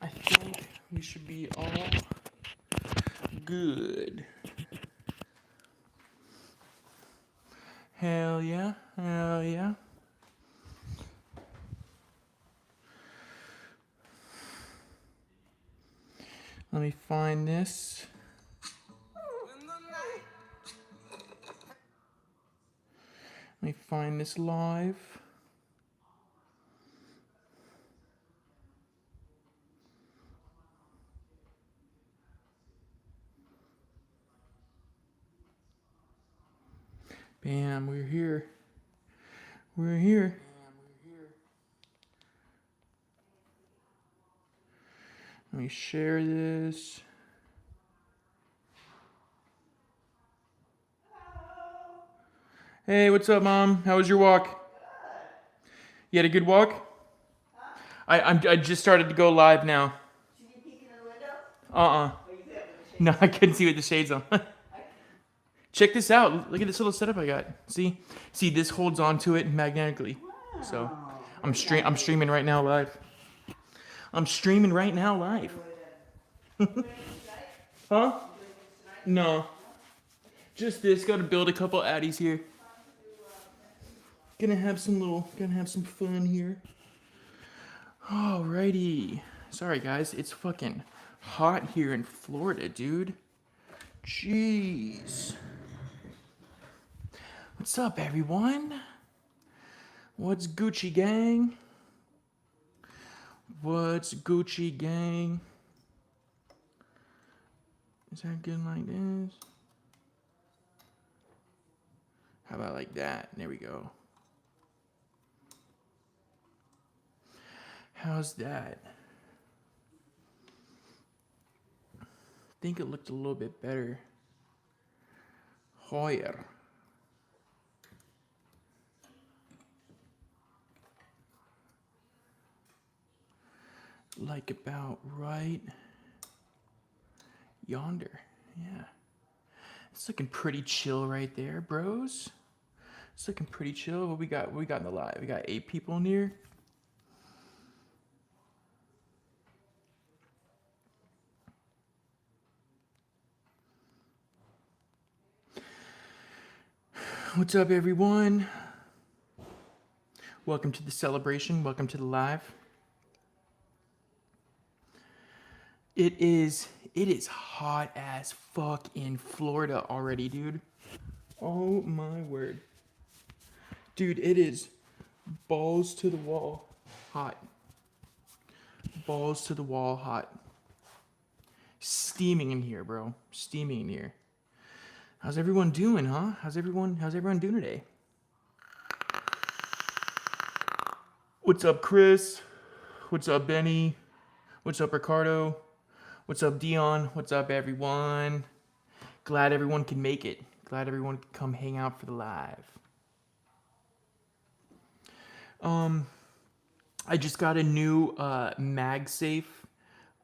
I think we should be all good. Hell yeah, hell yeah. Let me find this. Let me find this live. Bam, we're here. We're here. Let me share this. Hey, what's up, Mom? How was your walk? You had a good walk? I just started to go live now. Should you peek in the window? Uh-uh. Or you could have with the shades? No, I couldn't see with the shades on. Check this out. Look at this little setup I got. See, this holds onto it magnetically. Wow. So, I'm streaming right now live. I'm streaming right now live. Huh? No. Just this. Got to build a couple addies here. Gonna have some fun here. Alrighty. Sorry guys, it's fucking hot here in Florida, dude. Jeez. What's up, everyone? What's Gucci gang? What's Gucci gang? Is that good like this? How about like that? There we go. How's that? I think it looked a little bit better. Hoyer. Like about right yonder. Yeah. It's looking pretty chill right there, bros. It's looking pretty chill. What we got? What we got in the live? We got 8 people in here. What's up, everyone? Welcome to the celebration. Welcome to the live. It is hot as fuck in Florida already, dude. Oh my word. Dude, it is balls to the wall hot. Balls to the wall hot. Steaming in here, bro. Steaming in here. How's everyone doing, huh? How's everyone doing today? What's up, Chris? What's up, Benny? What's up, Ricardo? What's up, Dion? What's up, everyone? Glad everyone can make it. Glad everyone can come hang out for the live. I just got a new MagSafe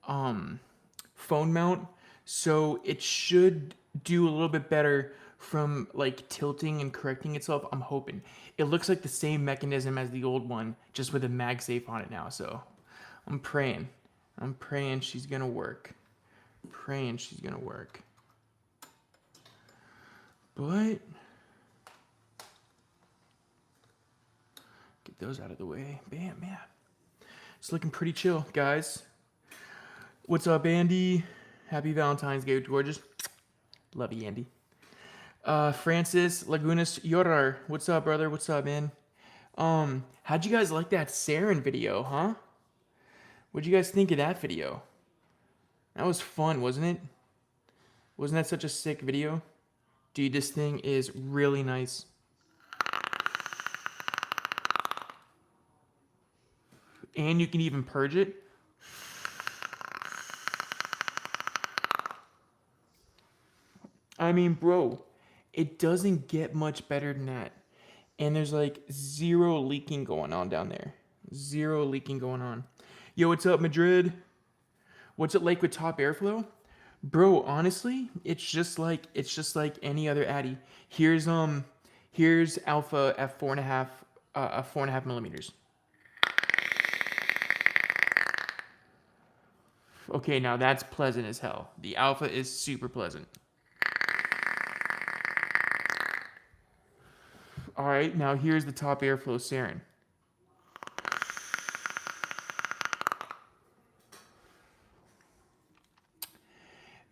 phone mount, so it should do a little bit better from like tilting and correcting itself. I'm hoping. It looks like the same mechanism as the old one, just with a MagSafe on it now. So I'm praying she's gonna work. Praying she's gonna work. But get those out of the way. Bam, yeah. It's looking pretty chill, guys. What's up, Andy? Happy Valentine's Day, gorgeous. Love you, Andy. Francis Lagunas Yorar. What's up, brother? What's up, man? How'd you guys like that Saren video, huh? What'd you guys think of that video? That was fun, wasn't it? Wasn't that such a sick video? Dude, this thing is really nice. And you can even purge it. I mean, bro, it doesn't get much better than that. And there's like zero leaking going on down there. Zero leaking going on. Yo, what's up, Madrid? What's it like with top airflow? Bro, honestly, it's just like any other Addy. Here's Alpha f 4.5 4.5 millimeters. Okay, now that's pleasant as hell. The alpha is super pleasant. All right, now here's the top airflow sarin.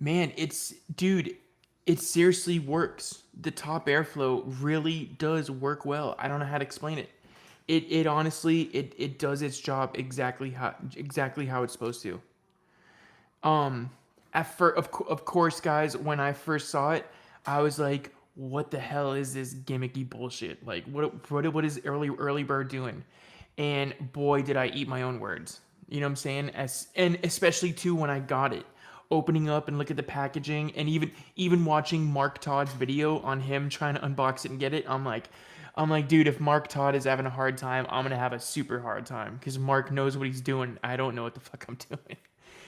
Man, dude, it seriously works. The top airflow really does work well. I don't know how to explain it. It honestly, it does its job exactly how it's supposed to. Of course, guys, when I first saw it, I was like, what the hell is this gimmicky bullshit? Like, what is early bird doing? And boy, did I eat my own words. You know what I'm saying? And especially too when I got it, opening up and look at the packaging, and even watching Mark Todd's video on him trying to unbox it and get it. I'm like, dude, if Mark Todd is having a hard time, I'm gonna have a super hard time because Mark knows what he's doing. I don't know what the fuck I'm doing.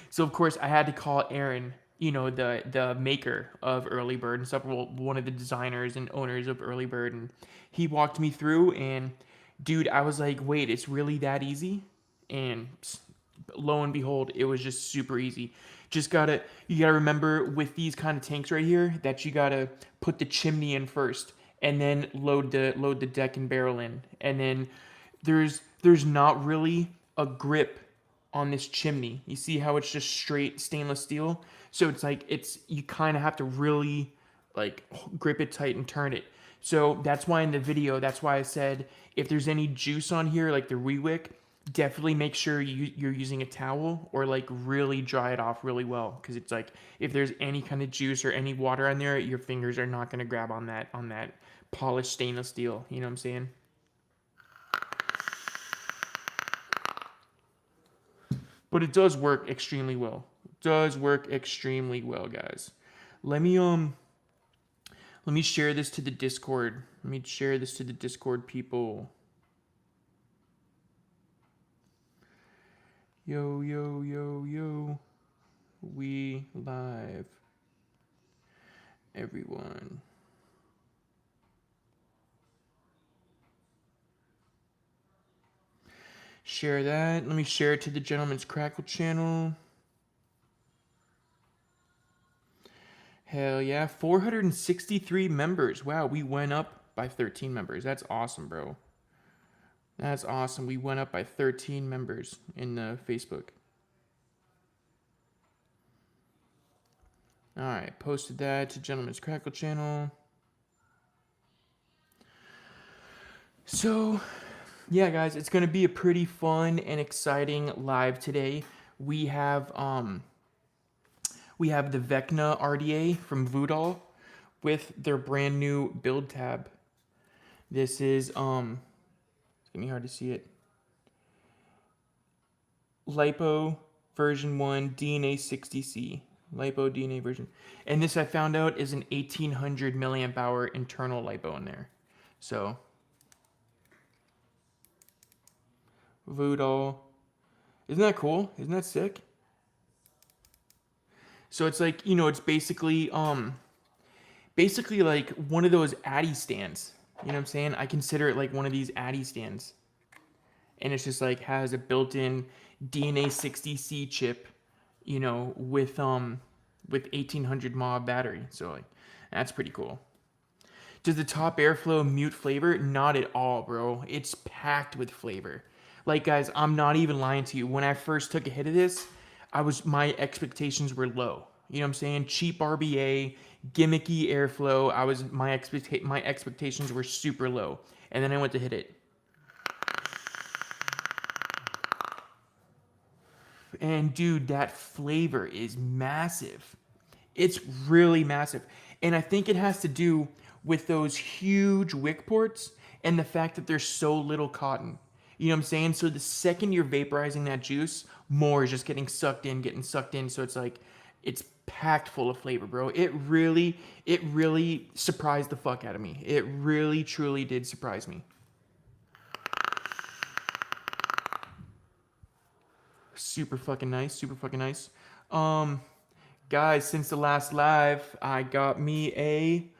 So of course I had to call Aaron, the maker of Early Bird and stuff, one of the designers and owners of Early Bird, and he walked me through. And dude, I was like, wait, it's really that easy? And lo and behold, it was just super easy. You gotta remember with these kind of tanks right here that you gotta put the chimney in first, and then load the deck and barrel in, and then there's not really a grip on this chimney. You see how it's just straight stainless steel? So it's like you kind of have to really like grip it tight and turn it. So that's why in the video, that's why I said if there's any juice on here, like the rewick, definitely make sure you're using a towel or like really dry it off really well, because it's like if there's any kind of juice or any water on there, your fingers are not going to grab on that polished stainless steel. You know what I'm saying? But it does work extremely well. It does work extremely well, guys. Let me share this to the Discord. Let me share this to the Discord people. Yo, yo, yo, yo. We live. Everyone. Share that. Let me share it to the Gentleman's Crackle channel. Hell yeah. 463 members. Wow, we went up by 13 members. That's awesome, bro. That's awesome. We went up by 13 members in Facebook. All right, posted that to Gentleman's Crackle channel. So, yeah, guys, it's going to be a pretty fun and exciting live today. We have the Vecna RDA from Voodoo with their brand new build tab. This is it's gonna be hard to see it. Lipo version 1 DNA 60C. Lipo DNA version. And this I found out is an 1800 milliamp hour internal lipo in there. So Voodoo. Isn't that cool? Isn't that sick? So it's like, it's basically like one of those Addy stands. You know what I'm saying? I consider it like one of these Addy stands. And it's just like has a built-in DNA 60C chip, with 1800 mAh battery. So like that's pretty cool. Does the top airflow mute flavor? Not at all, bro. It's packed with flavor. Like, guys, I'm not even lying to you. When I first took a hit of this, my expectations were low. You know what I'm saying? Cheap RBA, gimmicky airflow. My expectations were super low. And then I went to hit it. And dude, that flavor is massive. It's really massive. And I think it has to do with those huge wick ports and the fact that there's so little cotton. You know what I'm saying? So the second you're vaporizing that juice, more is just getting sucked in. So it's like, it's packed full of flavor, bro. It really surprised the fuck out of me. It really, truly did surprise me. Super fucking nice. Guys, since the last live, I got me a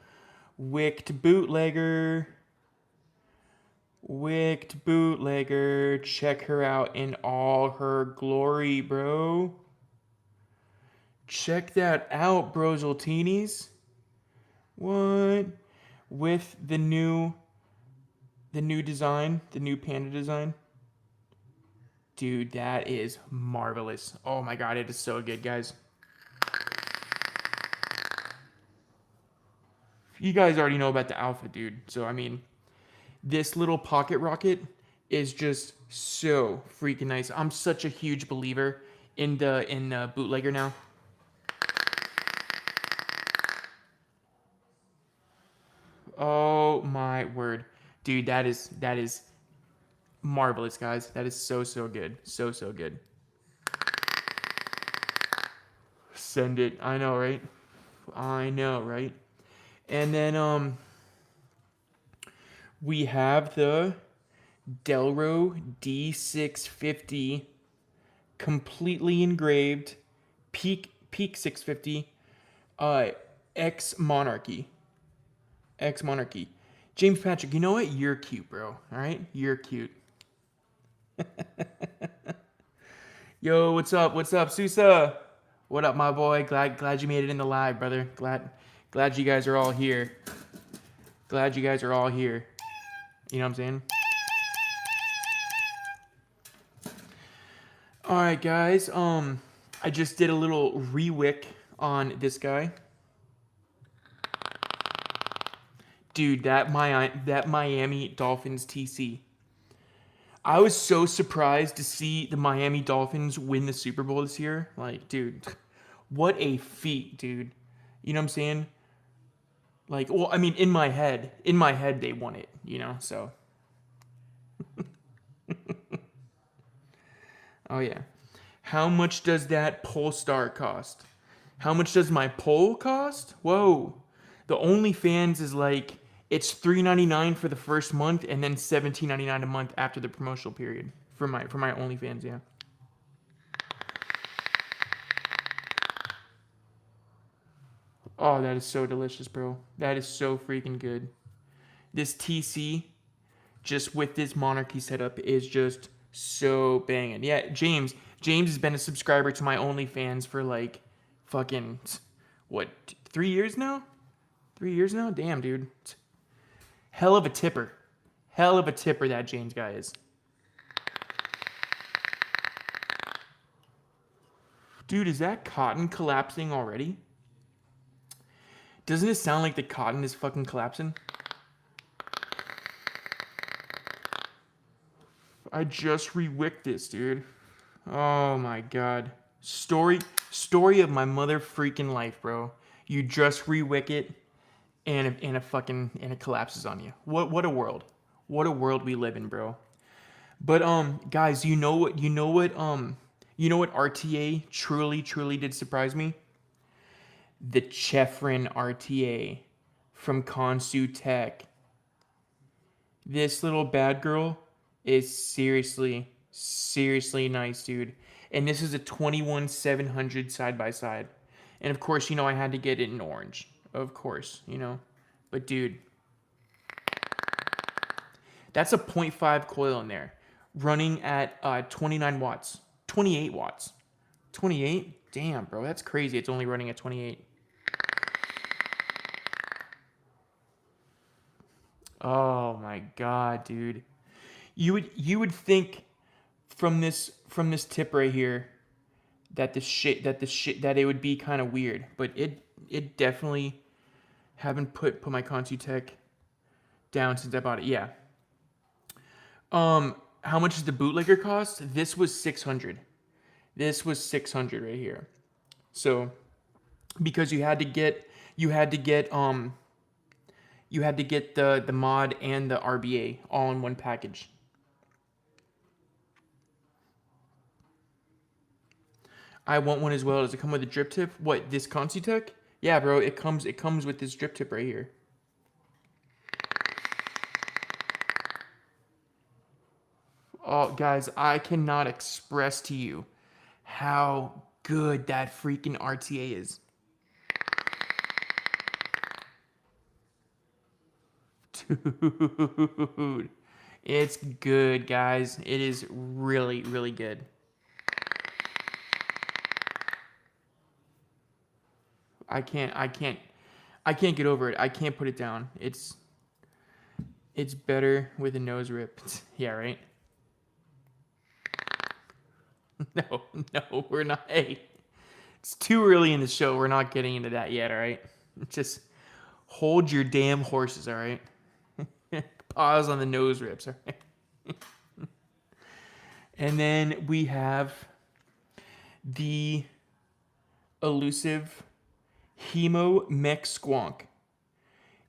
wicked bootlegger. Check her out in all her glory, bro. Check that out, Brozoltinis. What? With the new design, the new panda design. Dude, that is marvelous. Oh my god, it is so good, guys. You guys already know about the alpha, dude. So, I mean, this little pocket rocket is just so freaking nice. I'm such a huge believer in the bootlegger now. Oh my word. Dude, that is marvelous, guys. That is so good. So good. Send it. I know, right? I know, right? And then we have the Delro D650 completely engraved peak 650 X Monarchy. James Patrick, you know what? You're cute, bro. All right? You're cute. Yo, what's up? What's up, Sousa? What up, my boy? Glad you made it in the live, brother. Glad you guys are all here. Glad you guys are all here. You know what I'm saying? All right, guys. I just did a little rewick on this guy. Dude, that Miami Dolphins TC. I was so surprised to see the Miami Dolphins win the Super Bowl this year. Like, dude, what a feat, dude. You know what I'm saying? Like, well, I mean, in my head they won it, you know, so. Oh, yeah. How much does that Polestar cost? How much does my pole cost? Whoa. The OnlyFans is like, it's $3.99 for the first month and then $17.99 a month after the promotional period for my OnlyFans, yeah. Oh, that is so delicious, bro. That is so freaking good. This TC, just with this monarchy setup, is just so banging. Yeah, James has been a subscriber to my OnlyFans for like fucking, what, 3 years now? 3 years now? Damn, dude. Hell of a tipper. Hell of a tipper that James guy is. Dude, is that cotton collapsing already? Doesn't it sound like the cotton is fucking collapsing? I just rewicked this, dude. Oh my god. Story of my mother freaking life, bro. You just rewick it and it collapses on you. What a world. What a world we live in, bro. But guys, you know what RTA truly did surprise me? The Chefrin RTA from Konsu Tech. This little bad girl is seriously nice, dude. And this is a 21700 side by side. And of course, you know, I had to get it in orange. Of course, you know. But dude, that's a 0.5 coil in there, running at 29 watts, 28 watts. 28? Damn, bro, that's crazy. It's only running at 28. Oh my god, dude. You would think from this tip right here that it would be kind of weird, but it definitely haven't put my Consu Tech down since I bought it. Yeah. How much does the bootlegger cost? This was 600. This was 600 right here. So because you had to get the mod and the RBA all in one package. I want one as well. Does it come with a drip tip? What, this Consu Tech? Yeah, bro, it comes with this drip tip right here. Oh, guys, I cannot express to you how good that freaking RTA is. Dude, it's good, guys. It is really good. I can't get over it. I can't put it down. It's better with a nose rip. Yeah, right? No, no, we're not. Hey, it's too early in the show. We're not getting into that yet, all right? Just hold your damn horses, all right? Pause on the nose rips, all right? And then we have the elusive Hemo Mech Squonk.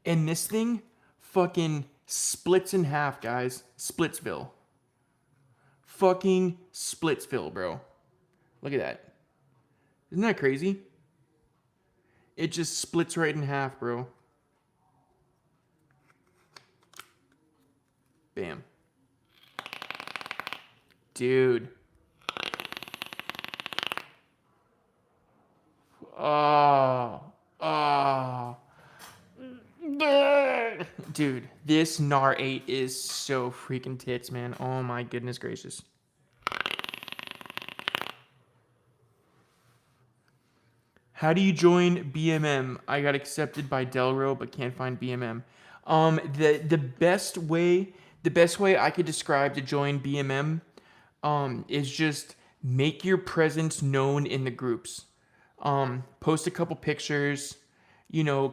And this thing fucking splits in half, guys. Splitsville. Fucking Splitsville, bro. Look at that. Isn't that crazy? It just splits right in half, bro. Bam. Dude. Oh. Oh. Dude, this NAR 8 is so freaking tits, man. Oh my goodness gracious. How do you join BMM? I got accepted by Delro, but can't find BMM. The best way I could describe to join BMM, is just make your presence known in the groups. Post a couple pictures,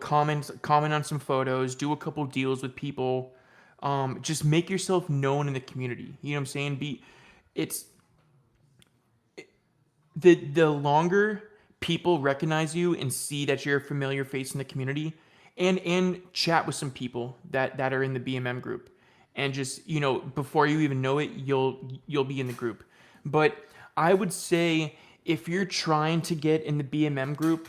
comment on some photos, do a couple deals with people. Just make yourself known in the community. You know what I'm saying? It's the longer people recognize you and see that you're a familiar face in the community, and chat with some people that are in the BMM group, and just before you even know it, you'll be in the group. But I would say if you're trying to get in the BMM group,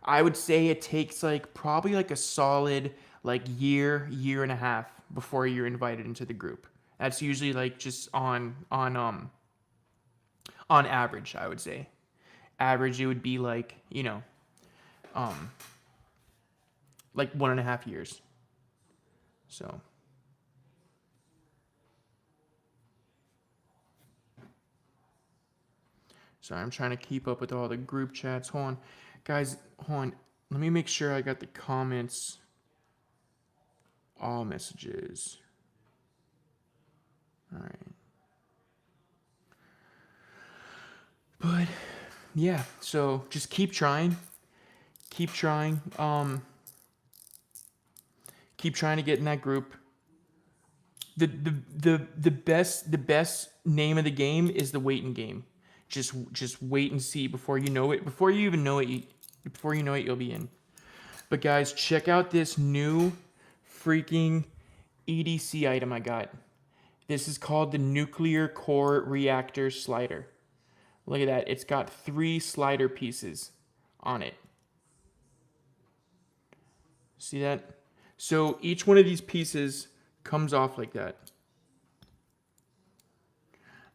I would say it takes probably a solid year and a half before you're invited into the group. That's usually just on average, I would say. Average, it would be 1.5 years. So sorry, I'm trying to keep up with all the group chats. Hold on. Guys, hold on. Let me make sure I got the comments. All messages. All right. But yeah, so just keep trying. Keep trying. Keep trying to get in that group. The best name of the game is the waiting game. Just wait and see before you know it. Before you even know it, before you know it, you'll be in. But guys, check out this new freaking EDC item I got. This is called the Nuclear Core Reactor Slider. Look at that. It's got 3 slider pieces on it. See that? So each one of these pieces comes off like that.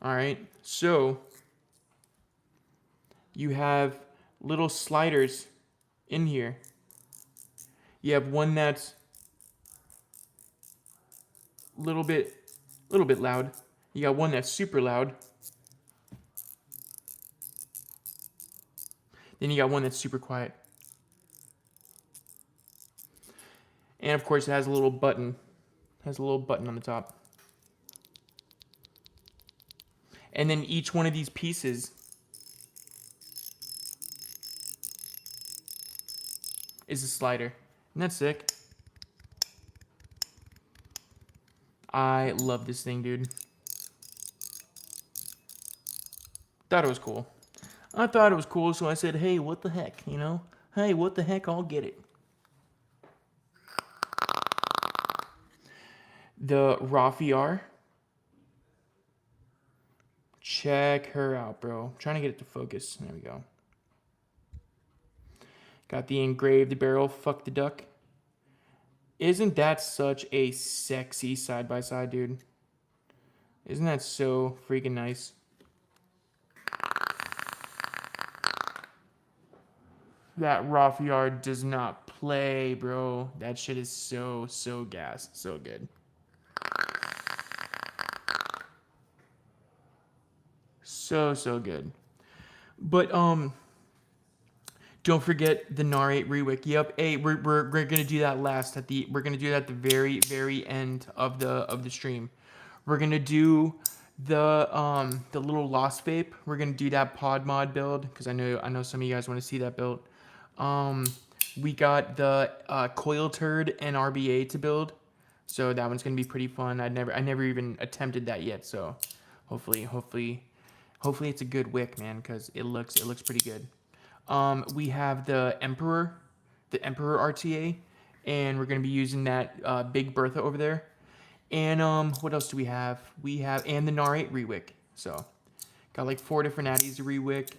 All right. So you have little sliders in here. You have one that's a little bit loud. You got one that's super loud. Then you got one that's super quiet. And of course it has a little button. It has a little button on the top. And then each one of these pieces is a slider. Isn't that sick? I love this thing, dude. Thought it was cool. I thought it was cool, so I said, hey, what the heck, Hey, what the heck, I'll get it. The Rafiar. Check her out, bro. I'm trying to get it to focus. There we go. Got the engraved barrel, fuck the duck. Isn't that such a sexy side-by-side, dude? Isn't that so freaking nice? That Rafiar does not play, bro. That shit is so gas. So good. So good. But, Don't forget the narrate rewick. Yep. Hey, we're gonna do that last at the. We're gonna do that at the very end of the stream. We're gonna do the little lost vape. We're gonna do that pod mod build because I know some of you guys want to see that build. We got the coil turd and RBA to build, so that one's gonna be pretty fun. I never even attempted that yet, so hopefully it's a good wick, man, because it looks pretty good. We have the Emperor RTA, and we're gonna be using that Big Bertha over there. And what else do we have? We have and the narrate rewick. So got like 4 different addies to rewick.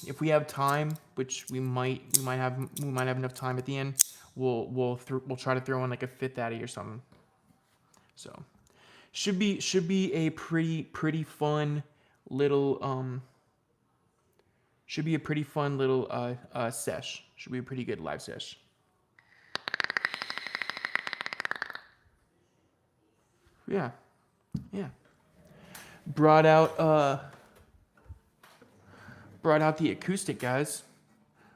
If we have time, which we might have enough time at the end, we'll try to throw in like a 5th addy or something. So should be a pretty fun little sesh. Should be a pretty good live sesh. Yeah. Brought out the acoustic, guys.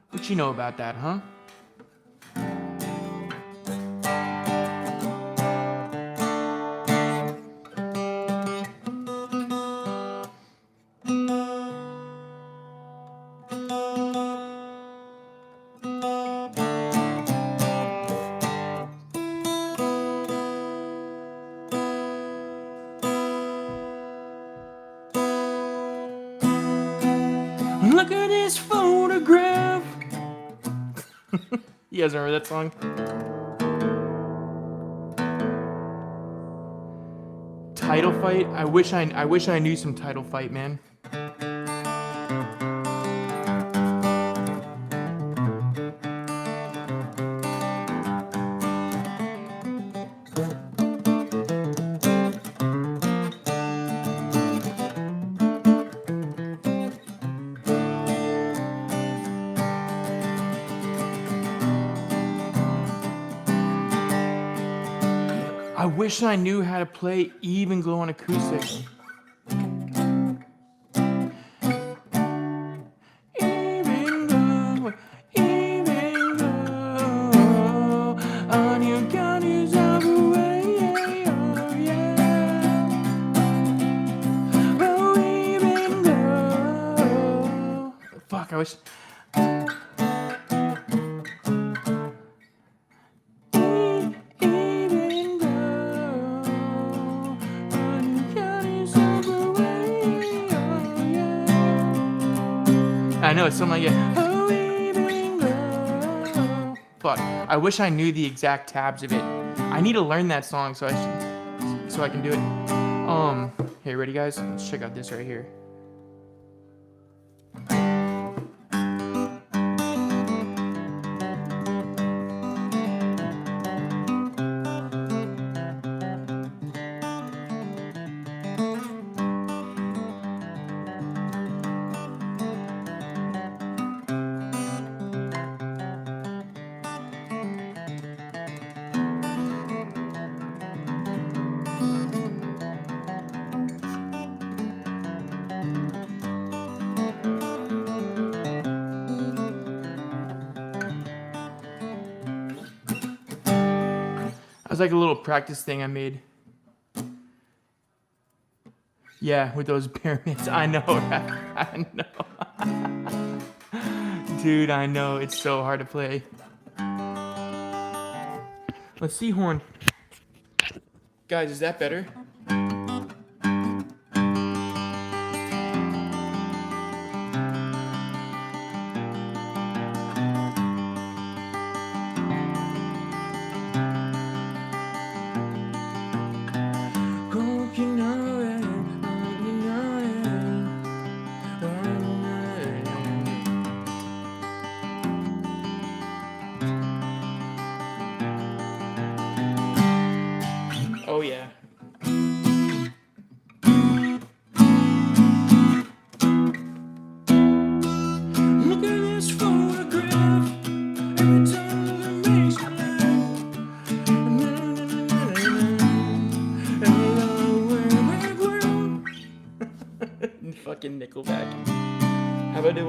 What you know about that, huh? Look at this photograph. You guys remember that song? Title Fight. I wish I knew some Title Fight, man. I wish I knew how to play Even Glow on acoustic. Even glow, on your gun is all the way, oh yeah. Oh, even glow. Fuck, I wish. I know, it's something like it. Oh, even though. Fuck. I wish I knew the exact tabs of it. I need to learn that song so I can do it. Hey, ready guys? Let's check out this right here. That was like a little practice thing I made. Yeah, with those pyramids. I know. I know. Dude, I know. It's so hard to play. Let's see, horn. Guys, is that better? Oh yeah. Look at this photograph. Every time it makes me laugh. Fucking Nickelback. How about do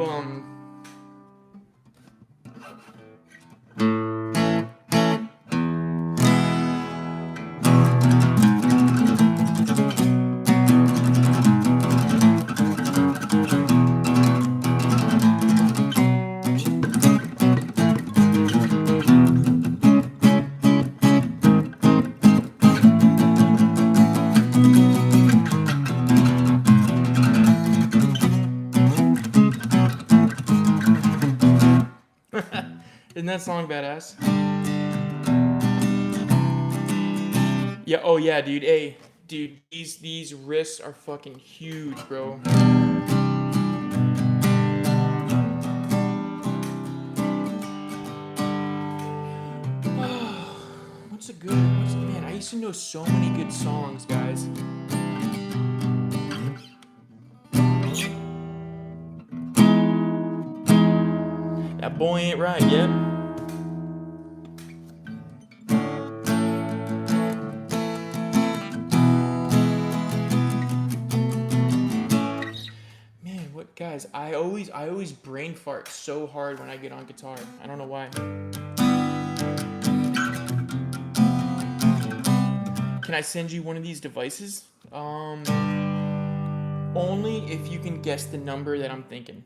Isn't that song badass? Yeah, oh yeah, dude. Hey, dude, these riffs are fucking huge, bro. Man, I used to know so many good songs, guys. That boy ain't right yet. Man, what guys? I always brain fart so hard when I get on guitar. I don't know why. Can I send you one of these devices? Only if you can guess the number that I'm thinking.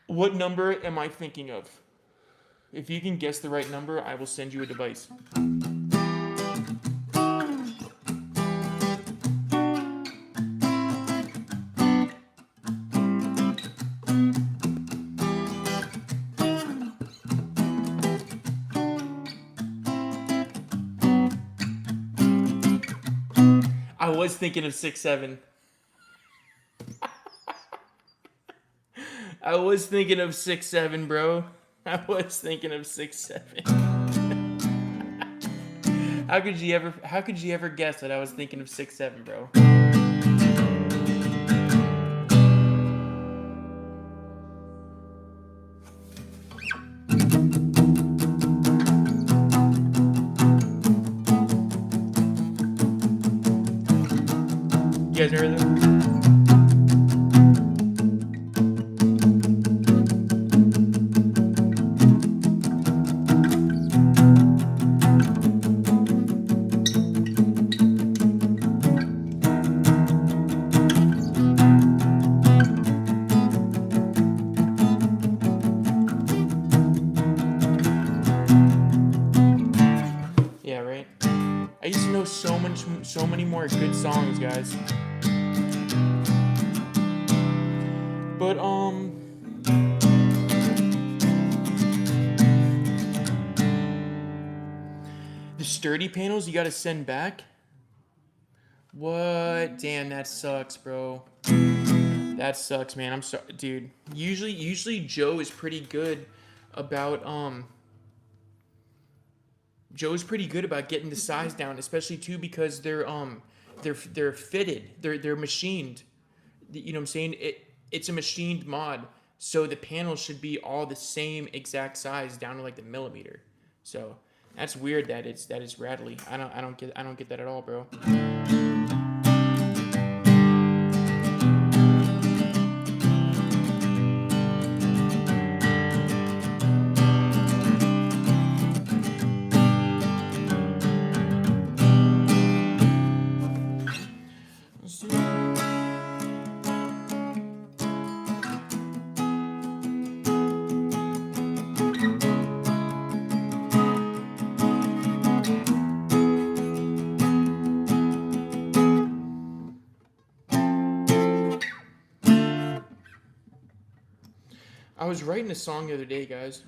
What number am I thinking of? If you can guess the right number, I will send you a device. I was thinking of 6'7". I was thinking of 6'7", bro. I was thinking of 6'7". How could you ever guess that I was thinking of 6'7", bro? You guys heard that? Yeah, right. I used to know so many more good songs, guys. But the sturdy panels you gotta send back. What? Damn, that sucks, bro. That sucks, man. I'm sorry, dude. Usually Joe is pretty good about Joe's pretty good about getting the size down, especially too because they're fitted. They're machined. You know what I'm saying? It's a machined mod, so the panels should be all the same exact size down to like the millimeter. So that's weird that it's rattly. I don't get that at all, bro. I was writing a song the other day, guys.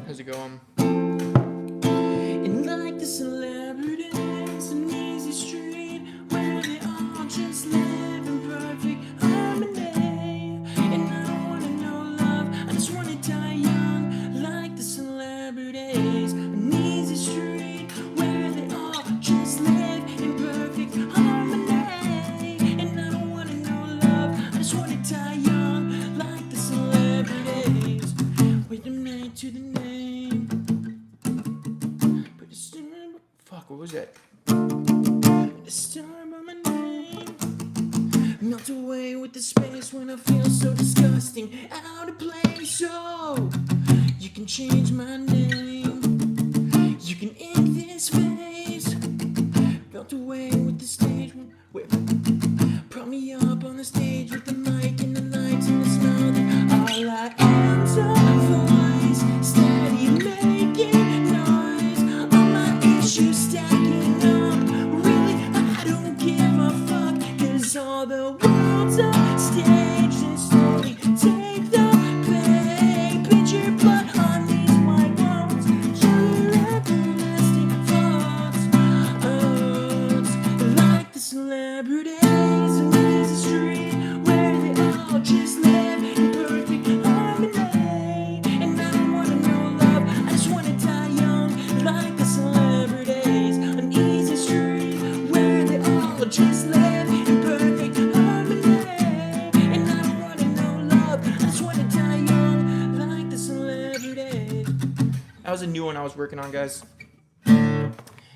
How's it going? And like the celebrities, an easy street where they all just live in perfect harmony. And I don't wanna know love, I just wanna die young like the celebrities. An easy street where they all just live in perfect harmony. wanna play, so you can change my name. You can end this phase. Melt away with the stage. Wait. Prop me up on the stage with the mic and the lights and the smile that all I am's a voice, steady making noise. All my issues stacking up. Really, I don't give a fuck, 'cause all the world's a stage and slowly take the bait. Paint your blood on these white walls. Your everlasting thoughts. Like the celebrities in this street where they all just live in perfect harmony. And I don't wanna know love, I just wanna die young. Like the celebrities on Easy Street where they all just live in perfect harmony. And I don't wanna know love, I just wanna die young. Like the celebrities. That was a new one I was working on, guys.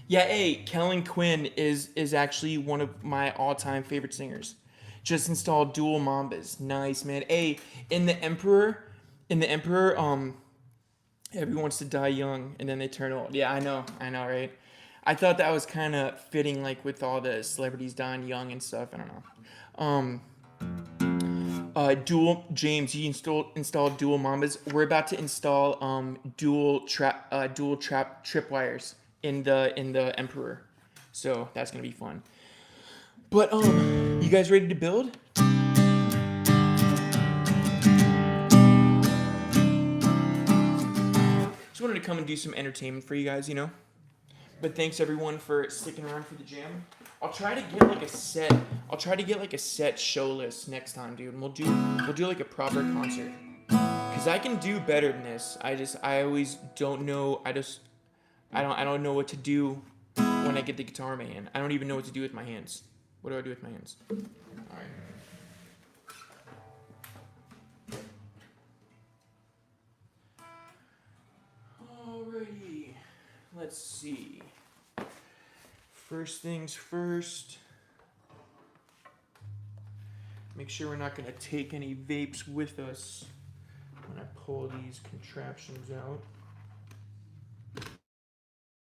Yeah, hey, Kellen Quinn is actually one of my all-time favorite singers. Just installed Dual Mambas. Nice, man. Hey, in the Emperor, everyone wants to die young and then they turn old. Yeah, I know, right? I thought that was kind of fitting, like with all the celebrities dying young and stuff. I don't know. Dual James, you installed Dual Mambas. We're about to install dual tripwires in the Emperor, so that's gonna be fun. But you guys ready to build? Just wanted to come and do some entertainment for you guys, you know. But thanks everyone for sticking around for the jam. I'll try to get like a set. I'll try to get like a set show list next time, dude. And we'll do like a proper concert. Cause I can do better than this. I always don't know. I don't know what to do when I get the guitar in my hand. I don't even know what to do with my hands. What do I do with my hands? All right. Alrighty. Let's see. First things first. Make sure we're not going to take any vapes with us when I pull these contraptions out.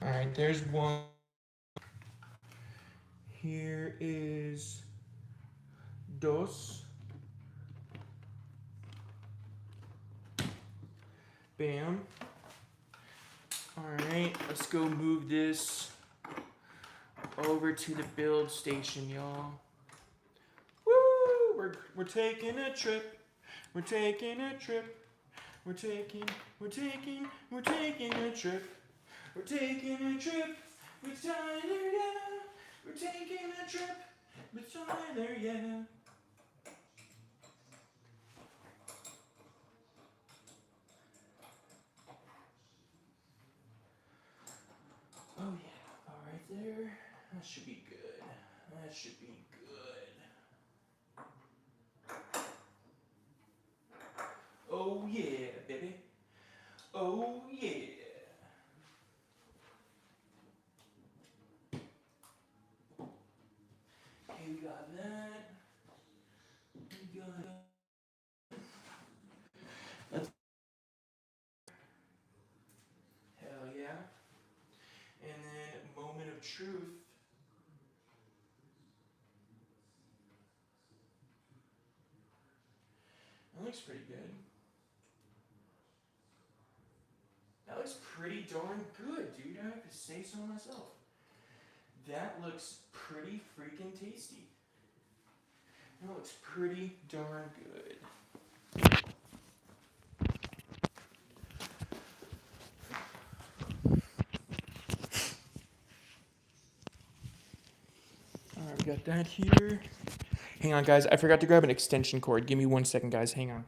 Alright, there's one. Here is dos. Bam. Alright, let's go move this over to the build station, y'all. Woo! We're taking a trip. We're taking a trip. We're taking a trip. We're taking a trip with Tyler, yeah. We're taking a trip with Tyler, yeah. Oh yeah, all right there. That should be good. That should be good. Oh yeah, baby. Oh yeah. Okay, we got that. We got that. Hell yeah. And then moment of truth. That looks pretty good. That looks pretty darn good, dude. I have to say so myself. That looks pretty freaking tasty. That looks pretty darn good. Alright, we got that here. Hang on, guys. I forgot to grab an extension cord. Give me 1 second, guys. Hang on.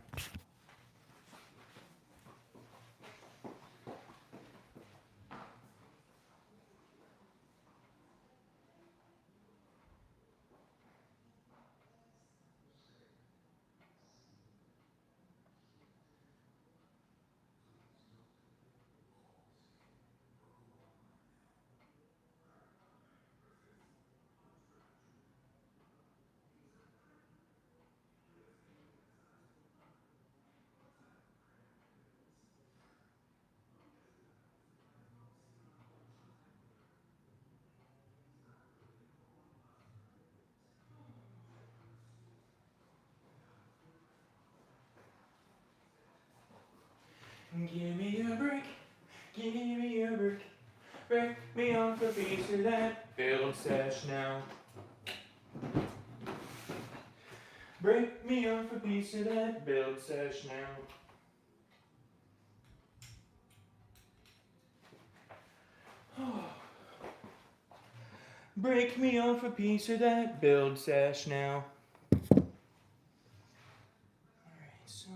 Give me a break. Give me a break. Break me off a piece of that build sesh now. Break me off a piece of that build sesh now. Break me off a piece of that build sesh now. Alright, so.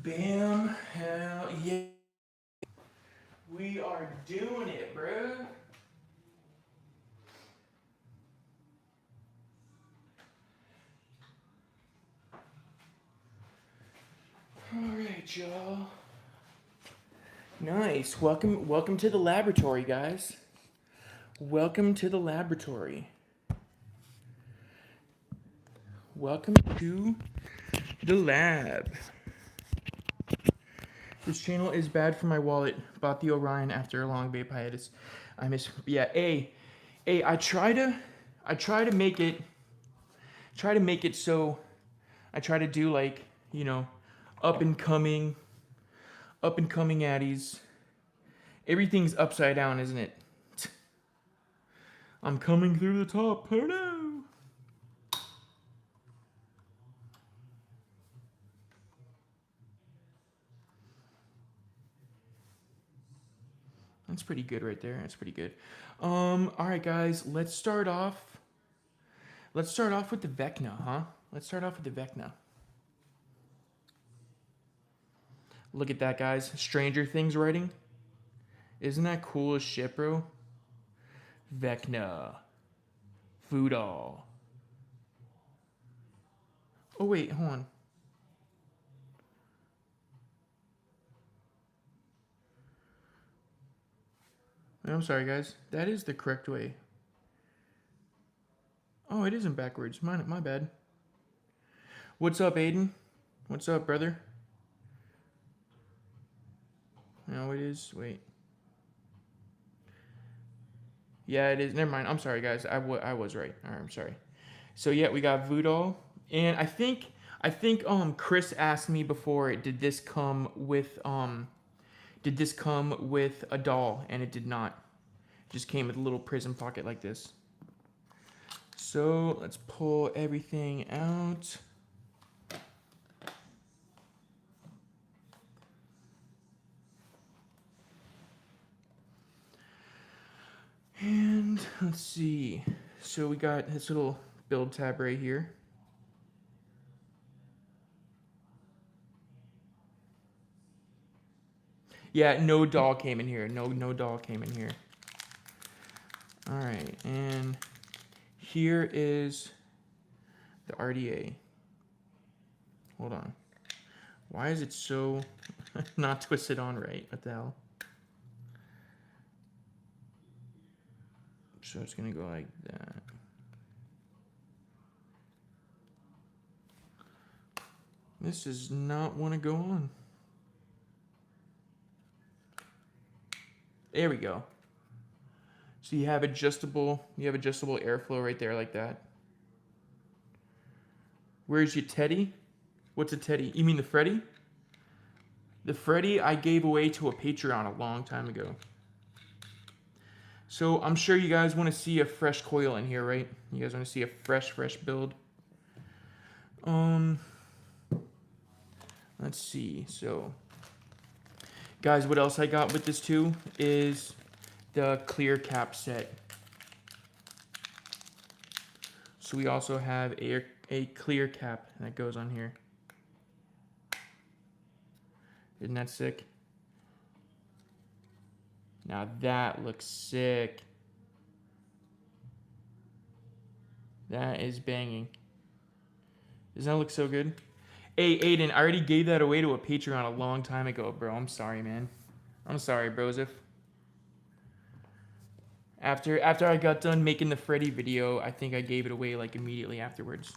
Bam, hell yeah. We are doing it, bro. Alright, y'all. Nice. Welcome to the laboratory, guys. Welcome to the laboratory. Welcome to the lab. This channel is bad for my wallet. Bought the Orion after a long vape hiatus. I miss, yeah, I try to make it so I try to do like, you know, up and coming addies. Everything's upside down, isn't it? I'm coming through the top. Oh no. That's pretty good right there. That's pretty good. All right, guys. Let's start off with the Vecna, huh? Let's start off with the Vecna. Look at that, guys. Stranger Things writing. Isn't that cool as shit, bro? Vecna. Voodoo. Oh, wait. Hold on. I'm sorry, guys. That is the correct way. Oh, it isn't backwards. My bad. What's up, Aiden? What's up, brother? No, it is. Wait. Yeah, it is. Never mind. I'm sorry, guys. I was right. All right, I'm sorry. So yeah, we got Voodoo, and I think Chris asked me before, did this come with a doll? And it did not. It just came with a little prism pocket like this. So let's pull everything out. And let's see. So we got this little build tab right here. Yeah, no doll came in here. No doll came in here. All right, and here is the RDA. Hold on. Why is it so not twisted on right? What the hell? So it's gonna go like that. This does not want to go on. There we go. So you have adjustable airflow right there like that. Where's your teddy? What's a teddy? You mean the Freddy? The Freddy I gave away to a Patreon a long time ago. So I'm sure you guys want to see a fresh coil in here, right? You guys want to see a fresh build. Let's see. So, guys, what else I got with this too is the clear cap set. So we also have a clear cap that goes on here. Isn't that sick? Now that looks sick. That is banging. Doesn't that look so good? Hey, Aiden, I already gave that away to a Patreon a long time ago, bro. I'm sorry, man. I'm sorry, brosif. After I got done making the Freddy video, I think I gave it away like immediately afterwards.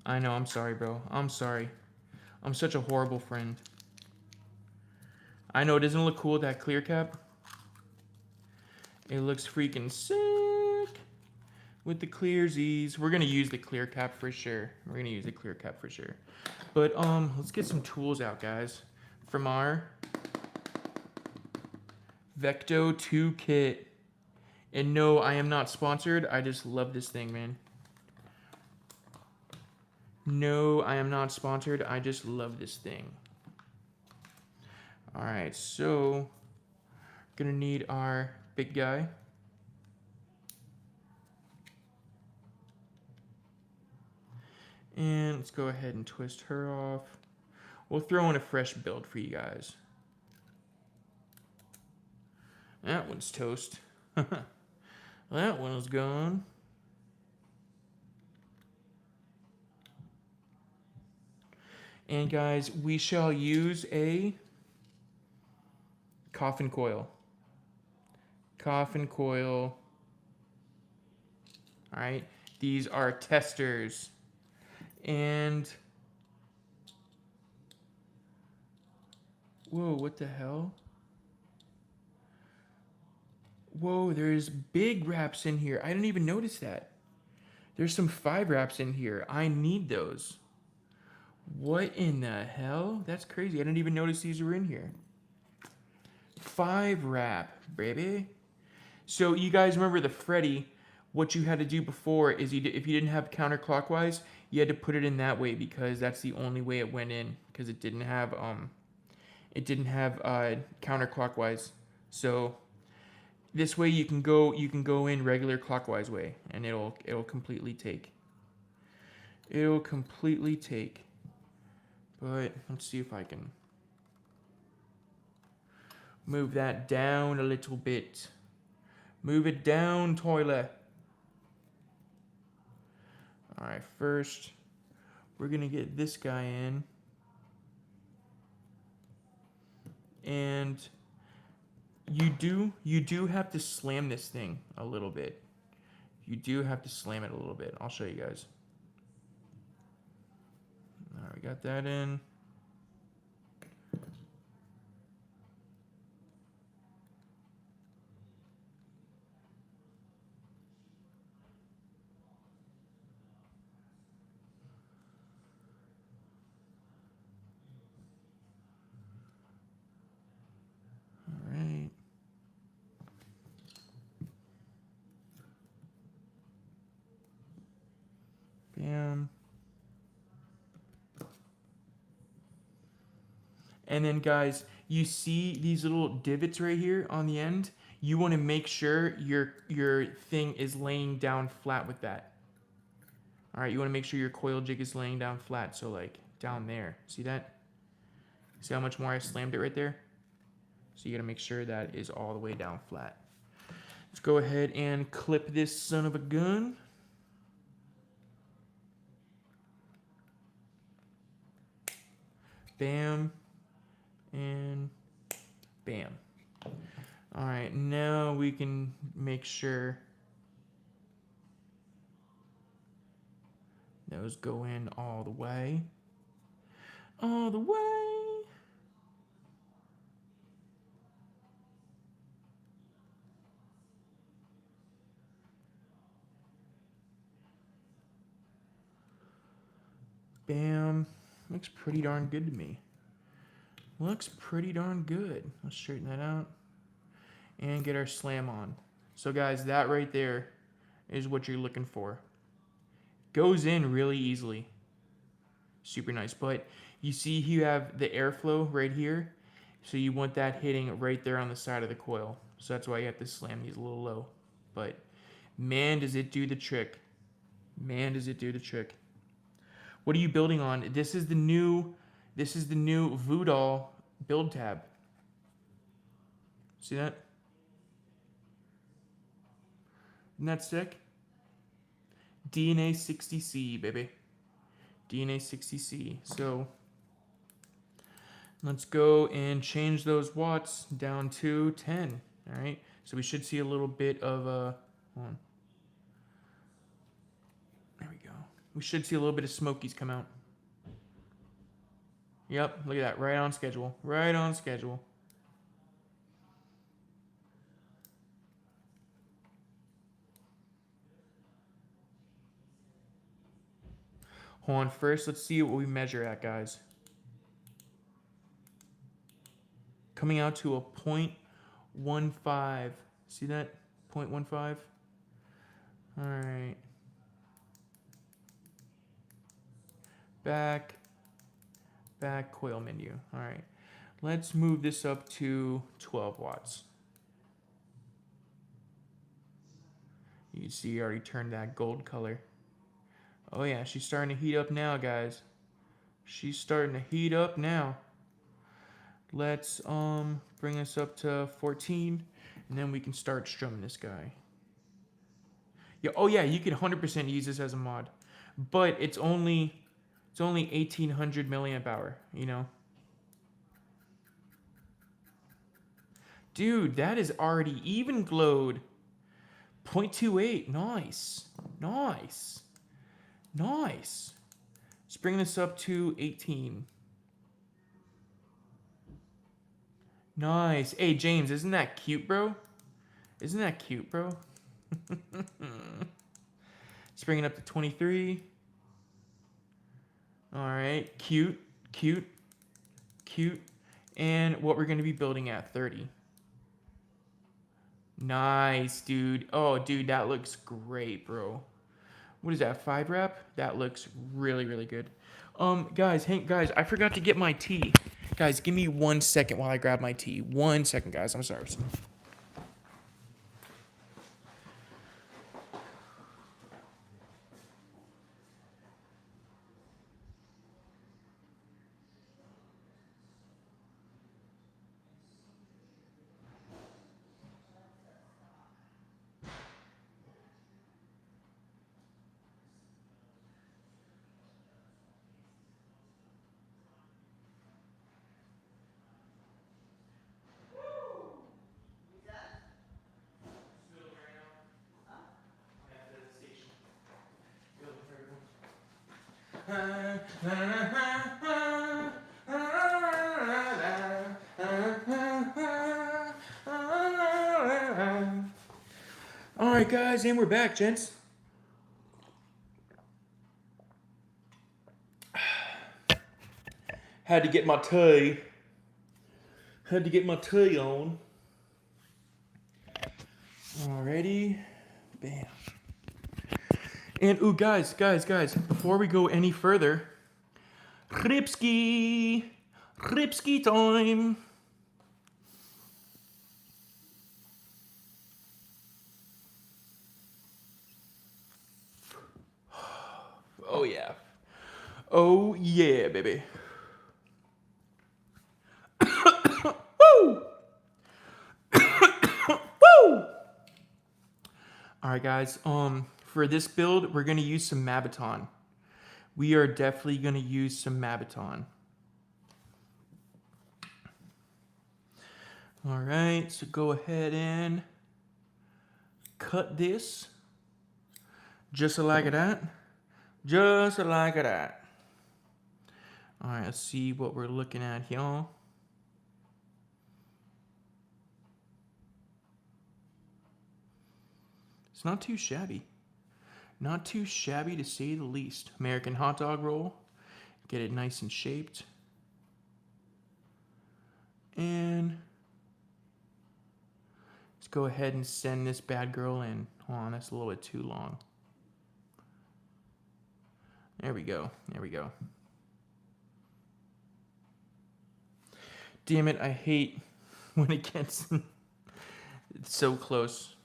I know, I'm sorry, bro. I'm sorry. I'm such a horrible friend. I know it doesn't look cool with that clear cap. It looks freaking sick with the clearsies. We're gonna use the clear cap for sure. We're gonna use the clear cap for sure. But let's get some tools out, guys, from our Vecto 2 kit. And no, I am not sponsored. I just love this thing, man. No, I am not sponsored. I just love this thing. All right, so gonna need our big guy. And let's go ahead and twist her off. We'll throw in a fresh build for you guys. That one's toast. That one is gone. And guys, we shall use a coffin coil. Coffin coil. All right, these are testers. And whoa, what the hell? Whoa, there's big wraps in here. I didn't even notice that. There's some 5 wraps in here. I need those. What in the hell? That's crazy. I didn't even notice these were in here. 5 wrap, baby. So you guys remember the Freddy? What you had to do before is if you didn't have counterclockwise, you had to put it in that way because that's the only way it went in because it didn't have counterclockwise. So this way you can go in regular clockwise way and it'll completely take. It'll completely take. But let's see if I can move that down a little bit. Move it down, toilet. All right, first we're gonna get this guy in. And you do have to slam this thing a little bit. You do have to slam it a little bit. I'll show you guys. All right, we got that in. All right. Bam. And then guys, you see these little divots right here on the end? You want to make sure your thing is laying down flat with that. All right, you want to make sure your coil jig is laying down flat. So like down there, see that? See how much more I slammed it right there? So you got to make sure that is all the way down flat. Let's go ahead and clip this son of a gun. Bam. And bam. All right, now we can make sure those go in all the way. All the way. Bam. Looks pretty darn good to me. Looks pretty darn good. Let's straighten that out and get our slam on. So guys, that right there is what you're looking for. Goes in really easily. Super nice. But you see you have the airflow right here. So you want that hitting right there on the side of the coil. So that's why you have to slam these a little low. But man, does it do the trick. Man, does it do the trick. What are you building on? This is the new Voodoo build tab. See that? Isn't that sick? DNA 60C, baby. DNA 60C. So let's go and change those watts down to 10. All right. So we should see a little bit of hold on. There we go. We should see a little bit of smokies come out. Yep, look at that. Right on schedule. Right on schedule. Hold on. First, let's see what we measure at, guys. Coming out to a 0.15. See that? 0.15. All right. Back coil menu. All right. Let's move this up to 12 watts. You can see I already turned that gold color. Oh yeah, she's starting to heat up now, guys. She's starting to heat up now. Let's bring this up to 14, and then we can start strumming this guy. Yeah, oh yeah, you can 100% use this as a mod, but it's only 1800 milliamp hour, you know. Dude, that is already even glowed. 0.28, nice. Nice. Nice. Let's bring this up to 18. Nice. Hey, James, isn't that cute, bro? Isn't that cute, bro? Let's bring it up to 23. All right, cute, cute, cute. And what we're going to be building at 30. Nice, dude. Oh, dude, that looks great, bro. What is that, 5 rep? That looks really, really good. Guys, guys, I forgot to get my tea. Guys, give me 1 second while I grab my tea. 1 second, guys. I'm sorry. All right, guys, and we're back, gents. Had to get my tea. Had to get my tea on. Alrighty. Bam. And, ooh, guys, before we go any further, Ripski time. Oh, yeah. Oh, yeah, baby. Woo! Woo! All right, guys. For this build, we're gonna use some Mabaton. We are definitely gonna use some Mabaton. All right, so go ahead and cut this just like that. Just like that. All right, let's see what we're looking at here. It's not too shabby. Not too shabby to say the least. American hot dog roll. Get it nice and shaped. And let's go ahead and send this bad girl in. Hold on, that's a little bit too long. There we go. There we go. Damn it, I hate when it gets it's so close.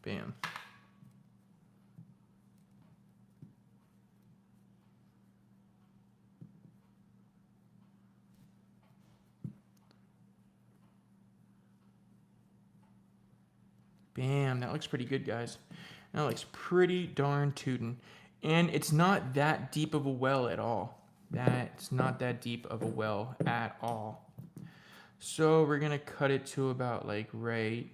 Bam. Bam, that looks pretty good, guys. That looks pretty darn tootin'. And it's not that deep of a well at all. That's not that deep of a well at all. So we're gonna cut it to about like right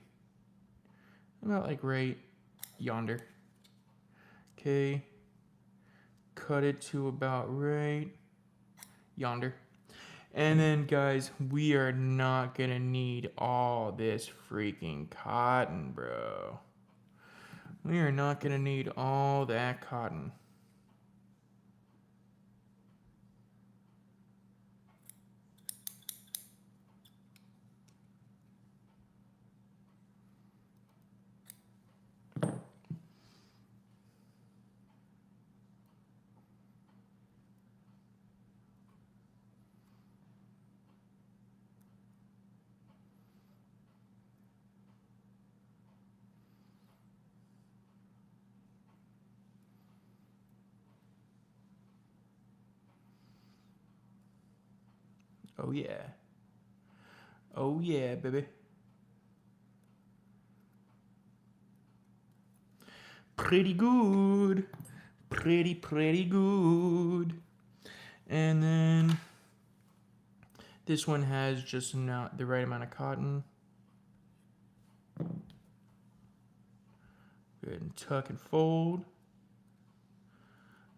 yonder. Okay. cut it to about right yonder. And then, guys, we are not gonna need all this freaking cotton, bro. We are not gonna need all that cotton. Oh yeah. Oh yeah, baby. Pretty good. Pretty good. And then this one has just not the right amount of cotton. Go ahead and tuck and fold.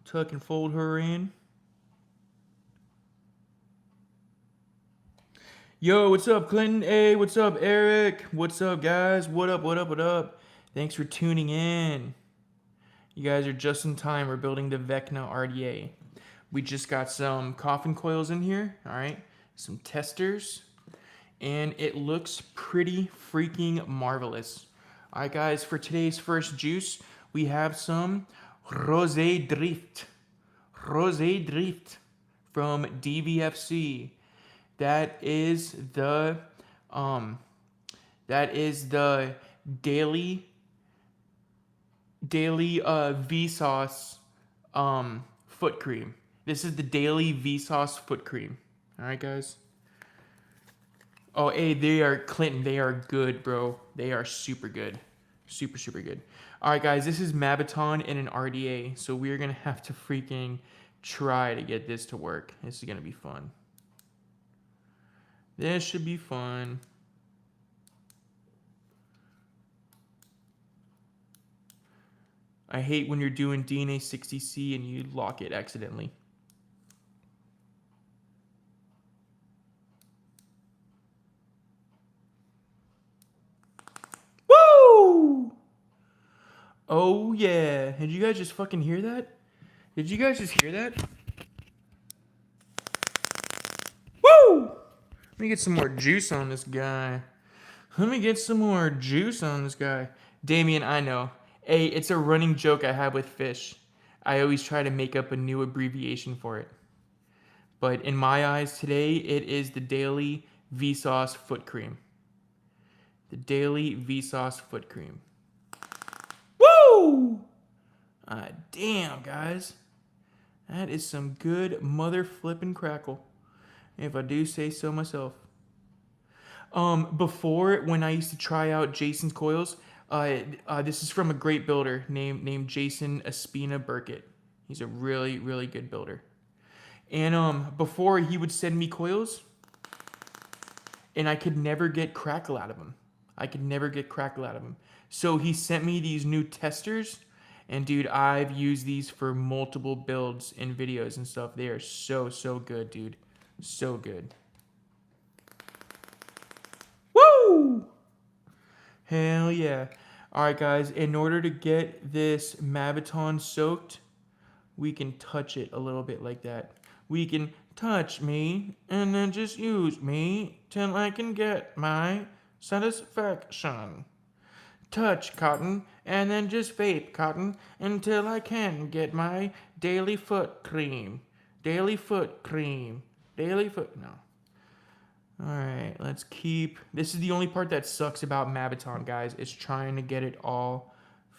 Tuck and fold her in. Yo, what's up, Clinton? Hey, what's up, Eric? What's up, guys? What up, what up, what up? Thanks for tuning in. You guys are just in time. We're building the Vecna RDA. We just got some coffin coils in here, all right? Some testers, and it looks pretty freaking marvelous. All right, guys, for today's first juice, we have some Rosé Drift. Rosé Drift from DVFC. That is the daily Vsauce foot cream. This is the daily Vsauce foot cream. All right, guys. Oh, hey, they are Clinton. They are good, bro. They are super good. Super good. All right, guys. This is Mabaton in an RDA. So we're going to have to freaking try to get this to work. This is going to be fun. This should be fun. I hate when you're doing DNA 60C and you lock it accidentally. Woo! Oh yeah. Did you guys just fucking hear that? Did you guys just hear that? Woo! Let me get some more juice on this guy. Damien, I know. Hey, it's a running joke I have with fish. I always try to make up a new abbreviation for it. But in my eyes today, it is the Daily Vsauce Foot Cream. The Daily Vsauce Foot Cream. Woo! Damn, guys. That is some good mother flippin' crackle, if I do say so myself. Before, when I used to try out Jason's coils, this is from a great builder named Jason Espina Burkett. He's a really good builder. And before, he would send me coils, and I could never get Crackle out of him. So he sent me these new testers, and dude, I've used these for multiple builds in videos and stuff. They are so good, dude. So good. Woo! Hell yeah. Alright, guys, in order to get this Mabaton soaked, we can touch it a little bit like that. We can touch me and then just use me till I can get my satisfaction. Touch cotton and then just vape cotton until I can get my daily foot cream. No. Alright, let's keep... This is the only part that sucks about Mabaton, guys. Is trying to get it all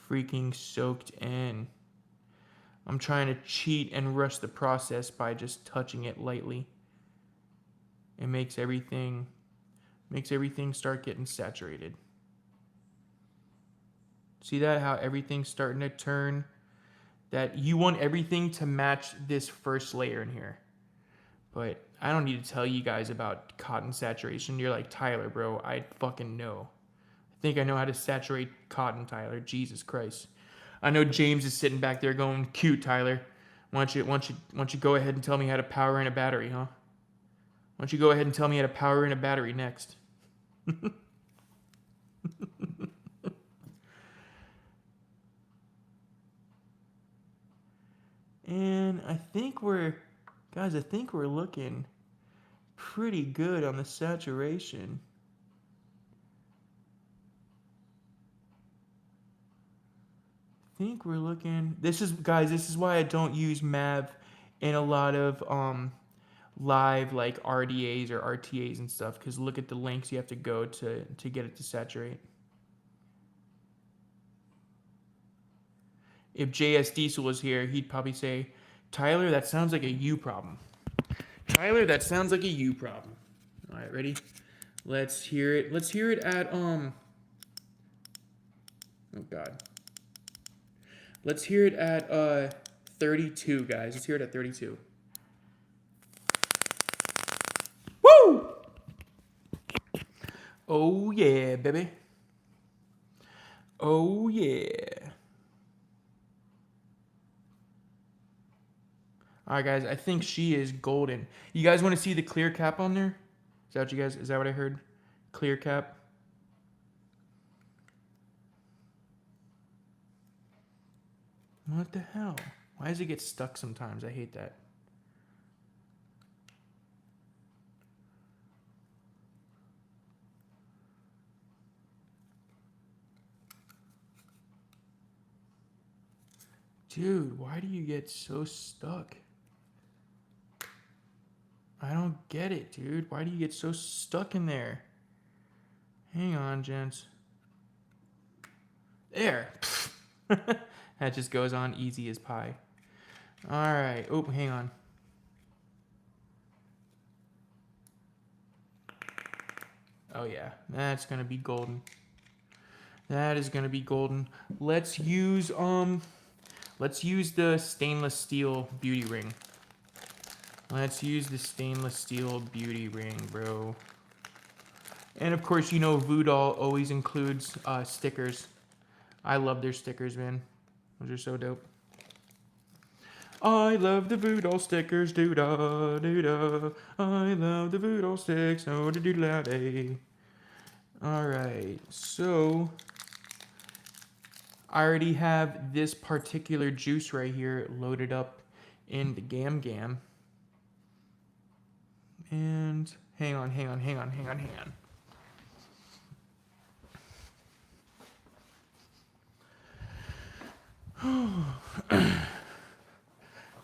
freaking soaked in. I'm trying to cheat and rush the process by just touching it lightly. It makes everything start getting saturated. See that? How everything's starting to turn? That you want everything to match this first layer in here. But I don't need to tell you guys about cotton saturation. You're like, Tyler, bro, I fucking know. I think I know how to saturate cotton, Tyler. Jesus Christ. I know James is sitting back there going, cute, Tyler. Why don't you go ahead and tell me how to power in a battery, huh? Why don't you go ahead and tell me how to power in a battery next? And I think we're looking pretty good on the saturation. Think we're looking. This is why I don't use MAV in a lot of live like RDAs or RTAs and stuff, because look at the lengths you have to go to get it to saturate. If JS Diesel was here, he'd probably say, Tyler, that sounds like a you problem. Tyler, that sounds like a you problem. All right, ready? Let's hear it. Let's hear it at oh God. Let's hear it at 32, guys. Let's hear it at 32. Woo! Oh yeah, baby. Oh yeah. All right, guys. I think she is golden. You guys want to see the clear cap on there? Is that what you guys? Is that what I heard? Clear cap. What the hell? Why does it get stuck sometimes? I hate that. Dude, why do you get so stuck? I don't get it, dude. Why do you get so stuck in there? Hang on, gents. There. That just goes on easy as pie. All right. Oh, hang on. Oh yeah, that's gonna be golden. That is gonna be golden. Let's use the stainless steel beauty ring. Let's use the stainless steel beauty ring, bro. And of course, you know Voodoo always includes stickers. I love their stickers, man. Those are so dope. I love the Voodoo stickers, doo-da, doo-da. I love the Voodoo sticks, oh, doo-doo-la-day. Alright, so I already have this particular juice right here loaded up in the Gam Gam. And hang on.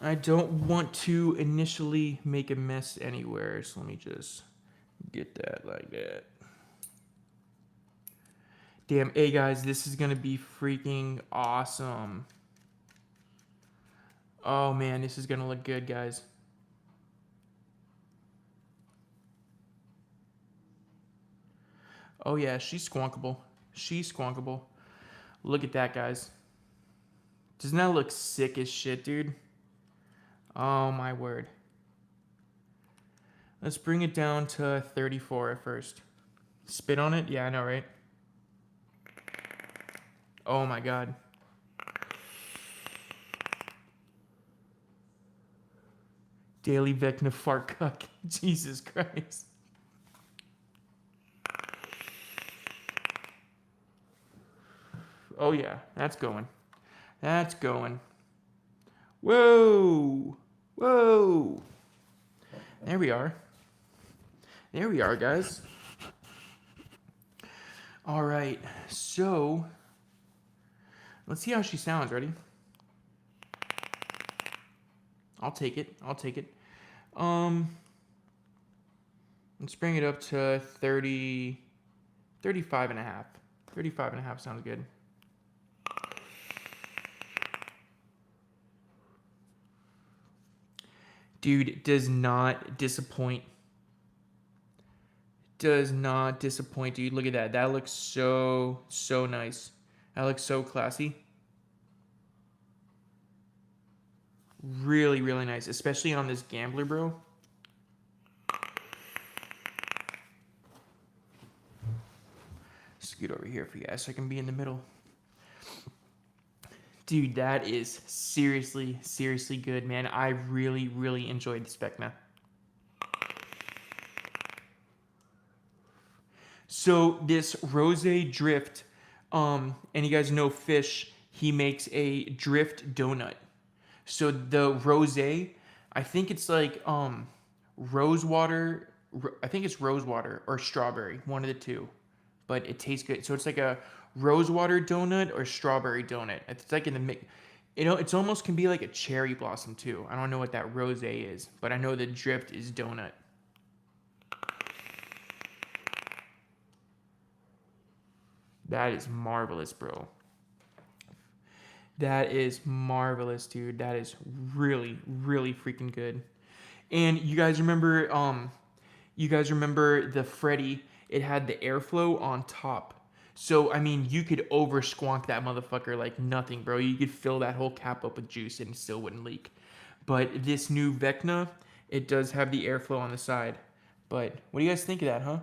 I don't want to initially make a mess anywhere, so let me just get that like that. Damn, hey guys, this is gonna be freaking awesome. Oh man, this is gonna look good, guys. Oh yeah, she's squonkable. She's squonkable. Look at that, guys. Doesn't that look sick as shit, dude? Oh my word. Let's bring it down to 34 at first. Spit on it? Yeah, I know, right? Oh my god. Daily Vecna fart cuck. Jesus Christ. Oh yeah, that's going. That's going. Whoa! Whoa! There we are. There we are, guys. All right, so let's see how she sounds. Ready? I'll take it. Let's bring it up to 30, 35 and a half. 35 and a half sounds good. Dude, does not disappoint. Does not disappoint, dude. Look at that. That looks so nice. That looks so classy. Really nice, especially on this Gambler, bro. Scoot over here for you guys so I can be in the middle. Dude, that is seriously, seriously good, man. I really, really enjoyed this Vecna. So this Rose Drift, and you guys know Fish, he makes a drift donut. So the Rose, I think it's like rose water, I think it's rose water or strawberry, one of the two. But it tastes good. So it's like a rose water donut or strawberry donut. It's like in the mix. You know, it's almost can be like a cherry blossom too. I don't know what that rose is, but I know the drift is donut. That is marvelous, bro. That is marvelous, dude. That is really, really freaking good. And you guys remember the Freddy? It had the airflow on top. So I mean, you could over squonk that motherfucker like nothing, bro. You could fill that whole cap up with juice and it still wouldn't leak. But this new Vecna, it does have the airflow on the side. But what do you guys think of that, huh?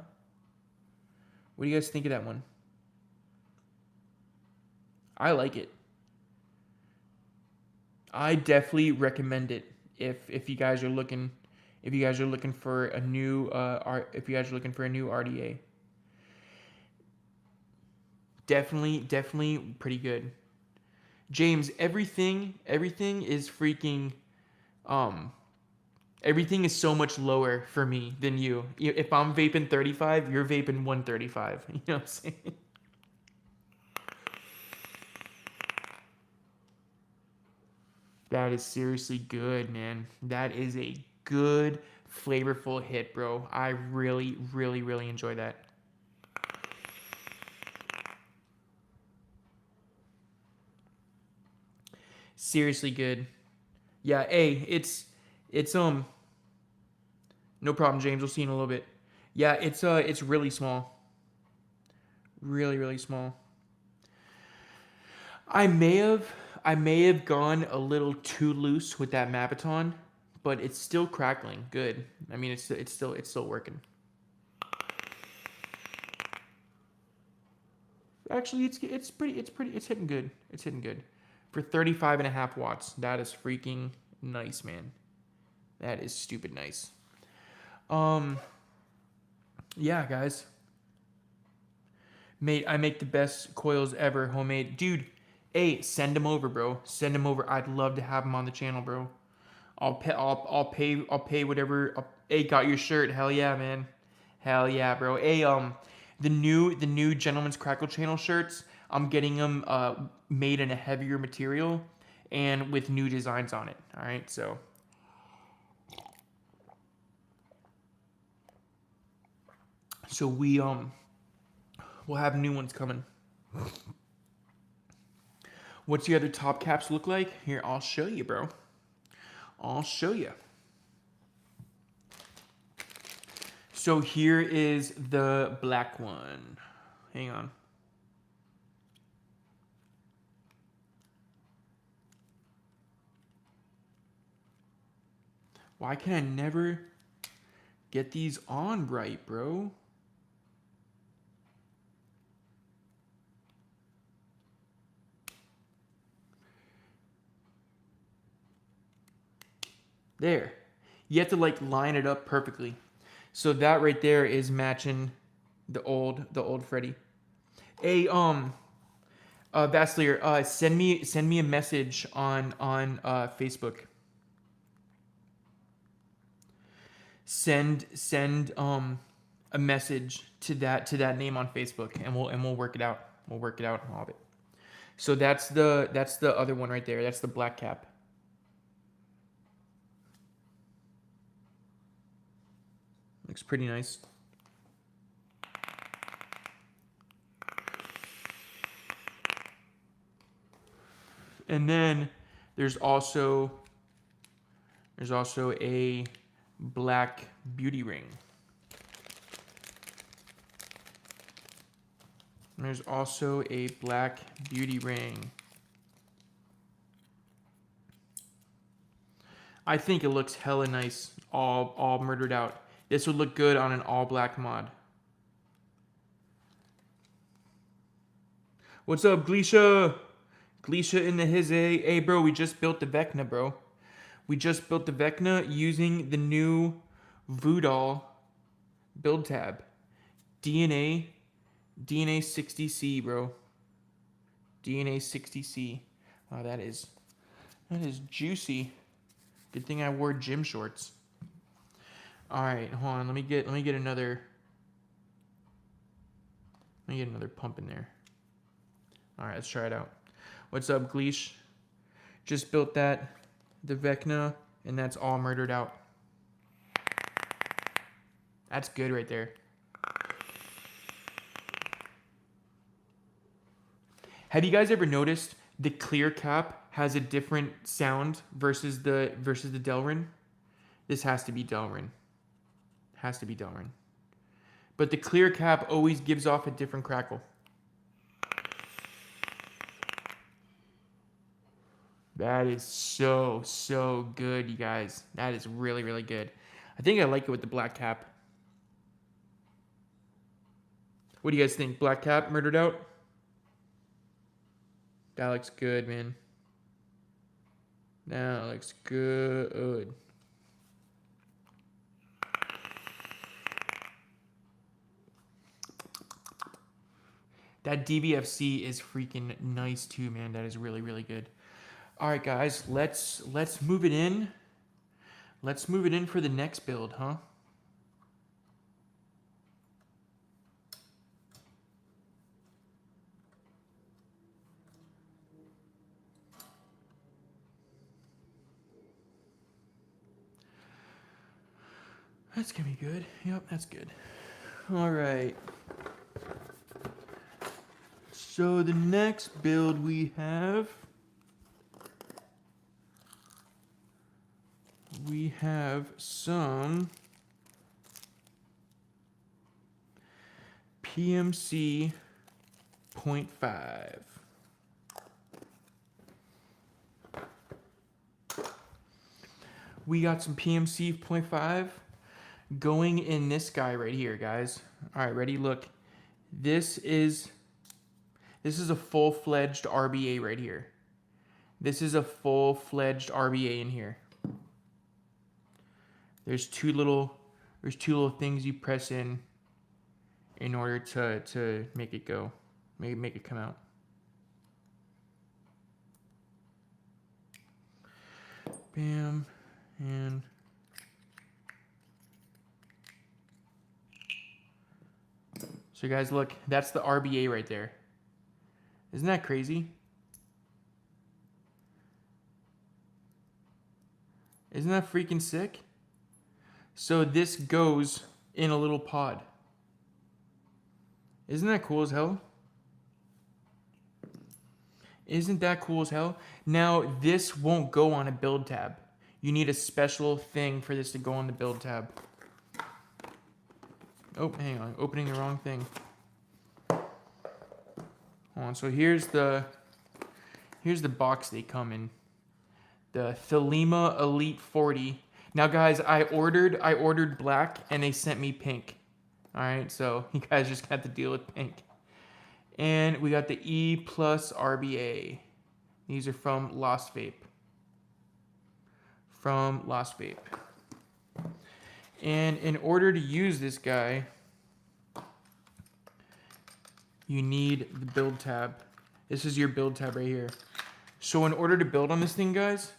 What do you guys think of that one? I like it. I definitely recommend it if you guys are looking for a new RDA. Definitely pretty good. James, everything is freaking everything is so much lower for me than you. If I'm vaping 35, you're vaping 135. You know what I'm saying? That is seriously good, man. That is a good, flavorful hit, bro. I really, really, really enjoy that. Seriously good. Yeah, hey, it's no problem, James. We'll see you in a little bit. Yeah, it's really small. Really, really small. I may have gone a little too loose with that Maviton, but it's still crackling good. I mean, it's still working. Actually, it's hitting good. It's hitting good. For 35.5 watts, that is freaking nice, man. That is stupid nice. Yeah, guys. Mate, I make the best coils ever, homemade. Dude, hey, send them over, bro. Send them over. I'd love to have them on the channel, bro. I'll pay whatever. Hey, got your shirt. Hell yeah, man. Hell yeah, bro. Hey, the new Gentleman's Crackle channel shirts, I'm getting them made in a heavier material and with new designs on it. All right, so we'll have new ones coming. What's the other top caps look like? Here, I'll show you, bro. I'll show you. So here is the black one. Hang on. Why can I never get these on right, bro? There. You have to like line it up perfectly. So that right there is matching the old Freddy. Hey, Vasilier, send me a message on Facebook. Send a message to that name on Facebook, and we'll work it out. We'll work it out all of it. So that's the other one right there. That's the black cap. Looks pretty nice. And then there's also a black beauty ring. And there's also a black beauty ring. I think it looks hella nice, all murdered out. This would look good on an all black mod. What's up, Gleesha? Gleesha in the his A. Hey, bro, we just built the Vecna, bro. We just built the Vecna using the new Voodoo build tab. DNA 60C, bro. DNA 60C. Wow, that is juicy. Good thing I wore gym shorts. All right, hold on. Let me get another pump in there. All right, let's try it out. What's up, Gleesh? Just built the Vecna, and that's all murdered out. That's good right there. Have you guys ever noticed the clear cap has a different sound versus the Delrin? This has to be Delrin. Has to be Delrin. But the clear cap always gives off a different crackle. That is so good, you guys. That is really, really good. I think I like it with the black cap. What do you guys think? Black cap murdered out? That looks good, man. That looks good. That DVFC is freaking nice too, man. That is really, really good. All right, guys, let's move it in. Let's move it in for the next build, huh? That's gonna be good. Yep, that's good. All right. So the next build we have some PMC 0.5. We got some PMC 0.5 going in this guy right here, guys. All right, ready? Look, this is a full-fledged RBA right here. This is a full-fledged RBA in here. There's two little things you press in order to make it go, make it come out. Bam, and so guys, look, that's the RBA right there. Isn't that crazy? Isn't that freaking sick? So this goes in a little pod. Isn't that cool as hell? Isn't that cool as hell? Now, this won't go on a build tab. You need a special thing for this to go on the build tab. Oh, hang on. Opening the wrong thing. Hold on. So here's the box they come in. The Thelema Elite 40. Now, guys, I ordered black, and they sent me pink. All right, so you guys just got to deal with pink. And we got the E plus RBA. These are from Lost Vape. From Lost Vape. And in order to use this guy, you need the build tab. This is your build tab right here. So in order to build on this thing, guys,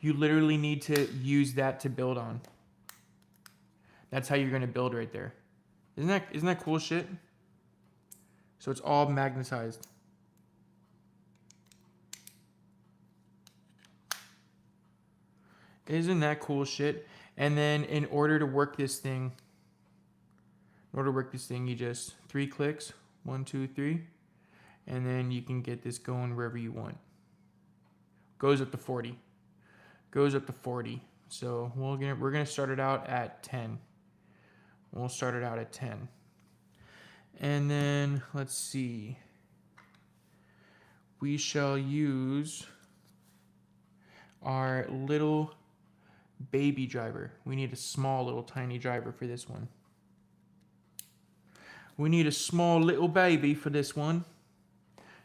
you literally need to use that to build on. That's how you're going to build right there. Isn't that cool shit? So it's all magnetized. Isn't that cool shit? And then in order to work this thing, you just 3 clicks, 1, 2, 3, and then you can get this going wherever you want. Goes up to 40. Goes up to 40. So we're gonna start it out at 10. We'll start it out at 10. And then let's see. We shall use our little baby driver. We need a small little tiny driver for this one. We need a small little baby for this one.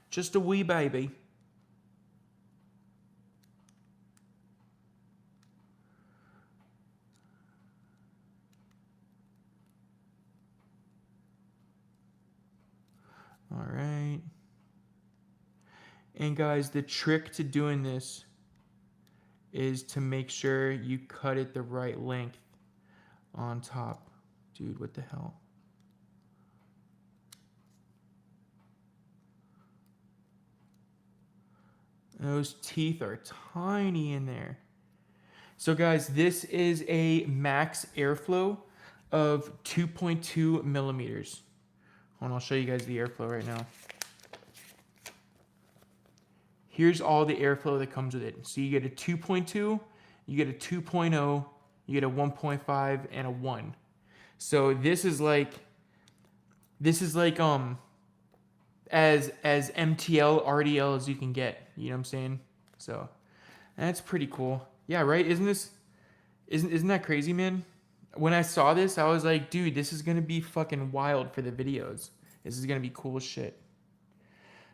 Just a wee baby. All right. And guys, the trick to doing this is to make sure you cut it the right length on top. Dude, what the hell? Those teeth are tiny in there. So guys, this is a max airflow of 2.2 millimeters. Hold on, I'll show you guys the airflow right now. Here's all the airflow that comes with it. So you get a 2.2, you get a 2.0, you get a 1.5, and a 1. So this is like as MTL RDL as you can get. You know what I'm saying? So that's pretty cool. Yeah, right? Isn't that crazy, man? When I saw this, I was like, dude, this is gonna be fucking wild for the videos. This is gonna be cool as shit.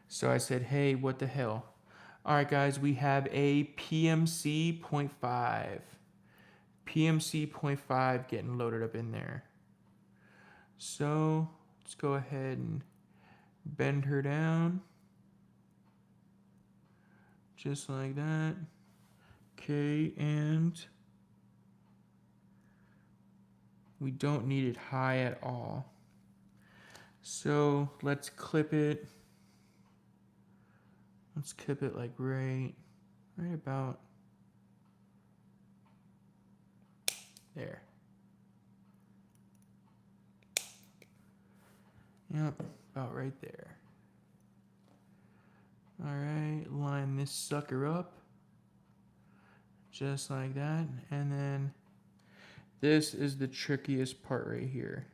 So I said, hey, what the hell? All right, guys, we have a PMC 0.5. PMC 0.5 getting loaded up in there. So let's go ahead and bend her down. Just like that. Okay, and we don't need it high at all. So let's clip it. Let's clip it like right about there. Yep, about right there. All right, line this sucker up. Just like that. And then this is the trickiest part right here.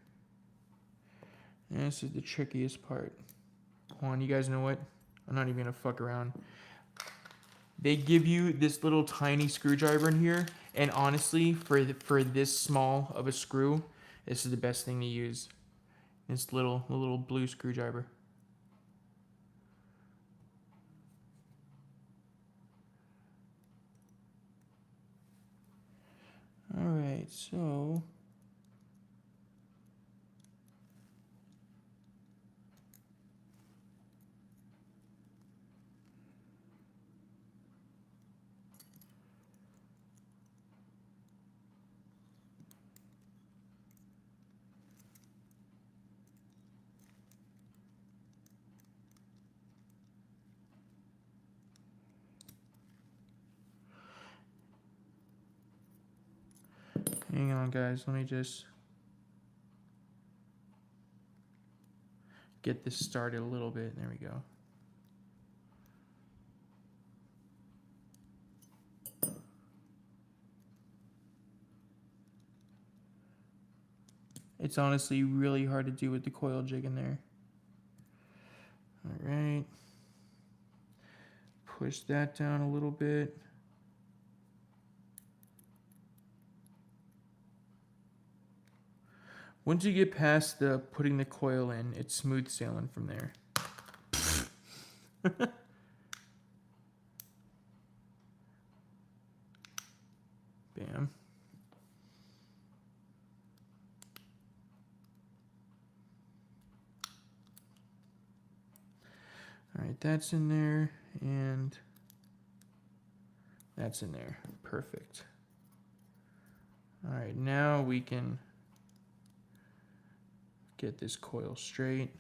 And this is the trickiest part. Hold on, you guys know what? I'm not even gonna fuck around. They give you this little tiny screwdriver in here, and honestly, for this small of a screw, this is the best thing to use. This little blue screwdriver. All right, so hang on, guys. Let me just get this started a little bit. There we go. It's honestly really hard to do with the coil jig in there. All right. Push that down a little bit. Once you get past the putting the coil in, it's smooth sailing from there. Bam. All right, that's in there, and that's in there. Perfect. All right, now we can get this coil straight.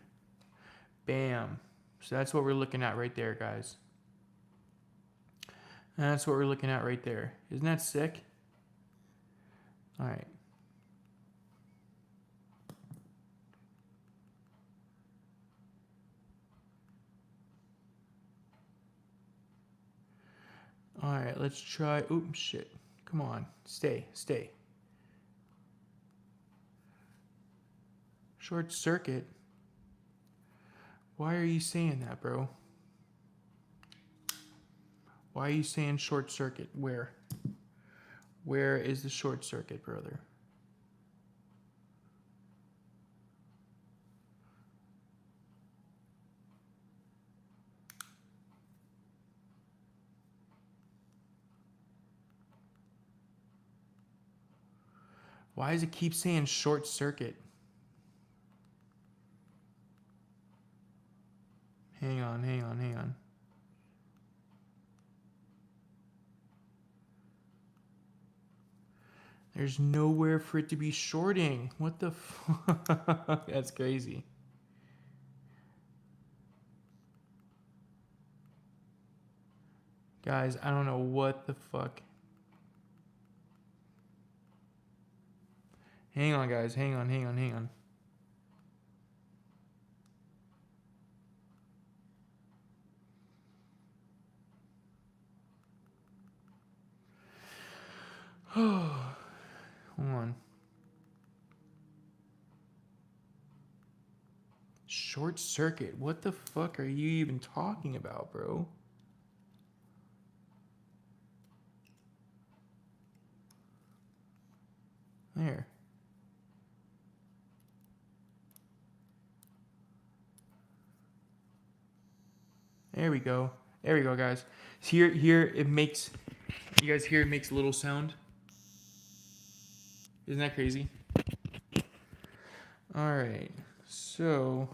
Bam. So that's what we're looking at right there, guys. That's what we're looking at right there. Isn't that sick? All right. All right, let's try. Oops, shit. Come on. Stay. Short circuit? Why are you saying that, bro? Why are you saying short circuit? Where? Where is the short circuit, brother? Why does it keep saying short circuit? There's nowhere for it to be shorting. What the fuck? That's crazy. Guys, I don't know what the fuck. Hang on, guys. Hang on. Hold on. Short circuit. What the fuck are you even talking about, bro? There. There we go. There we go, guys. Here it makes. You guys hear it makes a little sound? Isn't that crazy? Alright. So.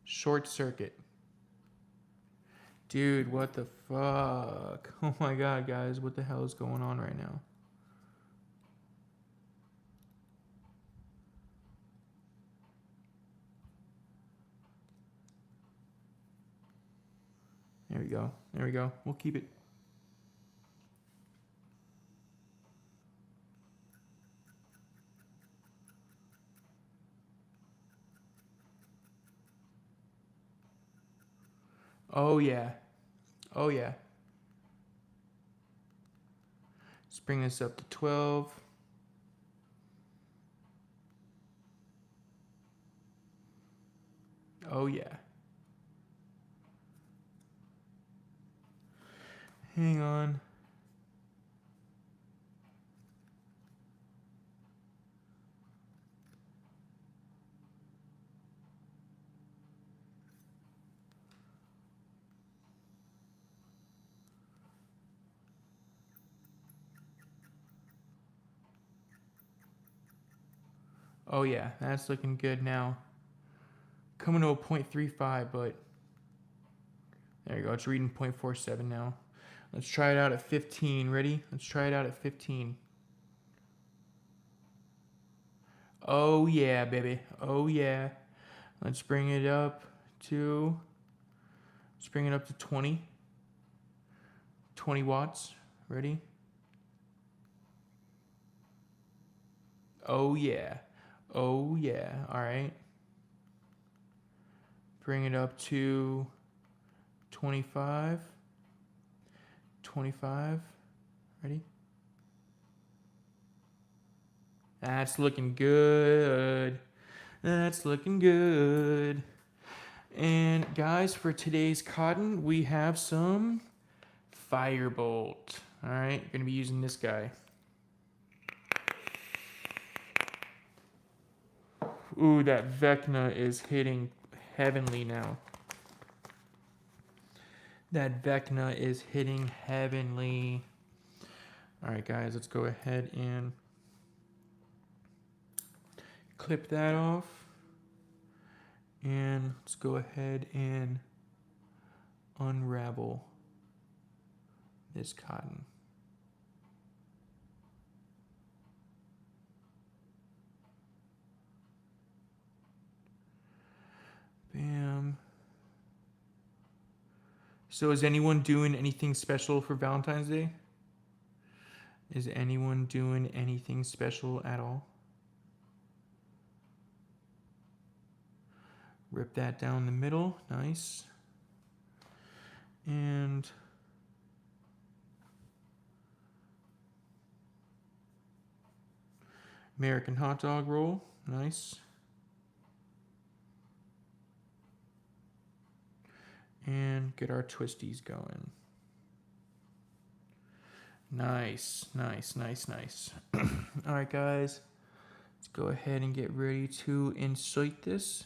Short circuit. Dude, what the fuck? Oh my god, guys. What the hell is going on right now? There we go. There we go. We'll keep it. Oh, yeah. Oh, yeah. Let's bring this up to 12. Oh, yeah. Hang on. Oh, yeah. That's looking good now. Coming to a 0.35, but there you go. It's reading 0.47 now. Let's try it out at 15. Ready? Let's try it out at 15. Oh, yeah, baby. Oh, yeah. Let's bring it up to... Let's bring it up to 20. 20 watts. Ready? Oh, yeah. Oh, yeah. All right. Bring it up to 25. 25. Ready? That's looking good. That's looking good. And guys, for today's cotton, we have some Firebolt. All right, gonna be using this guy. Ooh, that Vecna is hitting heavenly now. That Vecna is hitting heavenly. All right, guys, let's go ahead and clip that off. And let's go ahead and unravel this cotton. Bam. So is anyone doing anything special for Valentine's Day? Is anyone doing anything special at all? Rip that down the middle. Nice. And American hot dog roll. Nice. And get our twisties going. Nice, nice, nice, nice. All right, guys. Let's go ahead and get ready to insert this.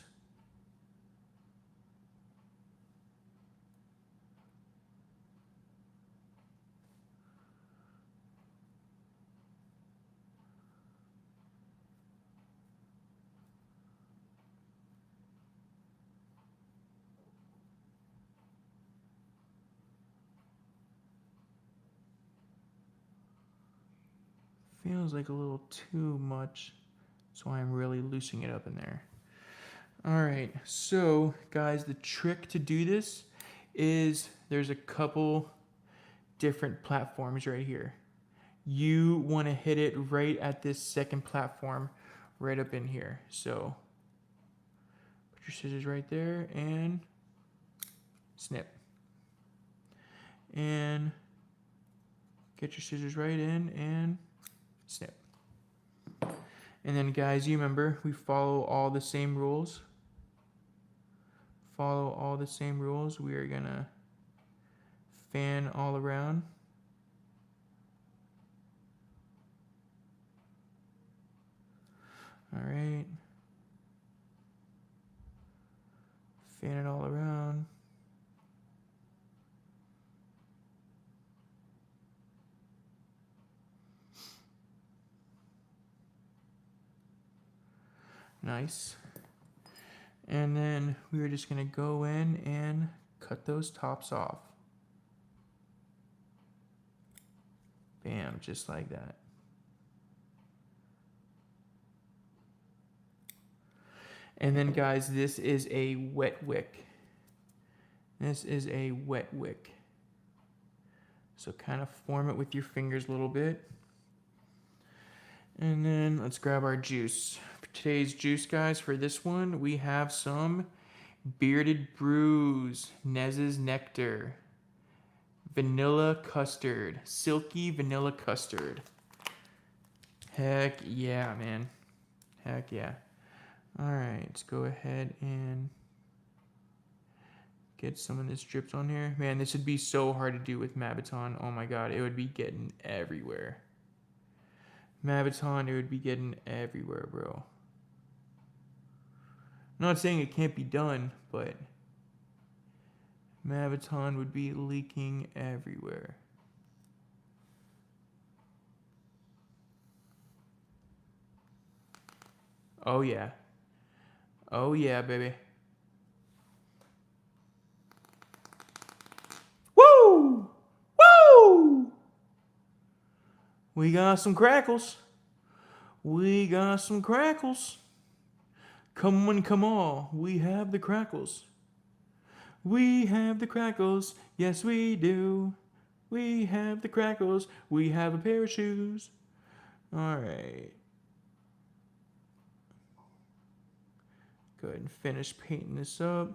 Feels like a little too much, so I'm really loosening it up in there. All right, so guys, the trick to do this is there's a couple different platforms right here. You want to hit it right at this second platform right up in here. So put your scissors right there and snip. And get your scissors right in and snip. And then guys, you remember we follow all the same rules. Follow all the same rules. We are gonna fan all around. All right. Fan it all around. Nice. And then we are just gonna go in and cut those tops off. Bam, just like that. And then guys, this is a wet wick. This is a wet wick. So kind of form it with your fingers a little bit. And then let's grab our juice. For today's juice, guys, for this one, we have some Bearded Brews, Nez's Nectar, vanilla custard, silky vanilla custard. Heck yeah, man. Heck yeah. All right, let's go ahead and get some of this dripped on here. Man, this would be so hard to do with Maviton. Oh my god, it would be getting everywhere. Maviton, it would be getting everywhere, bro. I'm not saying it can't be done, but Maviton would be leaking everywhere. Oh yeah. Oh yeah, baby. Woo! Woo! We got some crackles. We got some crackles. Come one, come all. We have the crackles. We have the crackles. Yes, we do. We have the crackles. We have a pair of shoes. All right. Go ahead and finish painting this up.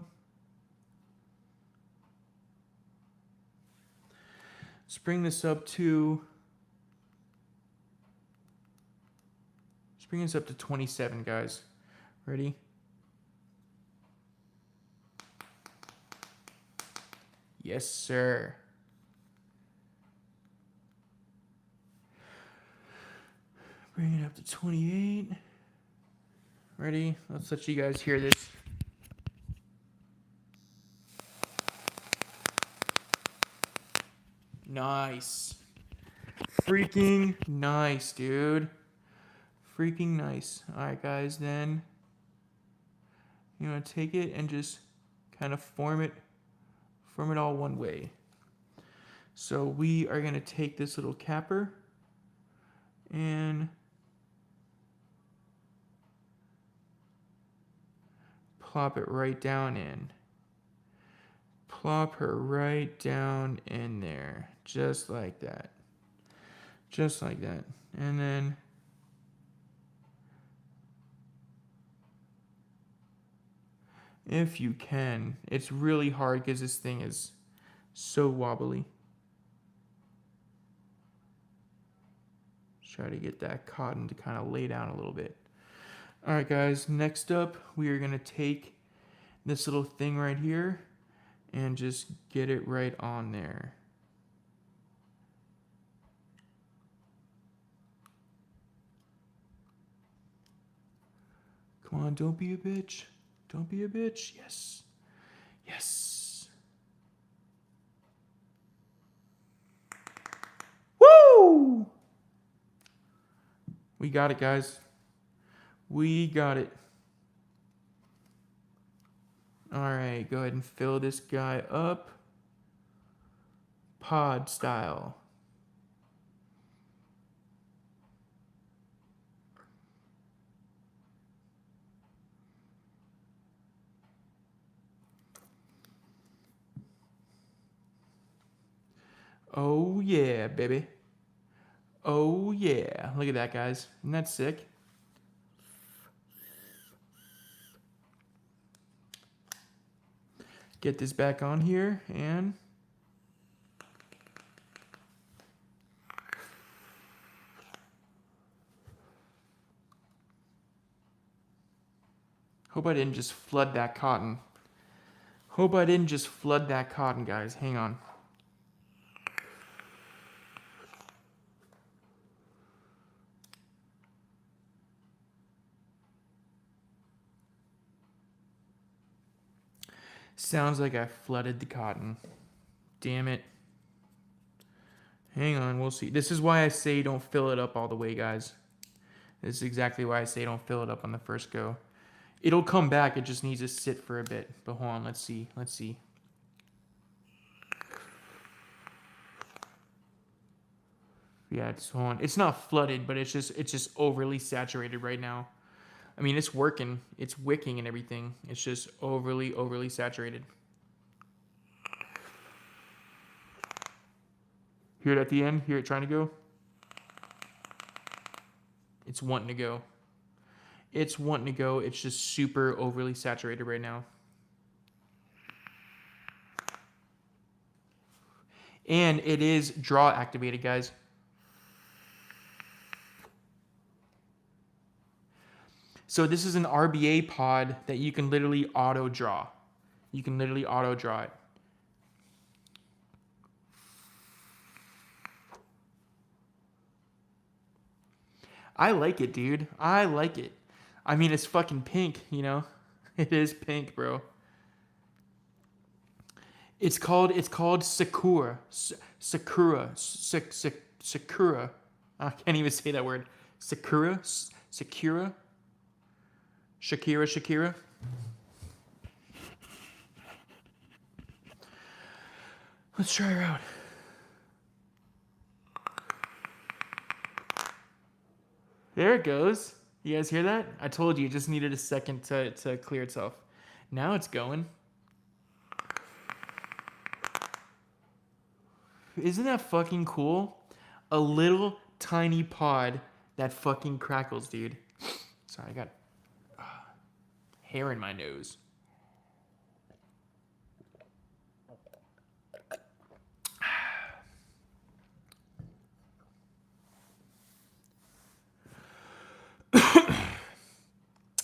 Let's bring this up to 27, guys. Ready? Yes, sir. Bring it up to 28. Ready? Let's let you guys hear this. Nice. Freaking nice, dude. Freaking nice. Alright, guys, then you want to take it and just kind of form it all one way. So we are going to take this little capper and plop it right down in. Plop her right down in there. Just like that. Just like that. And then if you can, it's really hard because this thing is so wobbly. Try to get that cotton to kind of lay down a little bit. All right, guys, next up, we are going to take this little thing right here and just get it right on there. Come on, don't be a bitch. Don't be a bitch. Yes. Yes. Woo! We got it, guys. We got it. All right, go ahead and fill this guy up. Pod style. Oh yeah, baby. Oh yeah. Look at that, guys. Isn't that sick? Get this back on here and hope I didn't just flood that cotton. Hope I didn't just flood that cotton, guys. Hang on. Sounds like I flooded the cotton. Damn it. Hang on, we'll see. This is why I say don't fill it up all the way, guys. This is exactly why I say don't fill it up on the first go. It'll come back, it just needs to sit for a bit. But hold on, let's see. Let's see. Yeah, hold on. It's not flooded, but it's just overly saturated right now. I mean, it's working. It's wicking and everything. It's just overly saturated. Hear it at the end? Hear it trying to go? It's wanting to go. It's wanting to go. It's just super overly saturated right now. And it is draw activated, guys. So this is an RBA pod that you can literally auto draw. You can literally auto draw it. I like it, dude. I like it. I mean, it's fucking pink, you know? It is pink, bro. It's called Sakura. Sakura. Sakura. I can't even say that word. Sakura? Sakura? Shakira. Let's try her out. There it goes. You guys hear that? I told you it just needed a second to clear itself. Now it's going. Isn't that fucking cool? A little tiny pod that fucking crackles, dude. Sorry, I got hair in my nose.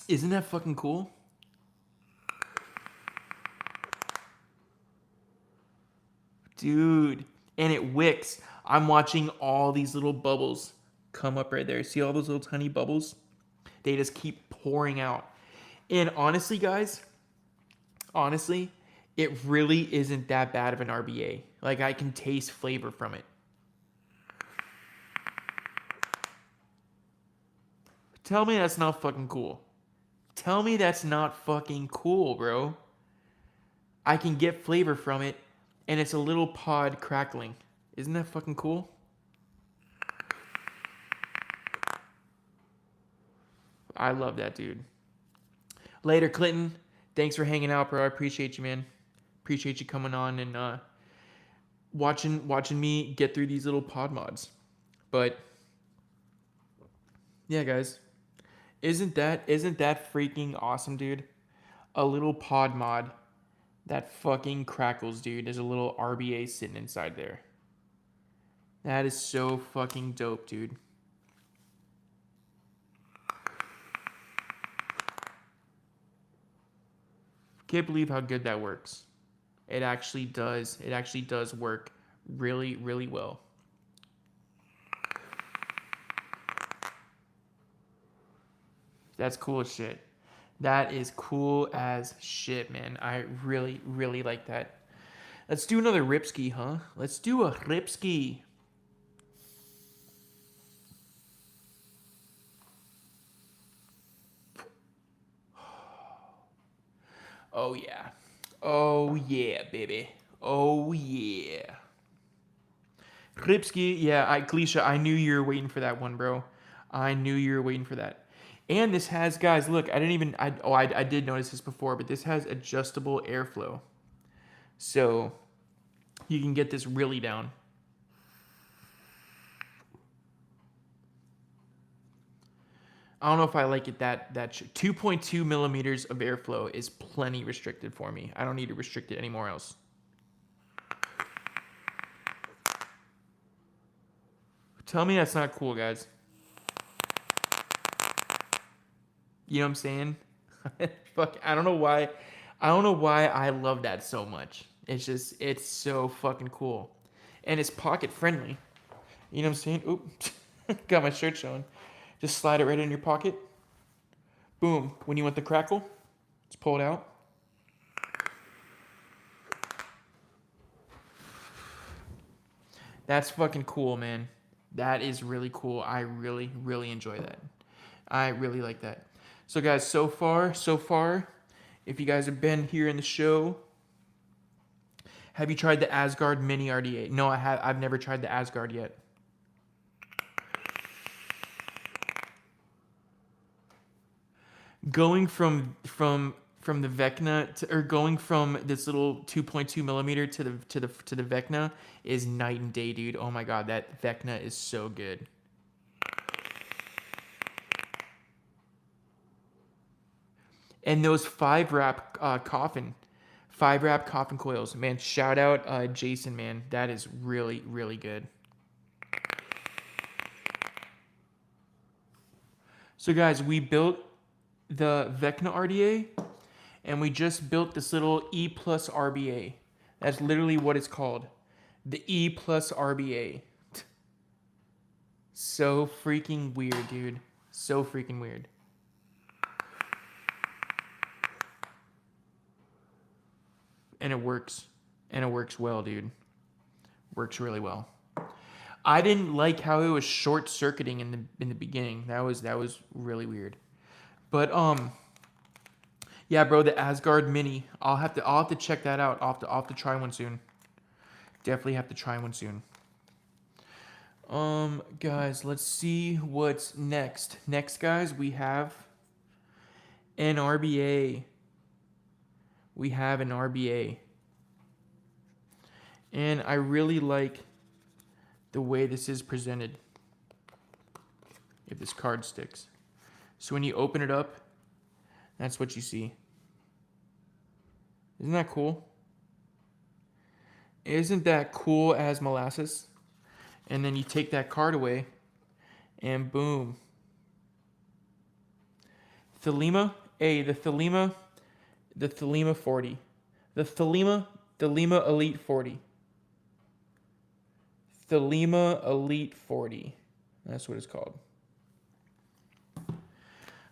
Isn't that fucking cool? Dude. And it wicks. I'm watching all these little bubbles come up right there. See all those little tiny bubbles? They just keep pouring out. And honestly, guys, it really isn't that bad of an RBA. Like, I can taste flavor from it. Tell me that's not fucking cool. Tell me that's not fucking cool, bro. I can get flavor from it, and it's a little pod crackling. Isn't that fucking cool? I love that, dude. Later, Clinton. Thanks for hanging out, bro. I appreciate you, man. Appreciate you coming on and watching me get through these little pod mods. But yeah, guys. Isn't that freaking awesome, dude? A little pod mod that fucking crackles, dude. There's a little RBA sitting inside there. That is so fucking dope, dude. Can't believe how good that works. It actually does. It actually does work really, really well. That's cool as shit. That is cool as shit, man. I really, really like that. Let's do another Ripski, huh? Let's do a Ripski. Oh, yeah. Oh, yeah, baby. Oh, yeah. Ripski, yeah, Glisha, I knew you were waiting for that one, bro. I knew you were waiting for that. And this has, guys, look, I did notice this before, but this has adjustable airflow. So, you can get this really down. I don't know if I like it that 2.2 millimeters of airflow is plenty restricted for me. I don't need to restrict it anymore else. Tell me that's not cool, guys. You know what I'm saying? Fuck, I don't know why. I don't know why I love that so much. It's just, it's so fucking cool. And it's pocket friendly. You know what I'm saying? Oop. Got my shirt showing. Just slide it right in your pocket. Boom. When you want the crackle, just pull it out. That's fucking cool, man. That is really cool. I really, really enjoy that. I really like that. So guys, so far, if you guys have been here in the show, have you tried the Asgard Mini RDA? No, I've never tried the Asgard yet. Going from the Vecna to, or going from this little 2.2 millimeter to the Vecna is night and day, dude. Oh my god, that Vecna is so good. And those 5-wrap coffin coils, man. Shout out Jason, man. That is really, really good. So guys, we built the Vecna RDA, and we just built this little E plus RBA. That's literally what it's called. The E plus RBA. So freaking weird, dude. So freaking weird. And it works. And it works well, dude. Works really well. I didn't like how it was short circuiting in the beginning. That was really weird. But yeah, bro, the Asgard Mini. I'll have to check that out. I'll have to try one soon. Definitely have to try one soon. Guys, let's see what's next. Next, guys, we have an RBA. We have an RBA. And I really like the way this is presented. If this card sticks. So when you open it up, that's what you see. Isn't that cool? Isn't that cool as molasses? And then you take that card away, and boom. Thelema, the Thelema 40. The Thelema Elite 40. Thelema Elite 40. That's what it's called.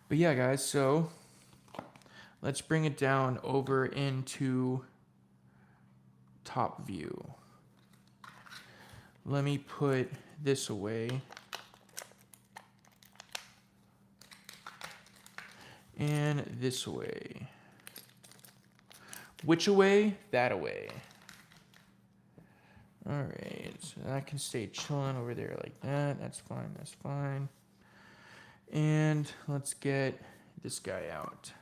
But yeah, guys, so let's bring it down over into top view. Let me put this away. And this away. Which away? That away. Alright, so that can stay chilling over there like that. That's fine, that's fine. And let's get this guy out.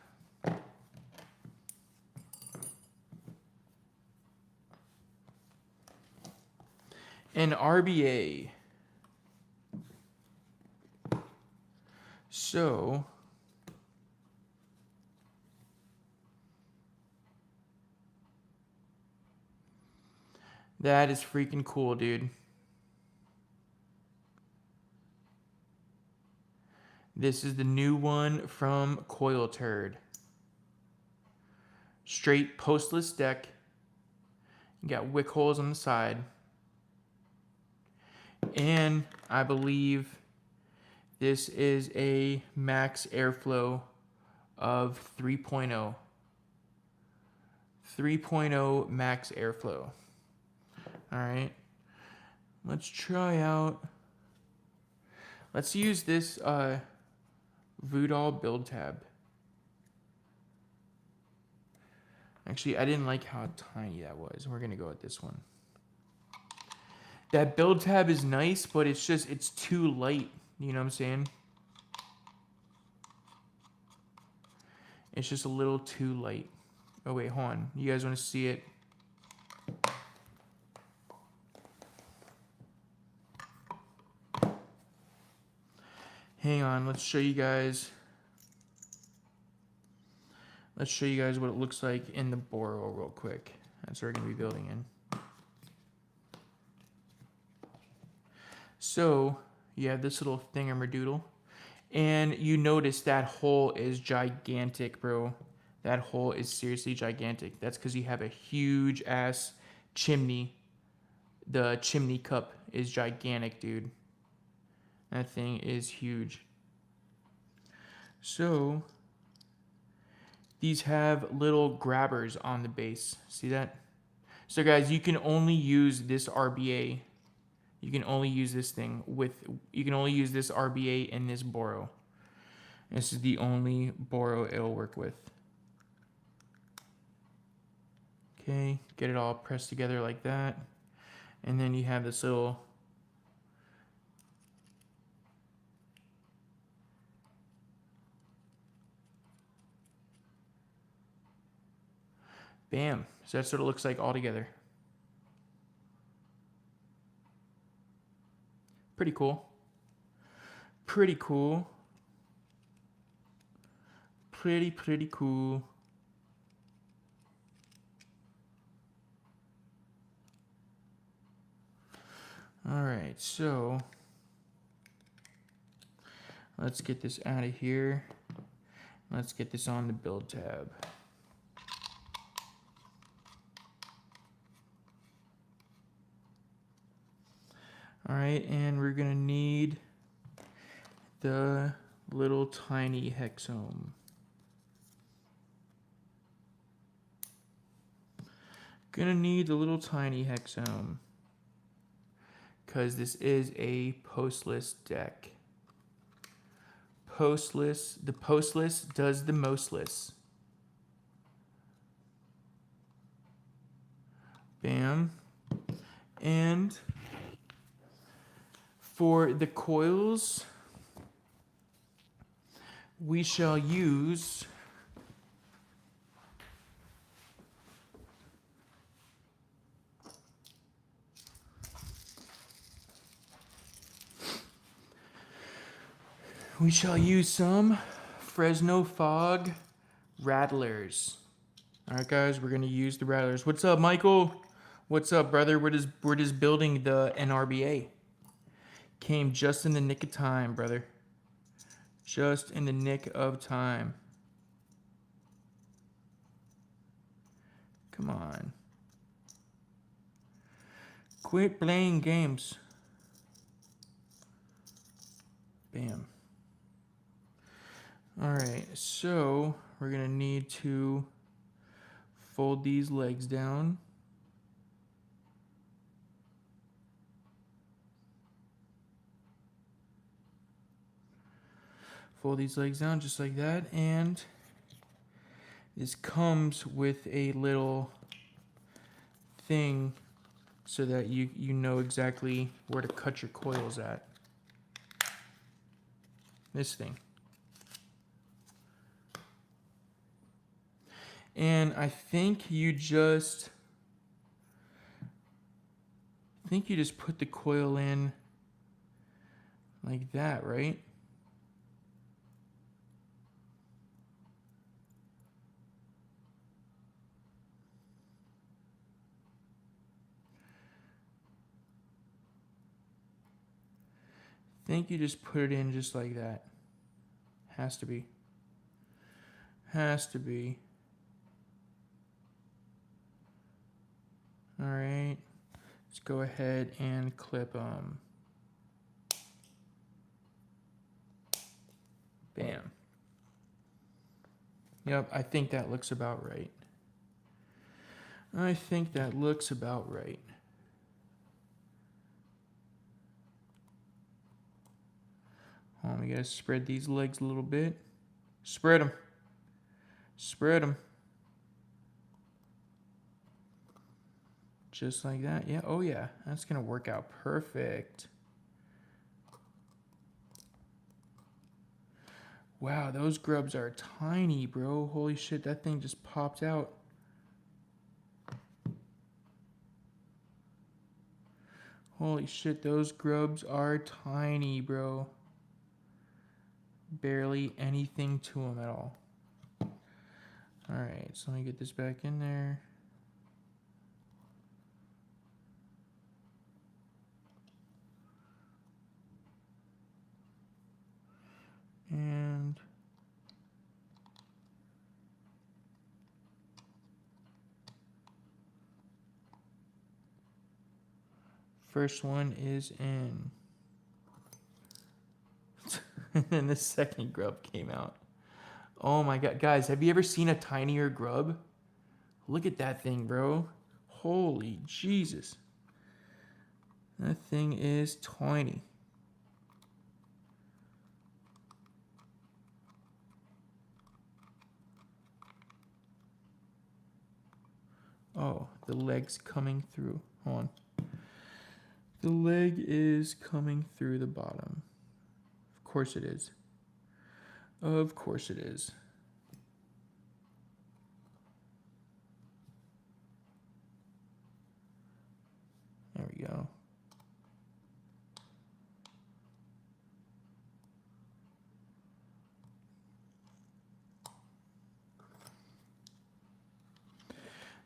An RBA. So that is freaking cool, dude. This is the new one from Coil Turd. Straight postless deck. You got wick holes on the side. And I believe this is a max airflow of 3.0. 3.0 max airflow. Alright. Let's try out. Let's use this Voodoo build tab. Actually, I didn't like how tiny that was. We're going to go with this one. That build tab is nice, but it's too light. You know what I'm saying? It's just a little too light. Oh, wait, hold on. You guys want to see it? Hang on, let's show you guys. Let's show you guys what it looks like in the Boro real quick. That's what we're gonna be building in. So you have this little thingamadoodle, and you notice that hole is gigantic, bro. That hole is seriously gigantic. That's because you have a huge ass chimney. The chimney cup is gigantic, dude. That thing is huge. So these have little grabbers on the base. See that? So guys, you can only use this RBA. You can only use this thing with, you can only use this RBA in this Boro. This is the only Boro it'll work with. Okay, get it all pressed together like that. And then you have this little bam. So that's what it looks like all together. Pretty cool. Pretty cool. Pretty cool. All right, so let's get this out of here. Let's get this on the build tab. All right, and we're gonna need the little tiny hexome. Gonna need the little tiny hexome because this is a postless deck. Postless, the postless does the mostless. Bam. And for the coils, we shall use some Fresno Fog rattlers. All right, guys, we're gonna use the rattlers. What's up, Michael? What's up, brother? We're just building the NRBA. Came just in the nick of time, brother. Just in the nick of time. Come on. Quit playing games. Bam. All right, so we're gonna need to fold these legs down. Fold these legs down just like that, and this comes with a little thing so that you know exactly where to cut your coils at. This thing. And I think you just put the coil in like that, right? I think you just put it in just like that. Has to be. Has to be. All right. Let's go ahead and clip them. Bam. Yep, I think that looks about right. I think that looks about right. We gotta spread these legs a little bit. Spread them. Spread them. Just like that. Yeah, oh yeah. That's gonna work out perfect. Wow, those grubs are tiny, bro. Holy shit, that thing just popped out. Holy shit, those grubs are tiny, bro. Barely anything to them at all. All right, so let me get this back in there. And first one is in. And the second grub came out. Oh my god, guys, have you ever seen a tinier grub? Look at that thing, bro. Holy Jesus. That thing is tiny. Oh, the leg's coming through. Hold on. The leg is coming through the bottom. Of course it is. Of course it is. There we go.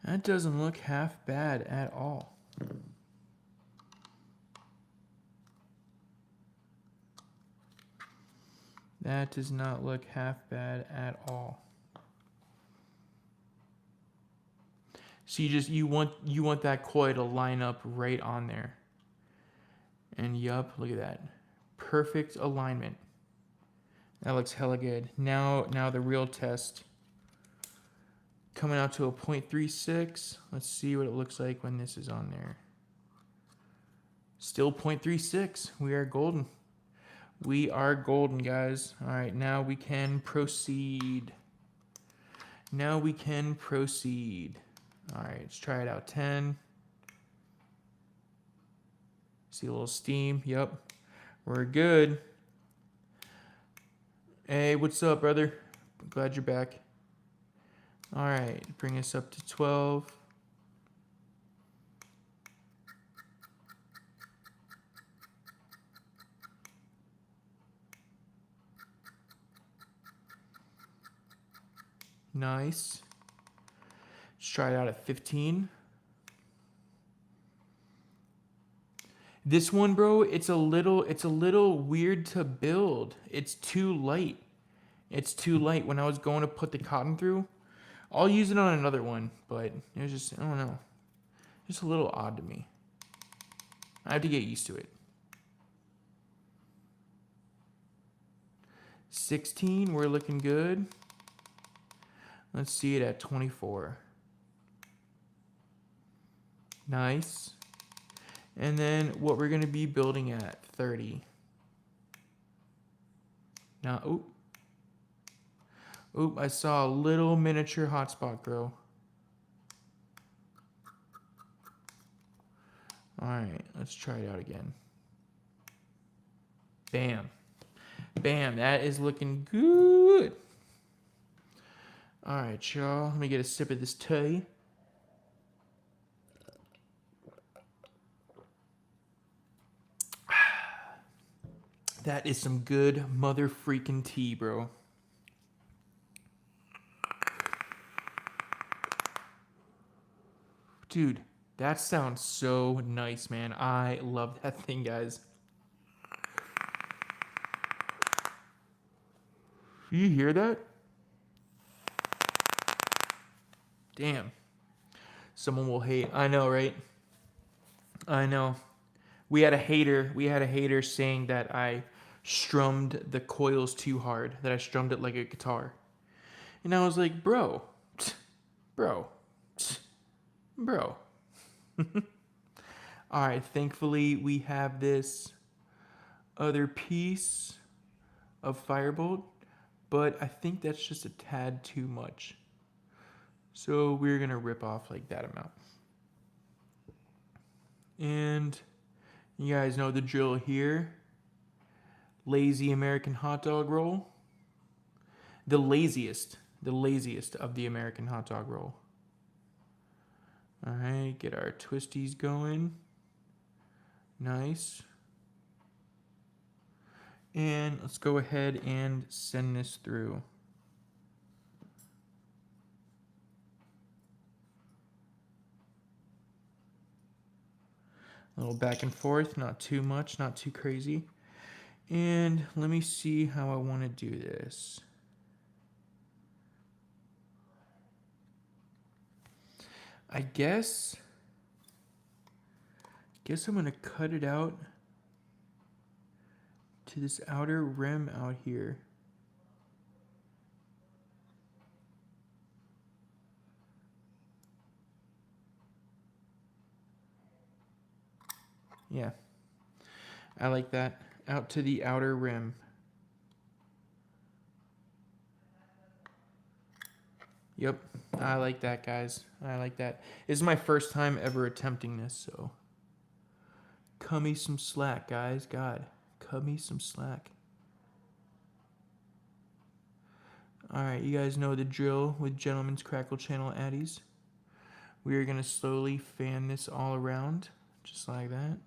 That doesn't look half bad at all. That does not look half bad at all. So you want that koi to line up right on there. And yup, look at that. Perfect alignment. That looks hella good. Now the real test. Coming out to a 0.36. Let's see what it looks like when this is on there. Still 0.36. We are golden. We are golden, guys. All right, now we can proceed. Now we can proceed. All right, let's try it out. 10. See a little steam. Yep, we're good. Hey, what's up, brother? Glad you're back. All right, bring us up to 12. Nice. Let's try it out at 15. This one, bro, it's a little weird to build. It's too light. It's too light. When I was going to put the cotton through, I'll use it on another one, but it was just, I don't know. Just a little odd to me. I have to get used to it. 16, we're looking good. Let's see it at 24. Nice. And then what we're going to be building at 30. Now, oop, I saw a little miniature hotspot grow. All right, let's try it out again. Bam. Bam, that is looking good. All right, y'all, let me get a sip of this tea. That is some good mother freaking tea, bro. Dude, that sounds so nice, man. I love that thing, guys. You hear that? Damn. Someone will hate. I know, right? I know. We had a hater saying that I strummed the coils too hard, that I strummed it like a guitar. And I was like, bro. All right, thankfully we have this other piece of firebolt, but I think that's just a tad too much. So we're gonna rip off like that amount. And you guys know the drill here. Lazy American hot dog roll. The laziest of the American hot dog roll. All right, get our twisties going. Nice. And let's go ahead and send this through. A little back and forth, not too much, not too crazy. And let me see how I want to do this. I guess I'm going to cut it out to this outer rim out here. Yeah, I like that. Out to the outer rim. Yep, I like that, guys. I like that. This is my first time ever attempting this, so cut me some slack, guys. God, cut me some slack. Alright, you guys know the drill with Gentleman's Crackle Channel Addies. We are going to slowly fan this all around, just like that.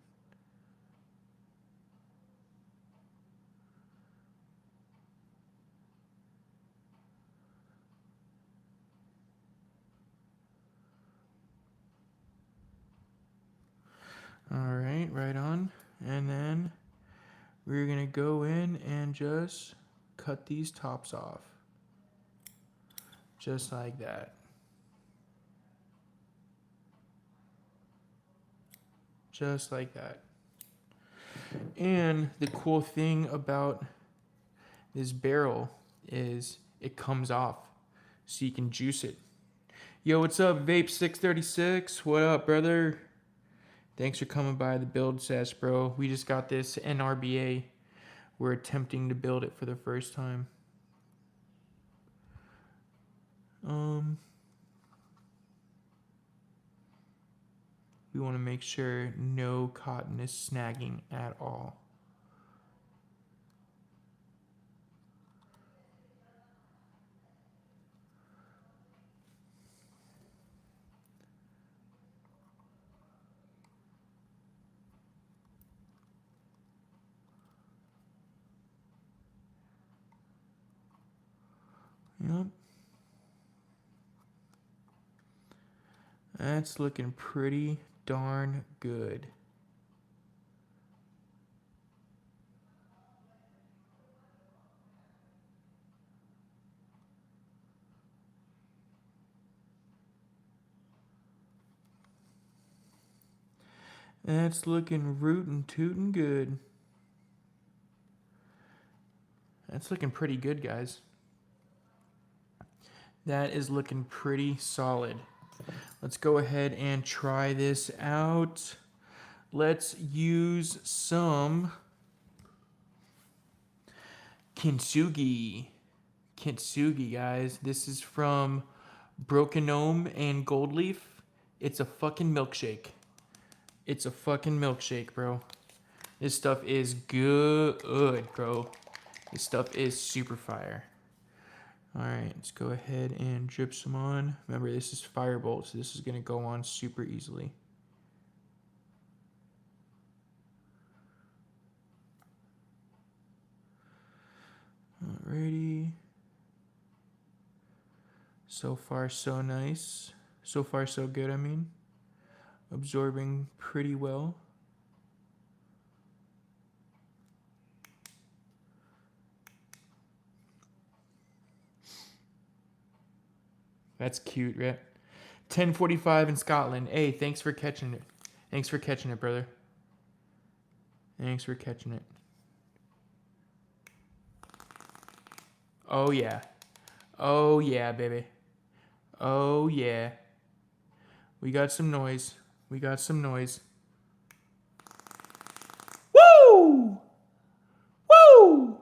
Alright, right on. And then we're going to go in and just cut these tops off. Just like that. Just like that. And the cool thing about this barrel is it comes off, so you can juice it. Yo, what's up, Vape 636? What up, brother? Thanks for coming by the build sesh, bro. We just got this NRBA. We're attempting to build it for the first time. We want to make sure no cotton is snagging at all. Yep. That's looking pretty darn good. That's looking rootin' tootin' good. That's looking pretty good, guys. That is looking pretty solid. Let's go ahead and try this out. Let's use some kintsugi. Kintsugi, guys. This is from Broken Gnome and Gold Leaf. It's a fucking milkshake. It's a fucking milkshake, bro. This stuff is good, bro. This stuff is super fire. Alright, let's go ahead and drip some on. Remember, this is Firebolt, so this is going to go on super easily. Alrighty. So far, so nice. So far, so good, I mean. Absorbing pretty well. That's cute, right? 10:45 in Scotland. Hey, thanks for catching it. Thanks for catching it, brother. Thanks for catching it. Oh, yeah. Oh, yeah, baby. Oh, yeah. We got some noise. We got some noise. Woo! Woo!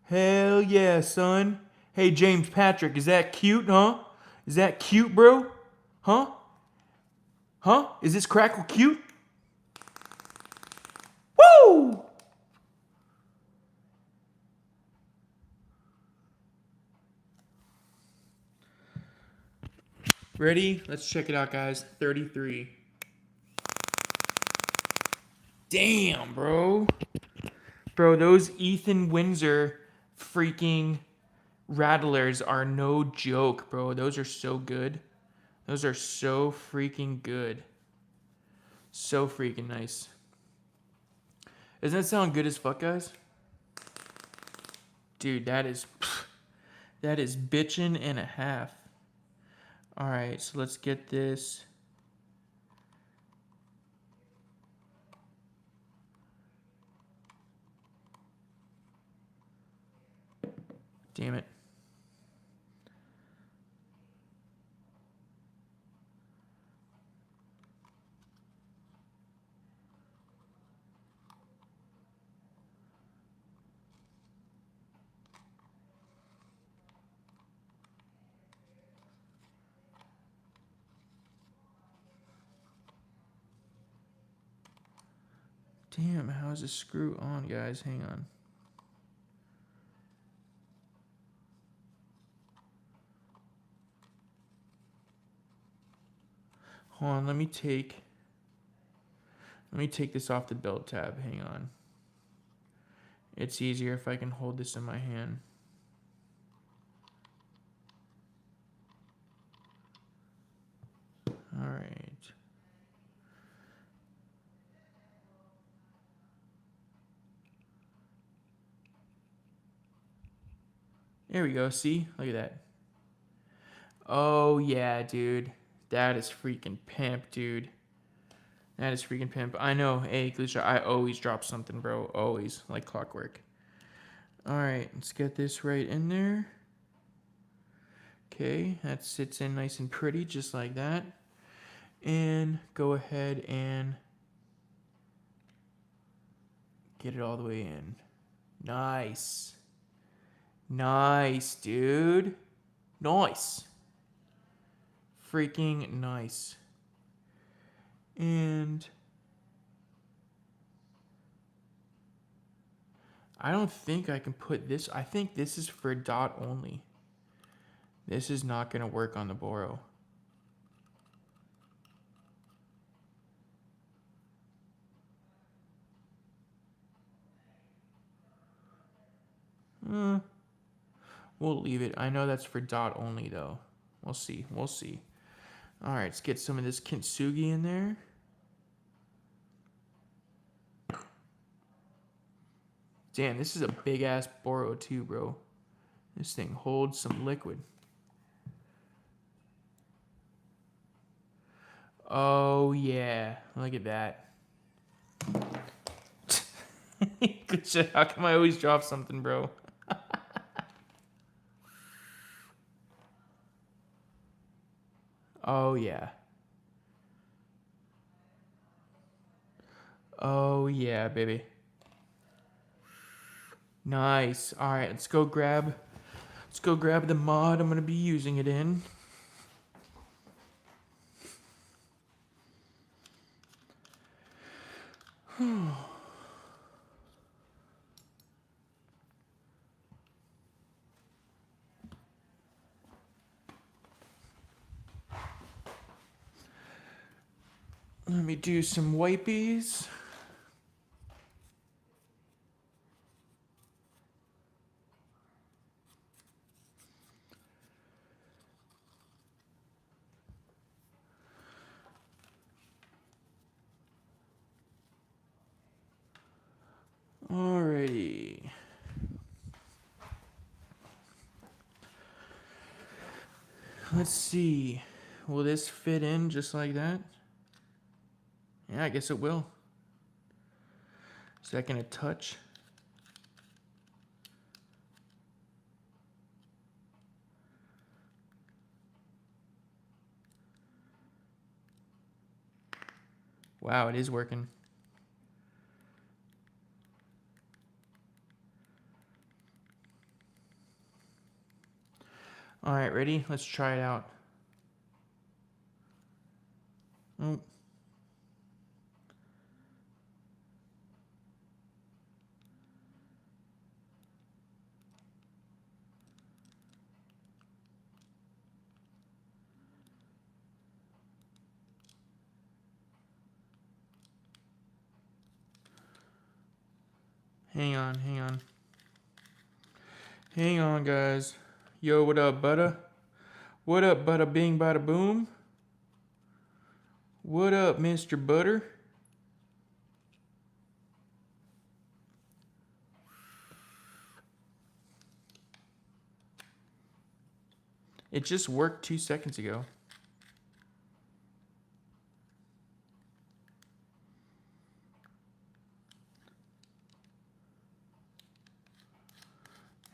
Hell yeah, son. Hey, James Patrick, is that cute, huh? Is that cute, bro? Huh? Huh? Is this Crackle cute? Woo! Ready? Let's check it out, guys. 33. Damn, bro. Bro, those Ethan Windsor freaking rattlers are no joke, bro. Those are so good. Those are so freaking good. So freaking nice. Doesn't that sound good as fuck, guys? Dude, that is bitchin' and a half. All right, so let's get this. Damn it. Damn, how's this screw on, guys? Hang on. Hold on, let me take this off the belt tab. Hang on. It's easier if I can hold this in my hand. All right. There we go. See? Look at that. Oh, yeah, dude. That is freaking pimp, dude. That is freaking pimp. I know. Hey, Glisha, I always drop something, bro. Always. Like clockwork. All right. Let's get this right in there. Okay. That sits in nice and pretty, just like that. And go ahead and get it all the way in. Nice. Nice, dude. Nice. Freaking nice. And I don't think I can put this. I think this is for dot only. This is not going to work on the Boro. We'll leave it. I know that's for dot only, though. We'll see. We'll see. All right, let's get some of this kintsugi in there. Damn, this is a big-ass Boro, too, bro. This thing holds some liquid. Oh, yeah. Look at that. Good shit. How come I always drop something, bro? Oh, yeah. Oh, yeah, baby. Nice. All right, let's go grab the mod I'm going to be using it in. Let me do some wipies. Alrighty. Let's see. Will this fit in just like that? Yeah, I guess it will. Is that gonna touch? Wow, it is working. All right, ready? Let's try it out. Oh. Hang on, hang on. Hang on, guys. Yo, what up, butter? What up, bada bing, bada boom? What up, Mr. Butter? It just worked 2 seconds ago.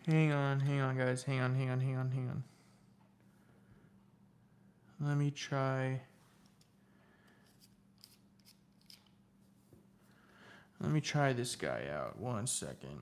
Hang on, guys. Hang on. Let me try. Let me try this guy out. 1 second.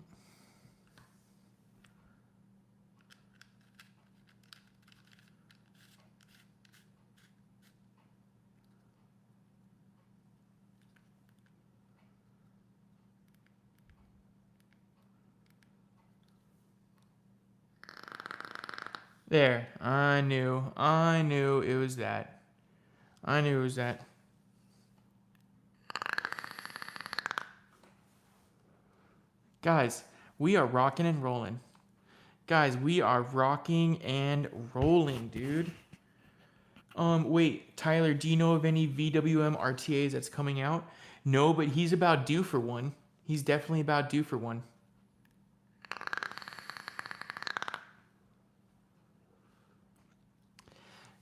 There. I knew it was that. Guys, we are rocking and rolling. Dude. Wait, Tyler, do you know of any VWM RTAs that's coming out? No, but he's about due for one. He's definitely about due for one.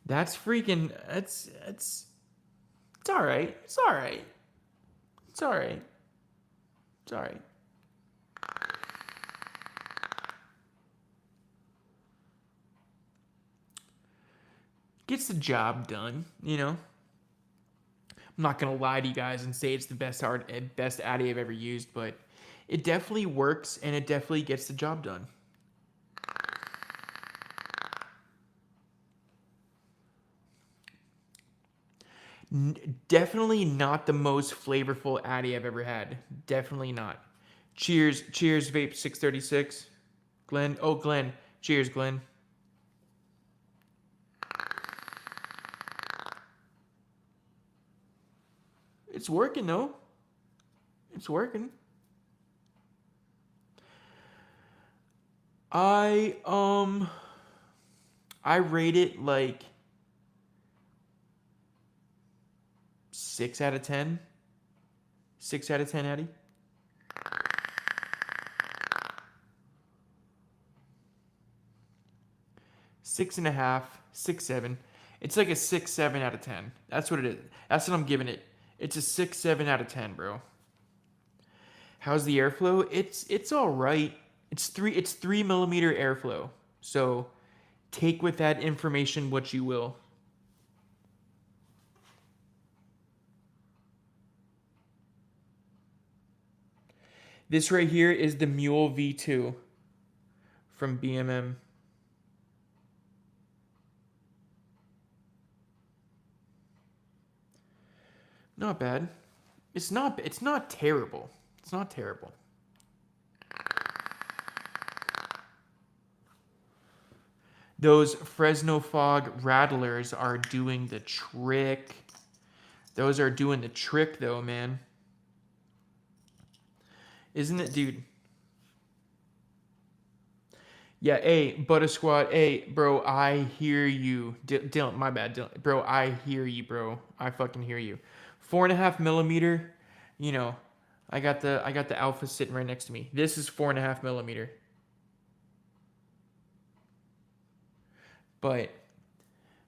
That's freaking, it's all right. It's all right. Gets the job done, you know. I'm not gonna lie to you guys and say it's the best Addy I've ever used, but it definitely works and it definitely gets the job done. Definitely not the most flavorful Addy I've ever had. Definitely not. Cheers, Vape 636. Glenn, cheers, Glenn. It's working though. It's working. I rate it like 6 out of 10. 6 out of 10, Addy. Six and a half, 6, 7. It's like a 6, 7 out of 10. That's what it is. That's what I'm giving it. It's a 6, 7 out of 10, bro. How's the airflow? It's all right. It's 3 millimeter airflow. So take with that information what you will. This right here is the Mule V2 from BMM. Not bad. It's not terrible. It's not terrible. Those Fresno Fog Rattlers are doing the trick. Those are doing the trick though, man. Isn't it, dude? Yeah, hey, Butter Squad. Hey, bro, I hear you. Dylan, my bad, Dylan. Bro, I hear you, bro. I fucking hear you. 4.5 millimeter, you know, I got the Alpha sitting right next to me. This is 4.5 millimeter. But,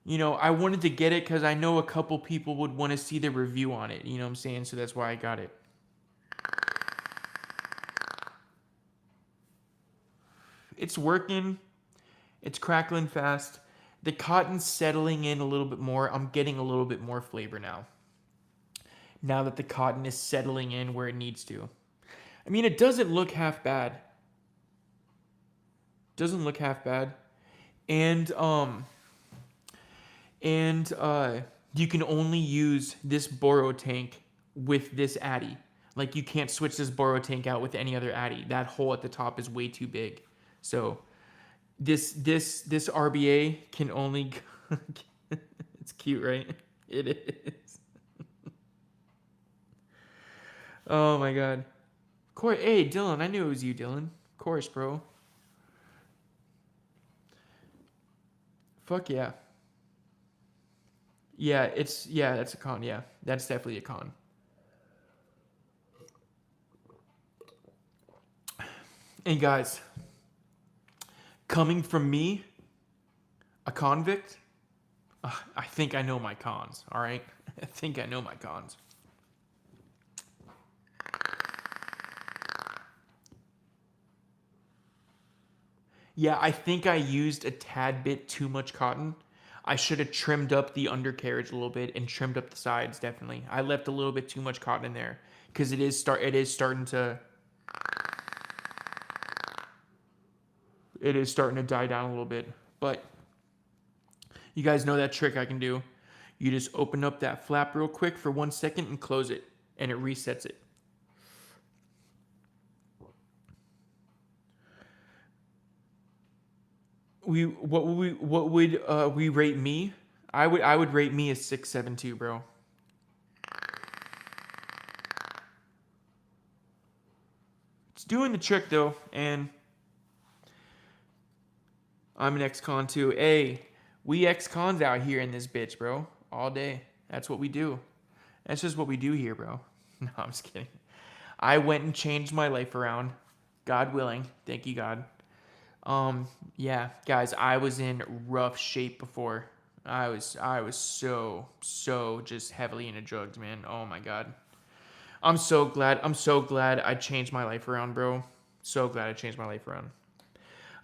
you know, I wanted to get it because I know a couple people would want to see the review on it. You know what I'm saying? So that's why I got it. It's working. It's crackling fast. The cotton's settling in a little bit more. I'm getting a little bit more flavor now. Now that the cotton is settling in where it needs to. I mean, it doesn't look half bad. Doesn't look half bad. And you can only use this Boro tank with this Addy. Like, you can't switch this Boro tank out with any other Addy. That hole at the top is way too big. So this RBA can only it's cute, right? It is. Oh my god. Hey, Dylan, I knew it was you, Dylan. Of course, bro. Fuck yeah. Yeah, that's a con. Yeah, that's definitely a con. And guys, coming from me, a convict, I think I know my cons, all right? I think I know my cons. Yeah, I think I used a tad bit too much cotton. I should have trimmed up the undercarriage a little bit and trimmed up the sides, definitely. I left a little bit too much cotton in there because it is starting to die down a little bit. But you guys know that trick I can do. You just open up that flap real quick for 1 second and close it, and it resets it. What would we rate me? I would rate me a 6.72, bro. It's doing the trick though, and I'm an ex-con too. Hey, we ex-cons out here in this bitch, bro. All day. That's what we do. That's just what we do here, bro. No, I'm just kidding. I went and changed my life around. God willing. Thank you, God. Yeah, guys, I was in rough shape before. I was so just heavily into drugs, man. Oh my God. I'm so glad I changed my life around, bro. So glad I changed my life around.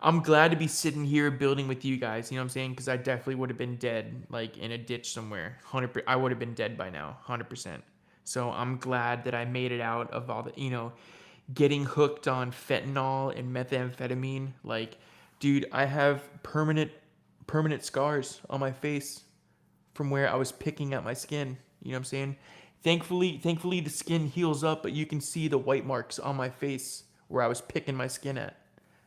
I'm glad to be sitting here building with you guys, you know what I'm saying? Because I definitely would have been dead, like in a ditch somewhere. 100%, I would have been dead by now, 100%. So I'm glad that I made it out of all the, getting hooked on fentanyl and methamphetamine. Like, dude, I have permanent scars on my face from where I was picking at my skin. You know what I'm saying? Thankfully the skin heals up, but you can see the white marks on my face where I was picking my skin at.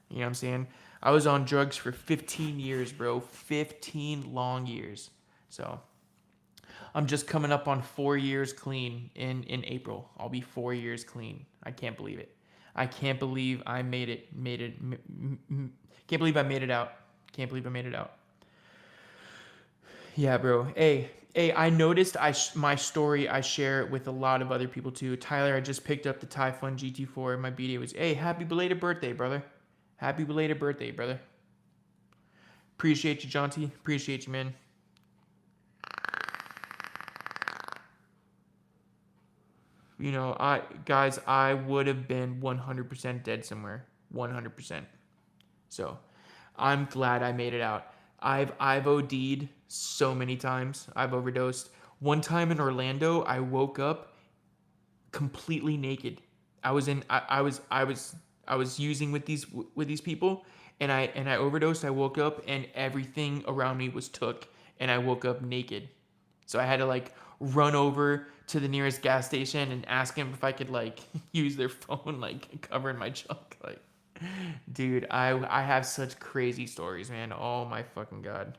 You know what I'm saying? I was on drugs for 15 years, bro. 15 long years. So I'm just coming up on 4 years clean in April. I'll be 4 years clean. I can't believe it. I can't believe I made it. Can't believe I made it out. Can't believe I made it out. Yeah, bro. Hey, I noticed my story, I share it with a lot of other people too. Tyler, I just picked up the Typhon GT4. My B-Day was, hey, happy belated birthday, brother. Happy belated birthday, brother. Appreciate you, Jonty. Appreciate you, man. I would have been 100% dead somewhere. 100%. So, I'm glad I made it out. I've OD'd so many times. I've overdosed. One time in Orlando, I woke up completely naked. I was using with these people, and I overdosed. I woke up and everything around me was took, and I woke up naked. So I had to like run over to the nearest gas station and ask him if I could like use their phone, like covering my junk. Like, dude, I have such crazy stories, man. Oh my fucking God.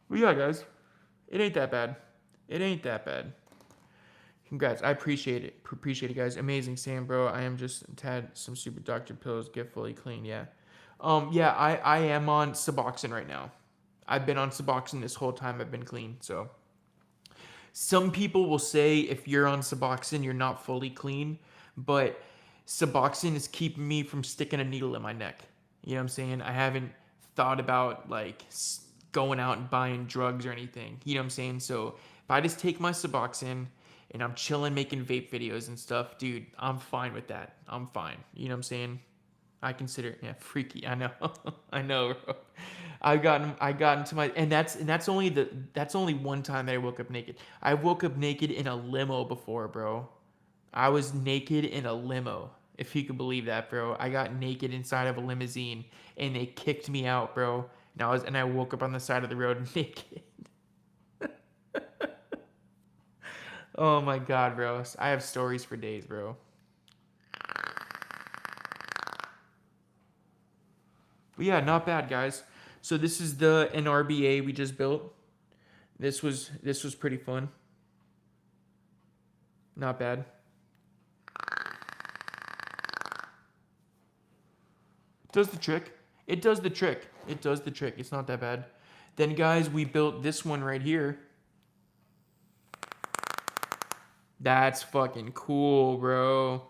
Well, yeah, guys, it ain't that bad. It ain't that bad. Congrats. I appreciate it. Appreciate it, guys. Amazing, Sam, bro. I am just had some super doctor pills. Get fully clean. Yeah. Yeah, I am on Suboxone right now. I've been on Suboxone this whole time I've been clean. So some people will say if you're on Suboxone, you're not fully clean, but Suboxone is keeping me from sticking a needle in my neck. You know what I'm saying? I haven't thought about like going out and buying drugs or anything. You know what I'm saying? So if I just take my Suboxone and I'm chilling making vape videos and stuff, dude, I'm fine with that. I'm fine. You know what I'm saying? I consider it, yeah, freaky. I know. I know, bro. I got into my, and that's only one time that I woke up naked. I woke up naked in a limo before, bro. I was naked in a limo. If you could believe that, bro. I got naked inside of a limousine and they kicked me out, bro. And I woke up on the side of the road naked. Oh my God, bro. I have stories for days, bro. But yeah, not bad, guys. So this is an RBA we just built. This was pretty fun. Not bad. Does the trick. It does the trick. It does the trick. It's not that bad. Then, guys, we built this one right here. That's fucking cool, bro.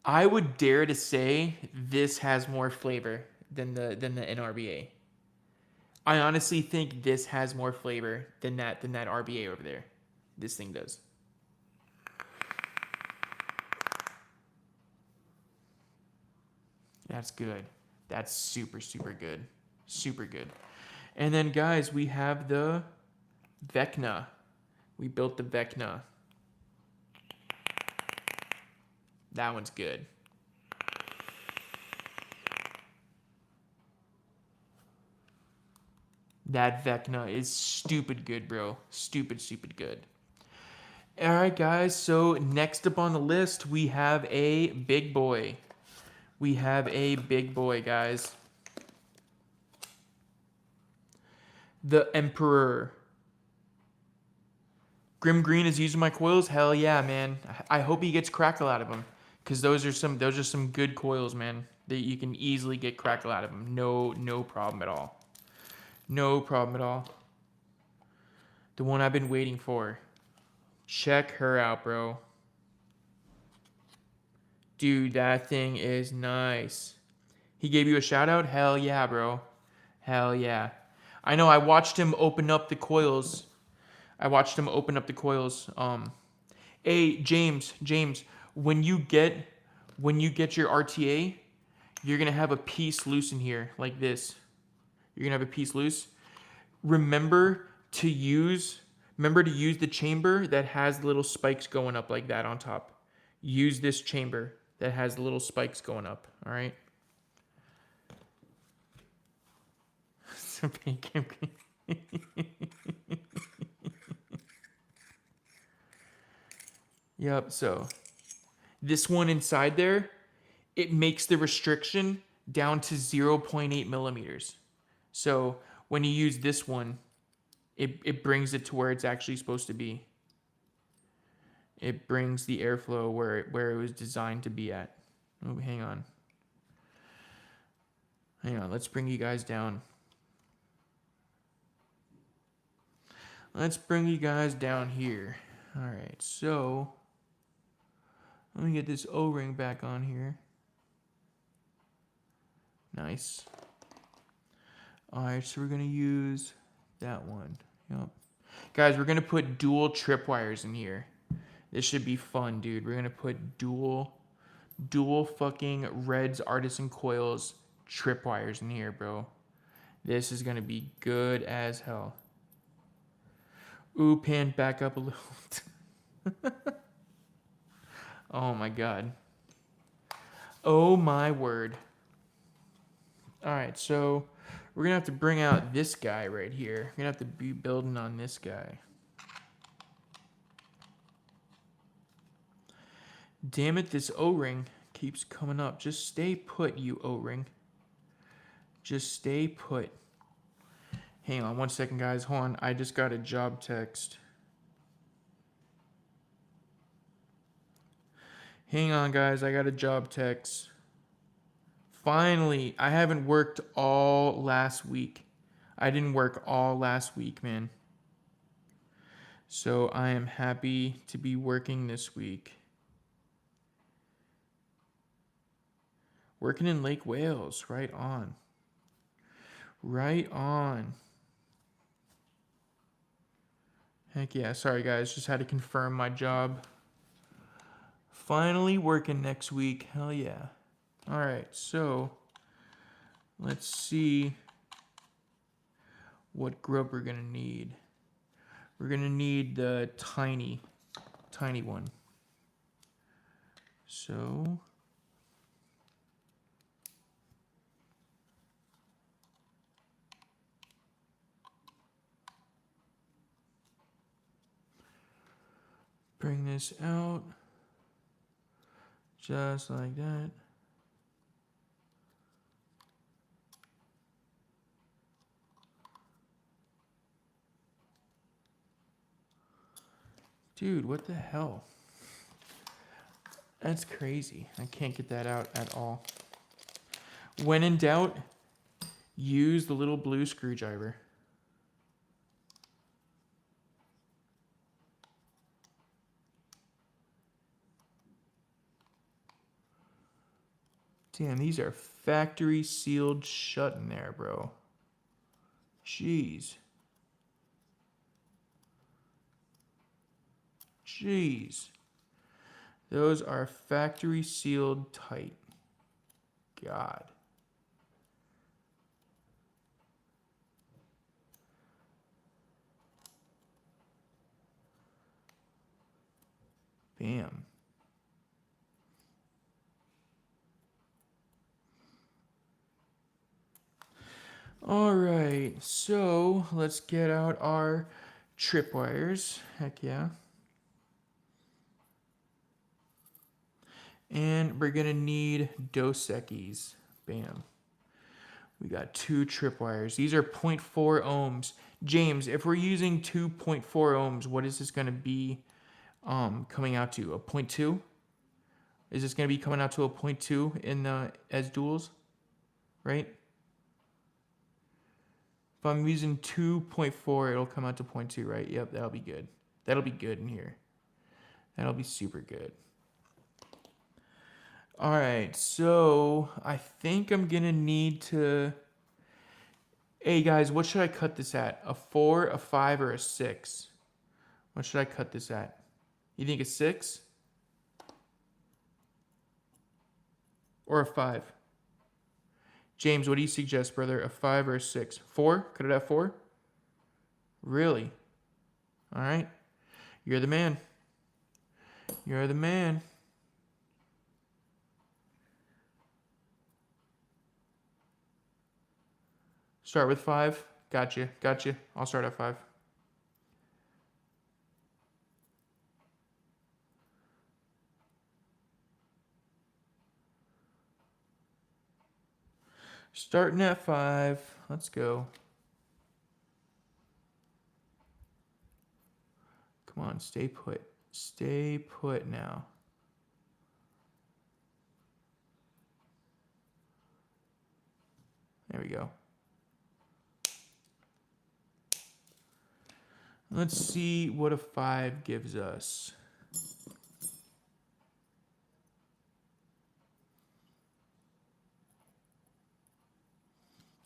I would dare to say this has more flavor than the NRBA. I honestly think this has more flavor than that RBA over there. This thing does. That's good. That's super, super good. Super good. And then, guys, we have the Vecna. We built the Vecna. That one's good. That Vecna is stupid good, bro. Stupid, stupid good. All right, guys. So next up on the list, we have a big boy. We have a big boy, guys. The Emperor. Grim Green is using my coils. Hell yeah, man. I hope he gets Crackle out of them, because those are some good coils, man. That you can easily get Crackle out of them. No problem at all. No problem at all. The one I've been waiting for. Check her out, bro. Dude, that thing is nice. He gave you a shout out? Hell yeah, bro. Hell yeah. I know, I watched him open up the coils. Hey, James, when you get your RTA, you're gonna have a piece loose in here, like this. You're gonna have a piece loose. Remember to use the chamber that has little spikes going up like that on top. Use this chamber that has little spikes going up, all right? Yep, so this one inside there, it makes the restriction down to 0.8 millimeters. So when you use this one, it brings it to where it's actually supposed to be. It brings the airflow where it was designed to be at. Oh, hang on. Let's bring you guys down. Let's bring you guys down here. All right, so let me get this O-ring back on here. Nice. All right, so we're gonna use that one. Yep. Guys, we're gonna put dual tripwires in here. This should be fun, dude. We're gonna put dual fucking Reds Artisan Coils tripwires in here, bro. This is gonna be good as hell. Ooh, pan back up a little. Oh my god. Oh my word. Alright, so we're gonna have to bring out this guy right here. We're gonna have to be building on this guy. Damn it, this O-ring keeps coming up. Just stay put, you O-ring. Just stay put. Hang on 1 second, guys. Hold on. I just got a job text. Hang on, guys. I got a job text. Finally, I haven't worked all last week. I didn't work all last week, man. So I am happy to be working this week. Working in Lake Wales. Right on. Right on. Heck yeah. Sorry, guys. Just had to confirm my job. Finally working next week. Hell yeah. All right. So let's see what grub we're going to need. We're going to need the tiny one. So bring this out just like that. Dude, what the hell? That's crazy. I can't get that out at all. When in doubt, use the little blue screwdriver. Damn, these are factory sealed shut in there, bro. Jeez. Jeez. Those are factory sealed tight. God. Bam. All right, so let's get out our tripwires. Heck yeah. And we're gonna need Dos Equis. Bam. We got 2 tripwires. These are 0.4 ohms. James, if we're using 2.4 ohms, what is this gonna be coming out to? A 0.2? Is this gonna be coming out to a 0.2 in the as duals? Right? If I'm using 2.4, it'll come out to 0.2, right? Yep, that'll be good. That'll be good in here. That'll be super good. All right, so I think I'm gonna need to... Hey guys, what should I cut this at? A 4, a 5, or a 6? What should I cut this at? You think a 6? Or a 5? James, what do you suggest, brother? A 5 or a 6? 4? Cut it at 4? Really? All right. You're the man. You're the man. Start with 5. Gotcha. Gotcha. I'll start at 5. Starting at 5. Let's go. Come on, stay put. Stay put now. There we go. Let's see what a 5 gives us.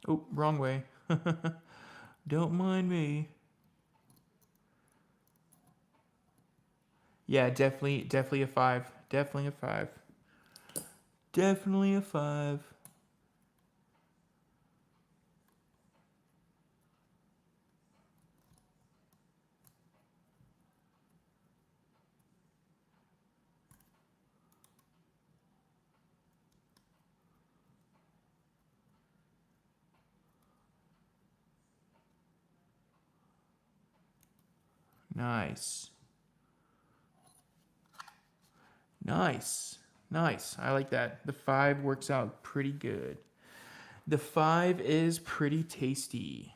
Oh, wrong way. Don't mind me. Yeah, definitely a 5. Definitely a 5. Definitely a 5. Nice. Nice. Nice. I like that. The 5 works out pretty good. The 5 is pretty tasty.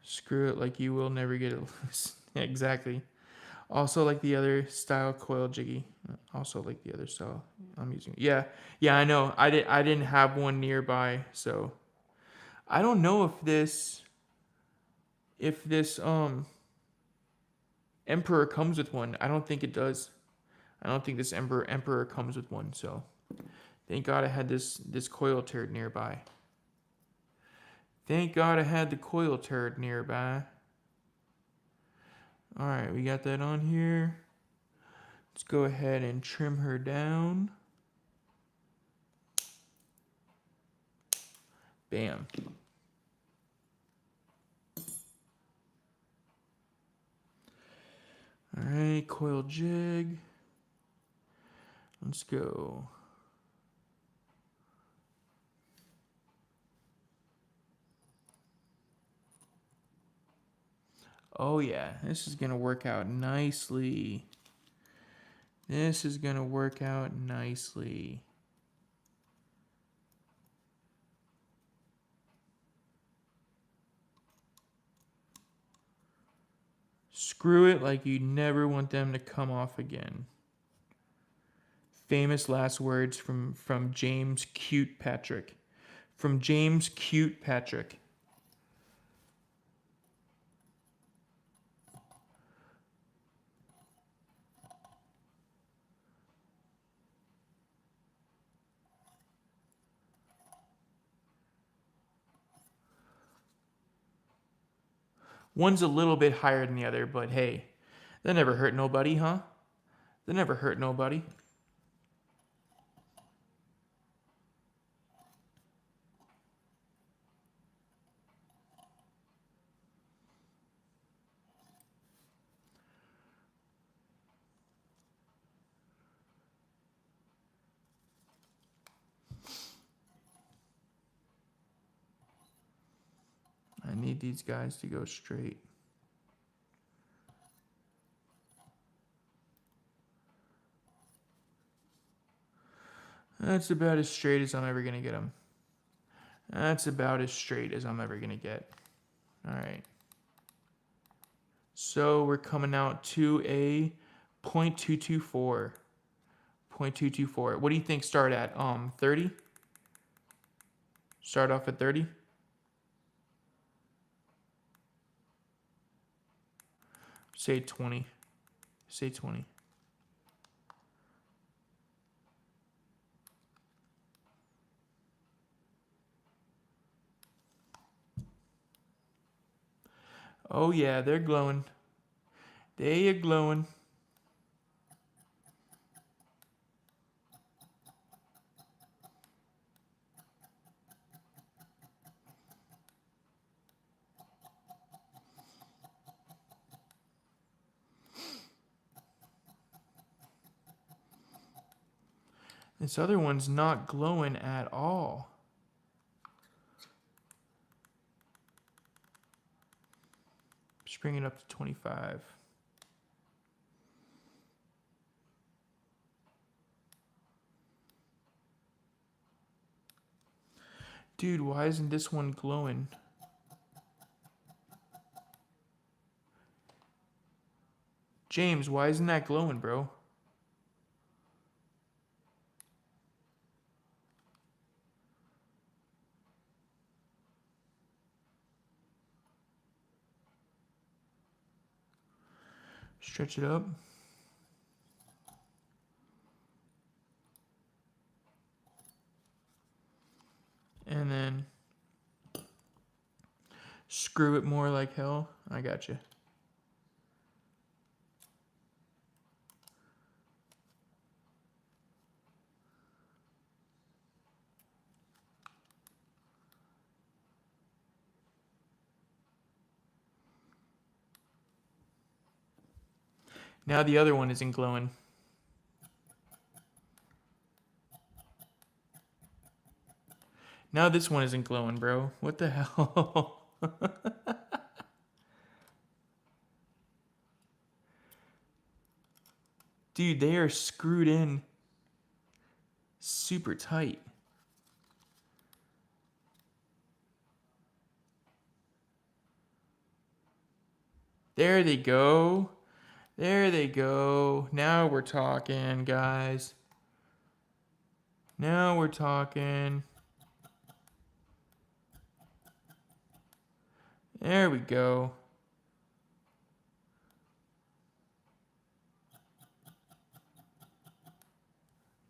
Screw it like you will never get it loose. Yeah, exactly. Also like the other style coil jiggy. Also like the other style I'm using. Yeah. Yeah, I know. I didn't have one nearby, so I don't know if this Emperor comes with one. I don't think it does. I don't think this Emperor comes with one, so thank God I had this coil turd nearby. Thank God I had the coil turd nearby. All right, we got that on here. Let's go ahead and trim her down. Bam. All right, coil jig. Let's go. Oh yeah, this is gonna work out nicely. This is gonna work out nicely. Screw it like you never want them to come off again. Famous last words from James Cute Patrick. From James Cute Patrick. One's a little bit higher than the other, but hey, that never hurt nobody, huh? That never hurt nobody. I need these guys to go straight. That's about as straight as I'm ever going to get them. That's about as straight as I'm ever going to get. All right. So we're coming out to a 0.224. 0.224. What do you think start at? 30? Start off at 30? Say 20. Say 20. Oh yeah, they're glowing. They are glowing. This other one's not glowing at all. Just bring it up to 25. Dude, why isn't this one glowing? James, why isn't that glowing, bro? Stretch it up. And then screw it more like hell. I got you. Now the other one isn't glowing. Now this one isn't glowing, bro. What the hell? Dude, they are screwed in super tight. There they go. There they go. Now we're talking, guys. Now we're talking. There we go.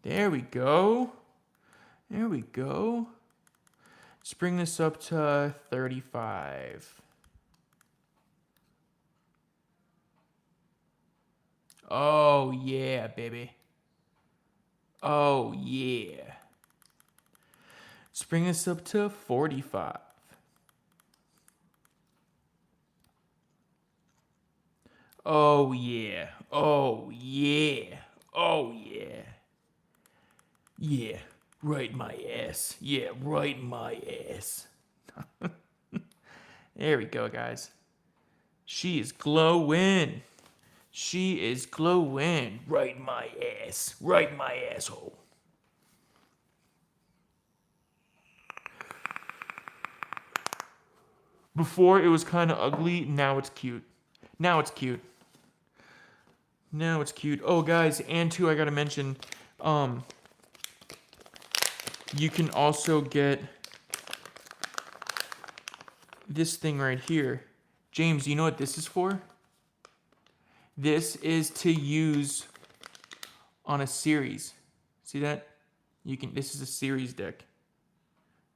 There we go. There we go. Let's bring this up to 35. Oh, yeah, baby. Oh, yeah. Let's bring this up to 45. Oh, yeah. Oh, yeah. Oh, yeah. Yeah, right in my ass. Yeah, right in my ass. There we go, guys. She is glowing. She is glowing. Right in my ass. Right in my asshole. Before it was kind of ugly. Now it's cute. Now it's cute. Now it's cute. Oh, guys, and too, I gotta mention, you can also get this thing right here. James, you know what this is for? This is to use on a series. See that? This is a series deck.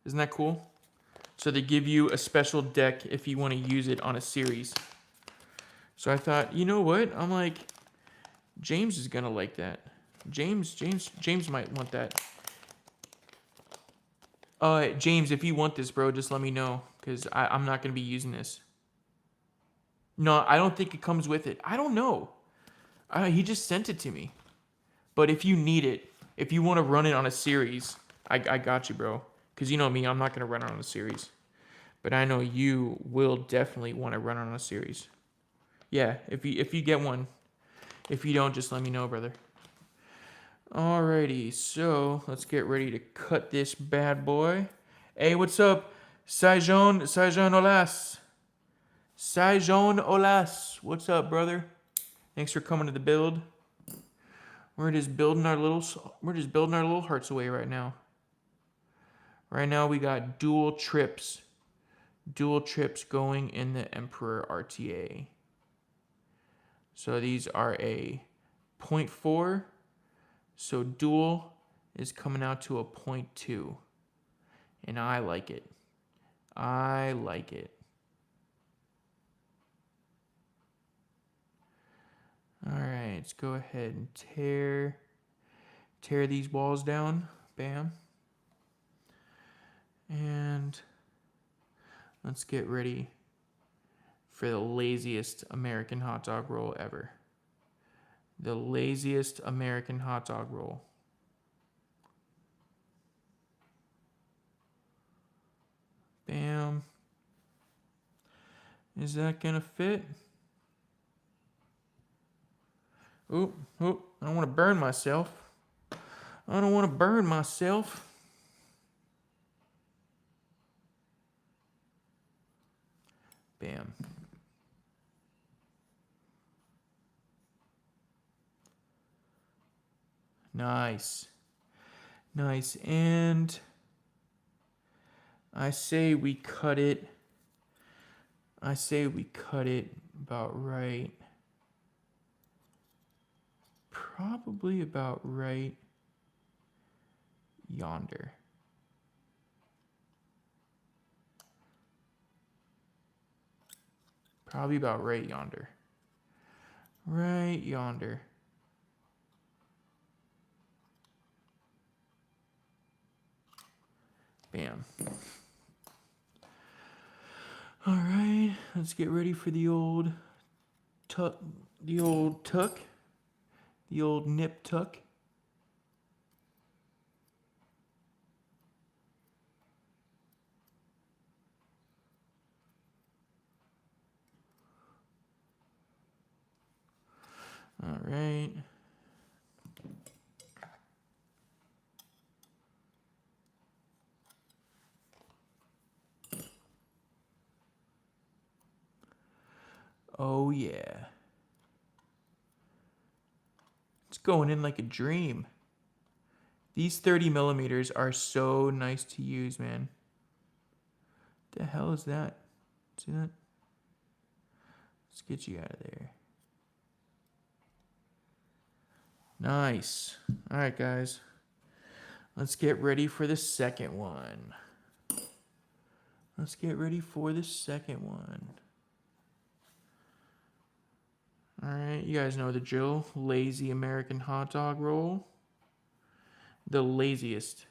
Isn't that cool? So they give you a special deck if you want to use it on a series. So I thought, you know what? I'm like, James is gonna like that. James might want that. James, if you want this, bro, just let me know, because I'm not gonna be using this. No, I don't think it comes with it. I don't know. He just sent it to me. But if you need it, if you want to run it on a series, I got you, bro. Because you know me, I'm not gonna run it on a series. But I know you will definitely want to run it on a series. Yeah, if you get one. If you don't, just let me know, brother. Alrighty, so let's get ready to cut this bad boy. Hey, what's up? Saijon Olas. Saijon Olas. What's up, brother? Thanks for coming to the build. We're just building our little hearts away right now. Right now we got dual trips. Dual trips going in the Emperor RTA. So these are a 0.4. So dual is coming out to a 0.2. And I like it. I like it. All right, let's go ahead and tear these walls down. Bam. And let's get ready for the laziest American hot dog roll ever. The laziest American hot dog roll. Bam. Is that gonna fit? Oop, oop, I don't want to burn myself. I don't want to burn myself. Bam. Nice. Nice. And I say we cut it about right. Probably about right yonder. Probably about right yonder. Right yonder. Bam. All right, let's get ready for the old tuck, the old nip tuck. All right. Oh yeah. It's going in like a dream. These 30 millimeters are so nice to use, man. The hell is that? See that? Let's get you out of there. Nice. All right, guys. Let's get ready for the second one. Let's get ready for the second one. All right, you guys know the drill. Lazy American hot dog roll. The laziest.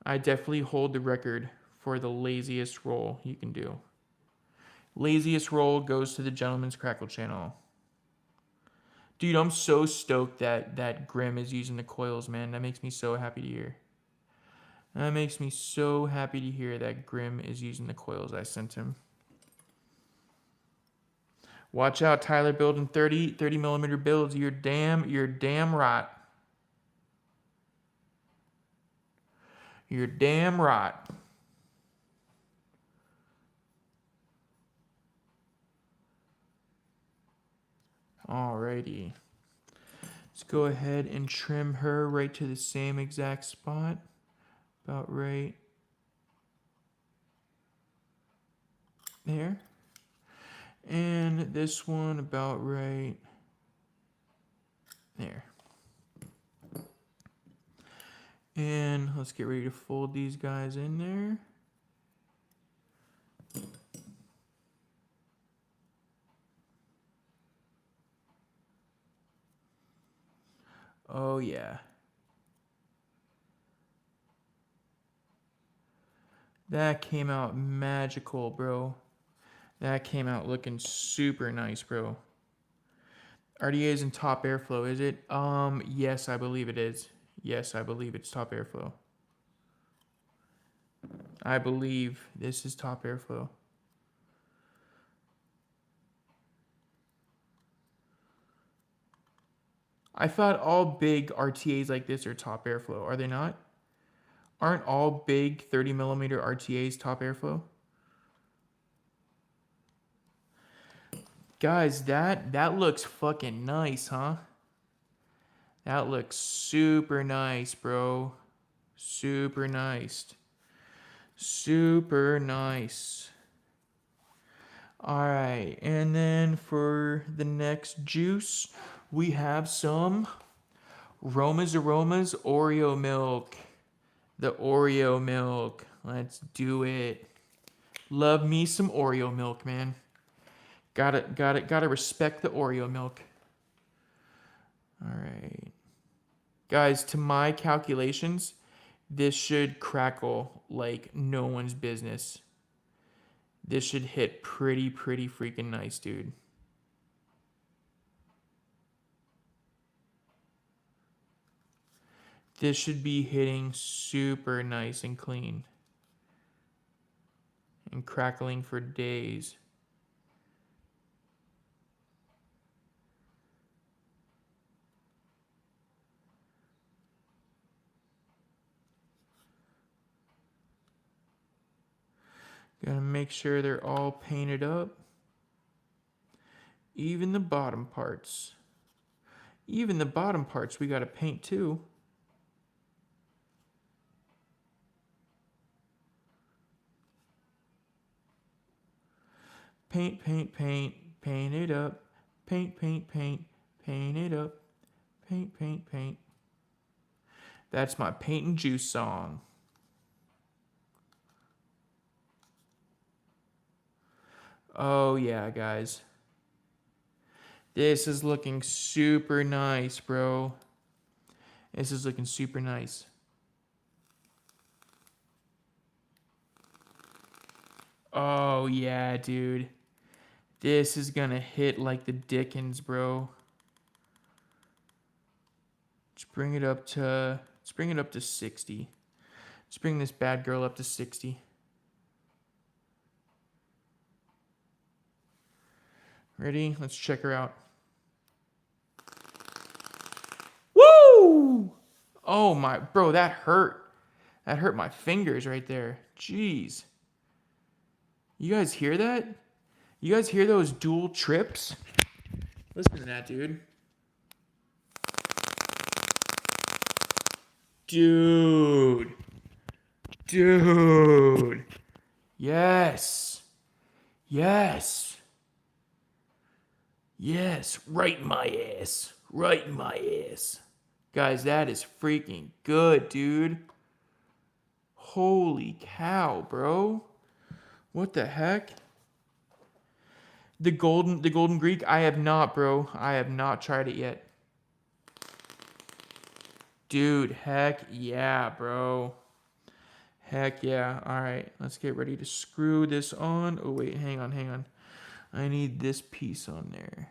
I definitely hold the record for the laziest roll you can do. Laziest roll goes to the Gentleman's Crackle channel. Dude, I'm so stoked that Grim is using the coils, man. That makes me so happy to hear. That makes me so happy to hear that Grim is using the coils I sent him. Watch out, Tyler, building 30 millimeter builds. You're damn right. You're damn right. Alrighty. Let's go ahead and trim her right to the same exact spot. About right there. And this one about right there. And let's get ready to fold these guys in there. Oh yeah. That came out magical, bro. That came out looking super nice, bro. RDA is in top airflow, is it? Yes, I believe it is. Yes, I believe it's top airflow. I believe this is top airflow. I thought all big RTAs like this are top airflow. Are they not? Aren't all big 30 millimeter RTAs top airflow? Guys, that looks fucking nice, huh? That looks super nice, bro. Super nice. Super nice. All right, and then for the next juice, we have some Roma's Aromas Oreo milk. The Oreo milk. Let's do it. Love me some Oreo milk, man. Gotta respect the Oreo milk. All right. Guys, to my calculations, this should crackle like no one's business. This should hit pretty freaking nice, dude. This should be hitting super nice and clean. And crackling for days. Gotta make sure they're all painted up. Even the bottom parts. Even the bottom parts we gotta paint too. Paint, paint, paint, paint it up. Paint, paint, paint, paint it up. Paint, paint, paint. That's my paint and juice song. Oh yeah, guys. This is looking super nice, bro. This is looking super nice. Oh yeah, dude. This is gonna hit like the Dickens, bro. Let's bring it up to 60. Let's bring this bad girl up to 60. Ready? Let's check her out. Woo! Oh my, bro, that hurt. That hurt my fingers right there. Jeez. You guys hear that? You guys hear those dual trips? Listen to that, dude. Dude. Dude. Yes. Yes. Yes. Right in my ass. Right in my ass. Guys, that is freaking good, dude. Holy cow, bro. What the heck? The golden Greek, I have not, bro. I have not tried it yet. Dude, heck yeah, bro. Heck yeah. All right, let's get ready to screw this on. Oh, wait, hang on. I need this piece on there.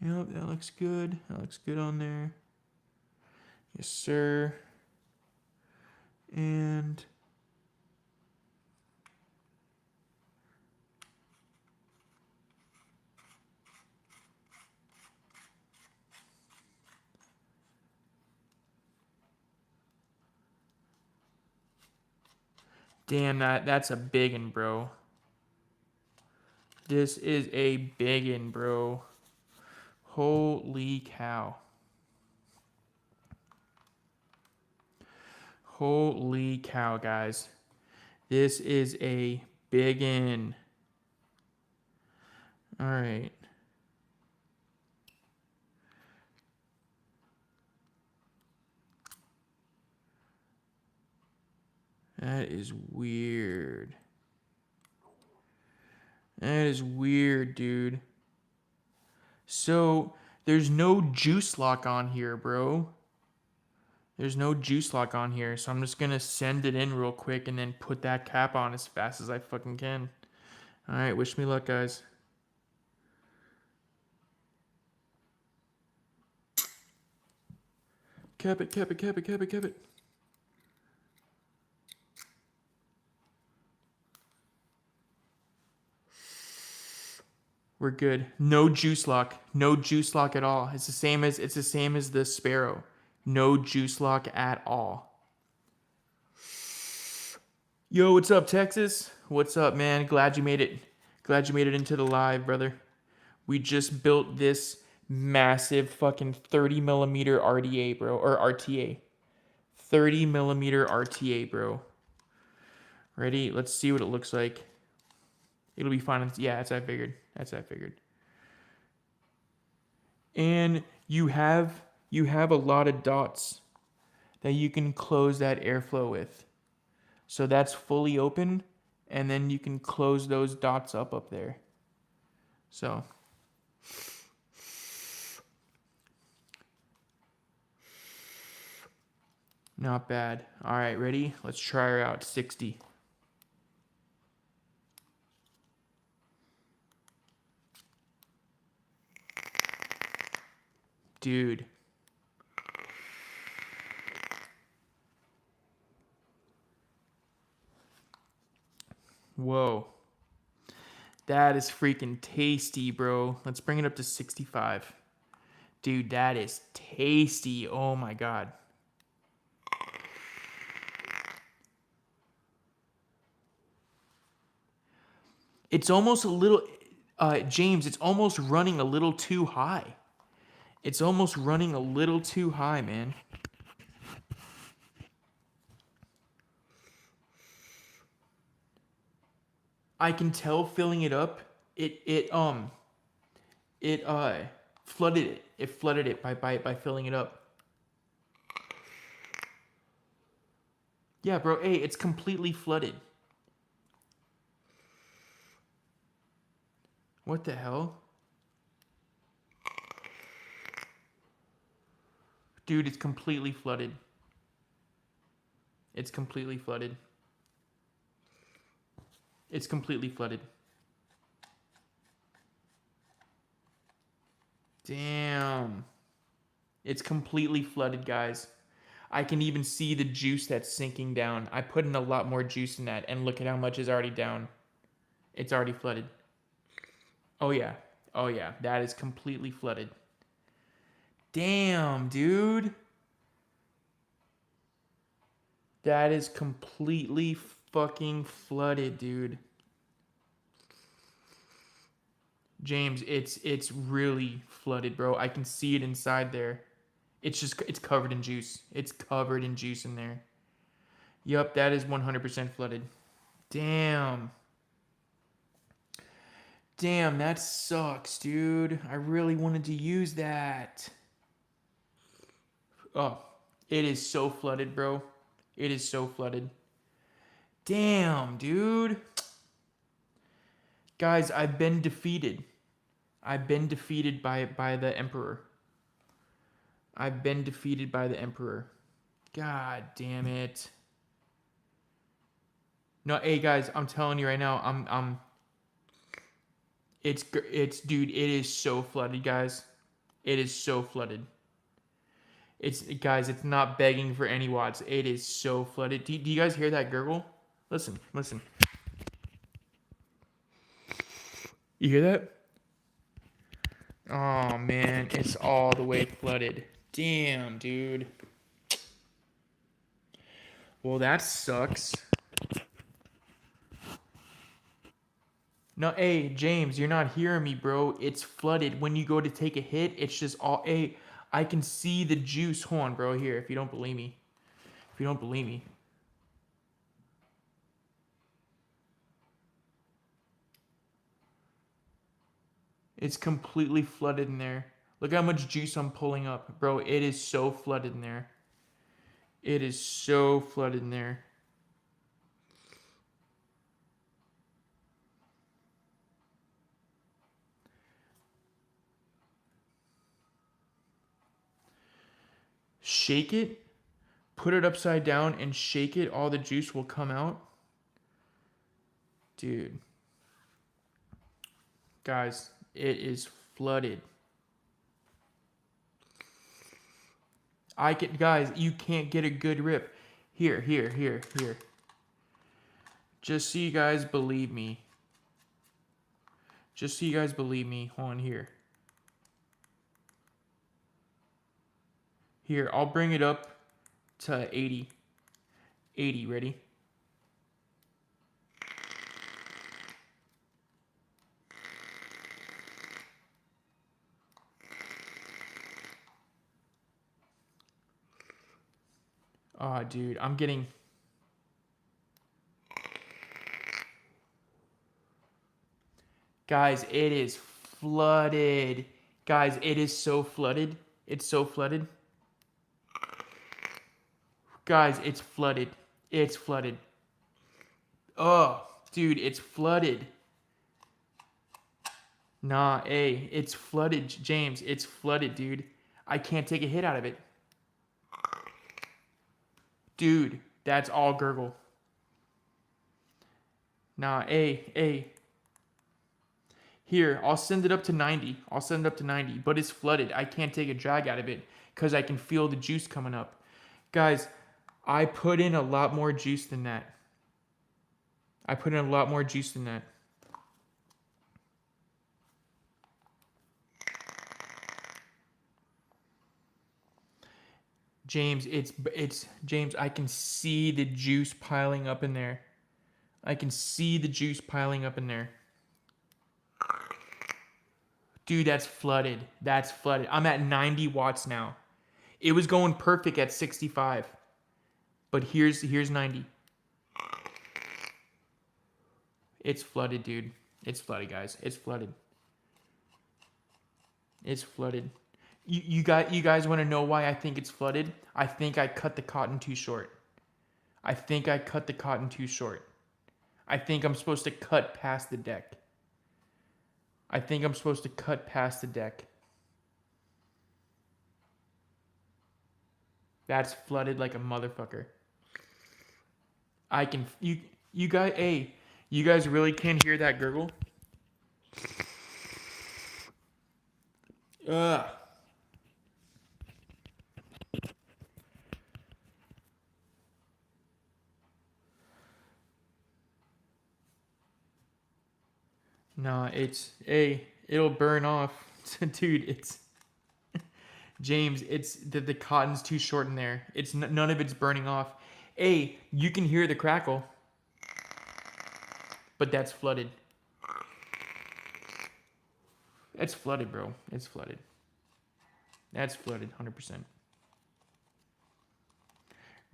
Yep, that looks good. That looks good on there. Yes, sir. And damn, that's a big one, bro. This is a biggin, bro. Holy cow. Holy cow, guys. This is a biggin. All right. That is weird. That is weird, dude. So, there's no juice lock on here, bro. There's no juice lock on here, so I'm just gonna send it in real quick and then put that cap on as fast as I fucking can. Alright, wish me luck, guys. Cap it, cap it, cap it, cap it, cap it. We're good. No juice lock. No juice lock at all. It's the same as the Sparrow. No juice lock at all. Yo, what's up, Texas? What's up, man? Glad you made it. Glad you made it into the live, brother. We just built this massive fucking 30 millimeter RDA, bro, or RTA. 30 millimeter RTA, bro. Ready? Let's see what it looks like. It'll be fine. Yeah, that's what I figured. That's what I figured. And you have a lot of dots that you can close that airflow with. So that's fully open, and then you can close those dots up there. So not bad. All right, ready? Let's try her out. 60. Dude. Whoa. That is freaking tasty, bro. Let's bring it up to 65. Dude, that is tasty. Oh my God. It's almost a little, James, it's almost running a little too high. It's almost running a little too high, man. I can tell filling it up, it flooded it. It flooded it by filling it up. Yeah, bro, hey, it's completely flooded. What the hell? Dude, it's completely flooded. It's completely flooded. It's completely flooded. Damn. It's completely flooded, guys. I can even see the juice that's sinking down. I put in a lot more juice in that, and look at how much is already down. It's already flooded. Oh, yeah. Oh, yeah. That is completely flooded. Damn, dude. That is completely fucking flooded, dude. James, it's really flooded, bro. I can see it inside there. It's covered in juice. It's covered in juice in there. Yup, that is 100% flooded. Damn. Damn, that sucks, dude. I really wanted to use that. Oh, it is so flooded, bro. It is so flooded. Damn, dude. Guys, I've been defeated. I've been defeated by the Emperor. I've been defeated by the Emperor. God damn it. No, hey guys, I'm telling you right now, it's dude, it is so flooded, guys. It is so flooded. Guys, it's not begging for any watts. It is so flooded. Do you guys hear that gurgle? Listen, listen. You hear that? Oh man, it's all the way flooded. Damn, dude. Well, that sucks. No, hey, James, you're not hearing me, bro. It's flooded. When you go to take a hit, it's just all, hey, I can see the juice. Hold on, bro, here, if you don't believe me. If you don't believe me. It's completely flooded in there. Look how much juice I'm pulling up. Bro, it is so flooded in there. It is so flooded in there. Shake it, put it upside down and shake it. All the juice will come out. Dude. Guys, it is flooded. Guys, you can't get a good rip. Here. Just so you guys believe me. Hold on here. Here, I'll bring it up to 80. 80, ready? Oh, dude, I'm getting... Guys, it is flooded. Guys, it is so flooded. It's so flooded. Guys, it's flooded. It's flooded. Oh, dude, it's flooded. Nah, hey, it's flooded, James. It's flooded, dude. I can't take a hit out of it. Dude, that's all gurgle. Nah, hey. Here, I'll send it up to 90. But it's flooded. I can't take a drag out of it because I can feel the juice coming up. Guys, I put in a lot more juice than that. James, James, I can see the juice piling up in there. Dude, that's flooded. I'm at 90 watts now. It was going perfect at 65. But here's 90. It's flooded, dude. It's flooded, guys. It's flooded. You guys want to know why I think it's flooded? I think I cut the cotton too short. I think I'm supposed to cut past the deck. That's flooded like a motherfucker. You guys really can't hear that gurgle? Ugh. Nah, it'll burn off. Dude, it's... James, it's the cotton's too short in there. None of it's burning off. You can hear the crackle. But that's flooded. It's flooded, bro. It's flooded. That's flooded, 100%.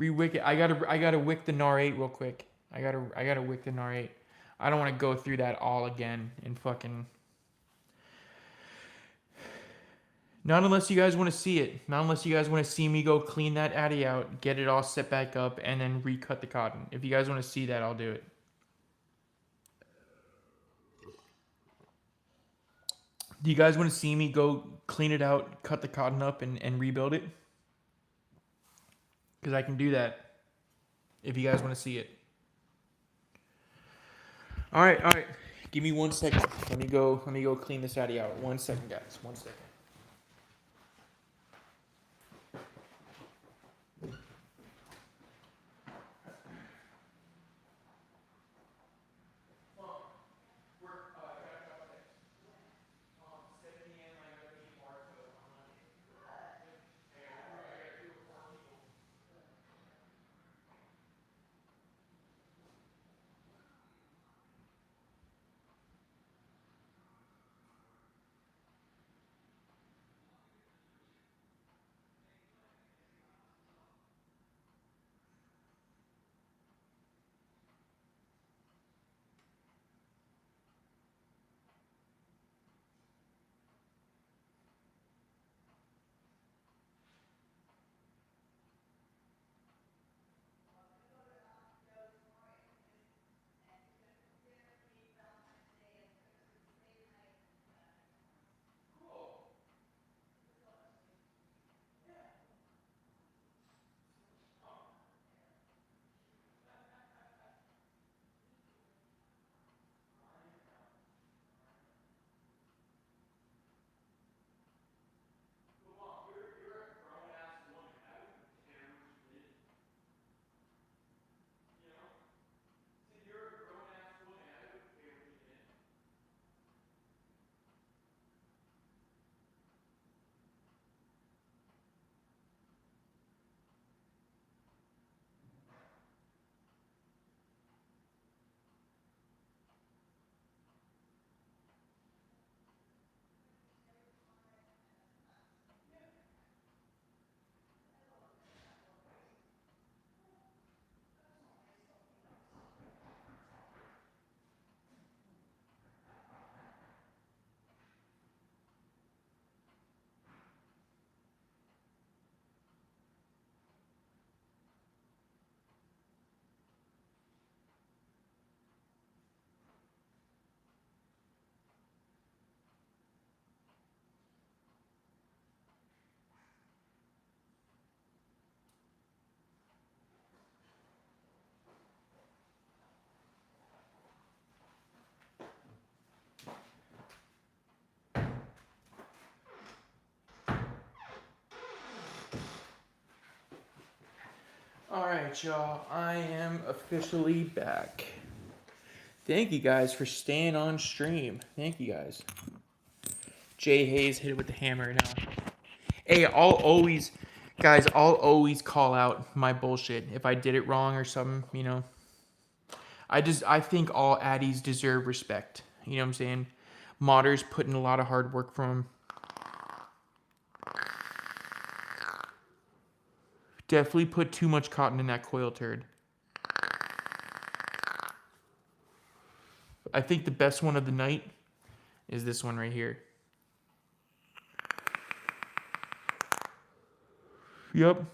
Rewick it. I gotta wick the NAR 8 real quick. I gotta wick the NAR 8. I don't want to go through that all again and fucking... Not unless you guys want to see it. Not unless you guys want to see me go clean that addy out, get it all set back up, and then recut the cotton. If you guys want to see that, I'll do it. Do you guys want to see me go clean it out, cut the cotton up, and rebuild it? Because I can do that if you guys want to see it. All right. Give me 1 second. Let me go clean this addy out. 1 second, guys. 1 second. Alright, y'all. I am officially back. Thank you guys for staying on stream. Thank you guys. Jay Hayes hit it with the hammer now. Hey, I'll always call out my bullshit if I did it wrong or something, you know. I think all addies deserve respect. You know what I'm saying? Modders put in a lot of hard work from them. Definitely put too much cotton in that coil turd. I think the best one of the night is this one right here. Yep.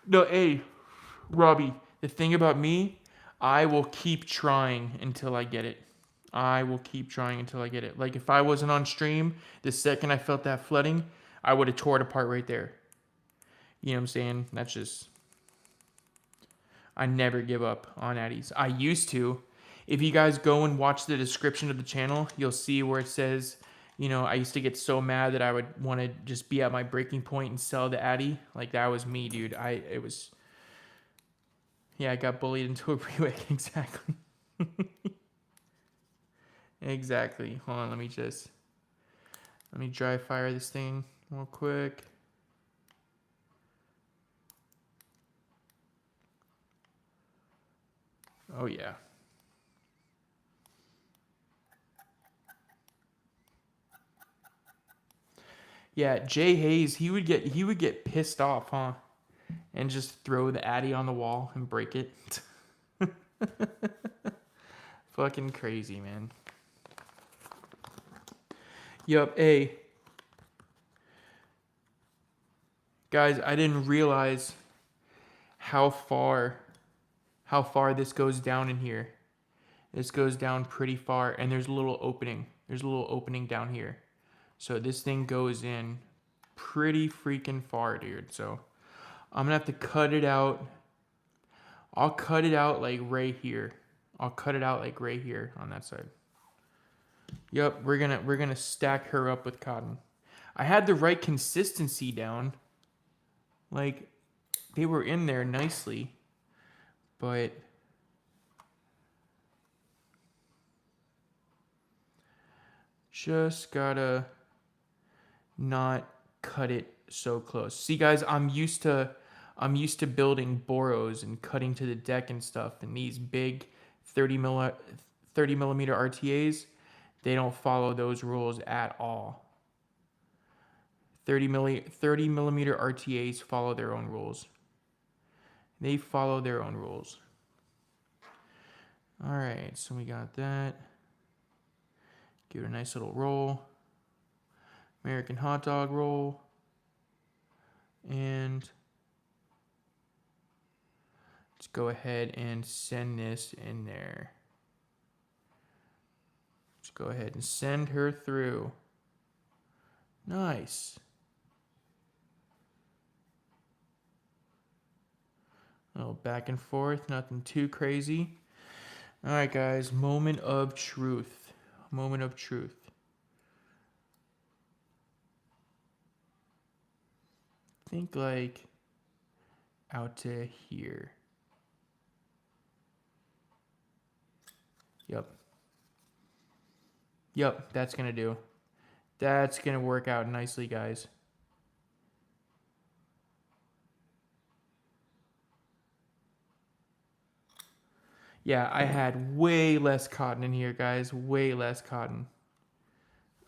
No, hey, Robbie, the thing about me, I will keep trying until I get it. I will keep trying until I get it. Like, if I wasn't on stream, the second I felt that flooding, I would have tore it apart right there. You know what I'm saying? That's just... I never give up on addies. I used to. If you guys go and watch the description of the channel, you'll see where it says, you know, I used to get so mad that I would want to just be at my breaking point and sell the addy. Like, that was me, dude. Yeah, I got bullied into a rewick. Exactly. Exactly. Hold on, let me dry fire this thing real quick. Oh yeah. Yeah, Jay Hayes, he would get pissed off, huh? And just throw the addy on the wall and break it. Fucking crazy, man. Yup, hey. Guys, I didn't realize how far this goes down in here. This goes down pretty far, and there's a little opening. There's a little opening down here. So this thing goes in pretty freaking far, dude. So I'm gonna have to cut it out. I'll cut it out like right here. I'll cut it out like right here on that side. Yep, we're gonna stack her up with cotton. I had the right consistency down. Like, they were in there nicely, but just gotta not cut it so close. See, guys, I'm used to building boros and cutting to the deck and stuff, and these big 30 millimeter RTAs, they don't follow those rules at all. 30 millimeter RTAs follow their own rules. They follow their own rules. All right, so we got that. Give it a nice little roll. American hot dog roll. And let's go ahead and send this in there. Let's go ahead and send her through. Nice. A little back and forth, nothing too crazy. All right, guys, moment of truth. Moment of truth. Think like out to here. Yep, that's gonna do. That's gonna work out nicely, guys. Yeah, I had way less cotton in here, guys. Way less cotton.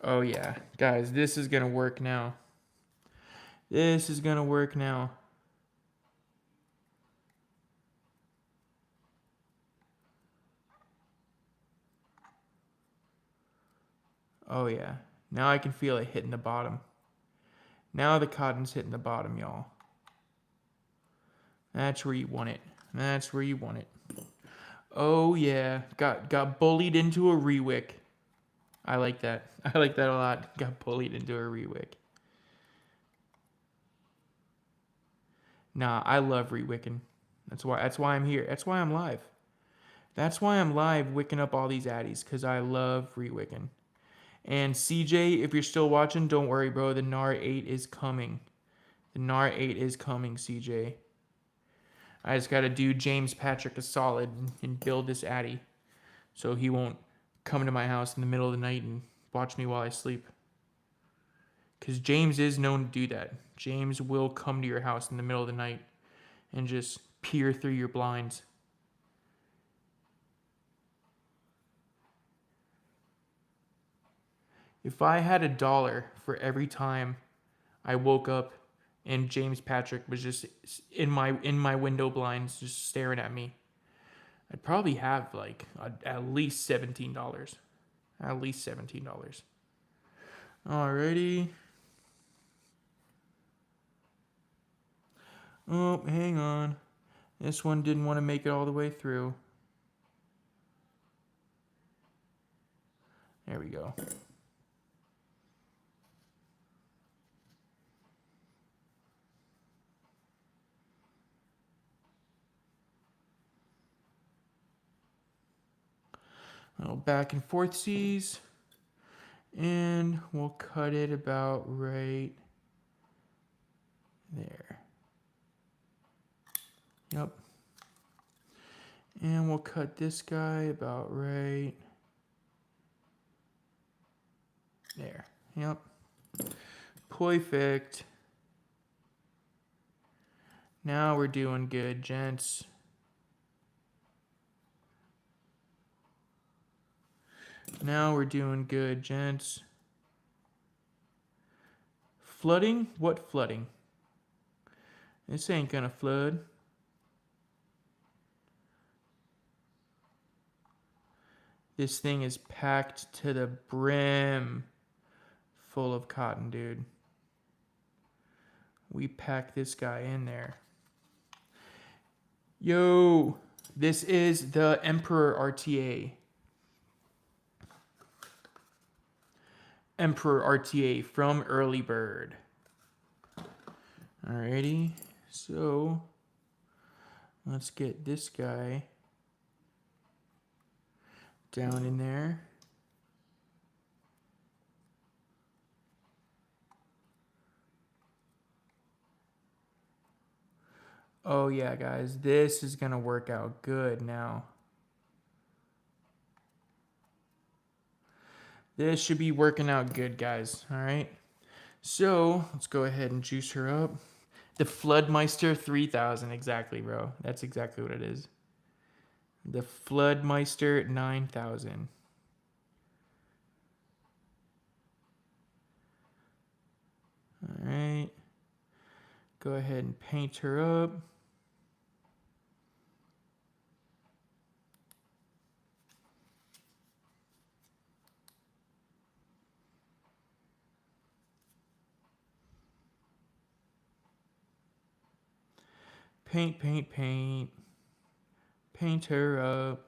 Oh, yeah. Guys, this is going to work now. This is going to work now. Oh, yeah. Now I can feel it hitting the bottom. Now the cotton's hitting the bottom, y'all. That's where you want it. That's where you want it. Oh, yeah. Got bullied into a rewick. I like that. I like that a lot. Got bullied into a rewick. Nah, I love rewicking. That's why I'm here. That's why I'm live. That's why I'm live wicking up all these addies, because I love rewicking. And CJ, if you're still watching, don't worry, bro. The NAR 8 is coming. The NAR 8 is coming, CJ. I just got to do James Patrick a solid and build this Addy so he won't come to my house in the middle of the night and watch me while I sleep. Because James is known to do that. James will come to your house in the middle of the night and just peer through your blinds. If I had $1 for every time I woke up and James Patrick was just in my window blinds just staring at me, I'd probably have like at least $17. At least $17. Alrighty. Oh, hang on. This one didn't want to make it all the way through. There we go. Little back and forth C's, and we'll cut it about right there. Yep. And we'll cut this guy about right there. Yep. Perfect. Now we're doing good, gents. Now we're doing good, gents. Flooding? What flooding? This ain't gonna flood. This thing is packed to the brim full of cotton, dude. We pack this guy in there. Yo, this is the Emperor RTA. Emperor RTA from Early Bird. Alrighty, so let's get this guy down in there. Oh yeah, guys, this is gonna work out good now. This should be working out good, guys. All right. So let's go ahead and juice her up. The Floodmeister 3000, exactly, bro. That's exactly what it is. The Floodmeister 9000. All right. Go ahead and paint her up. Paint, paint, paint. Paint her up.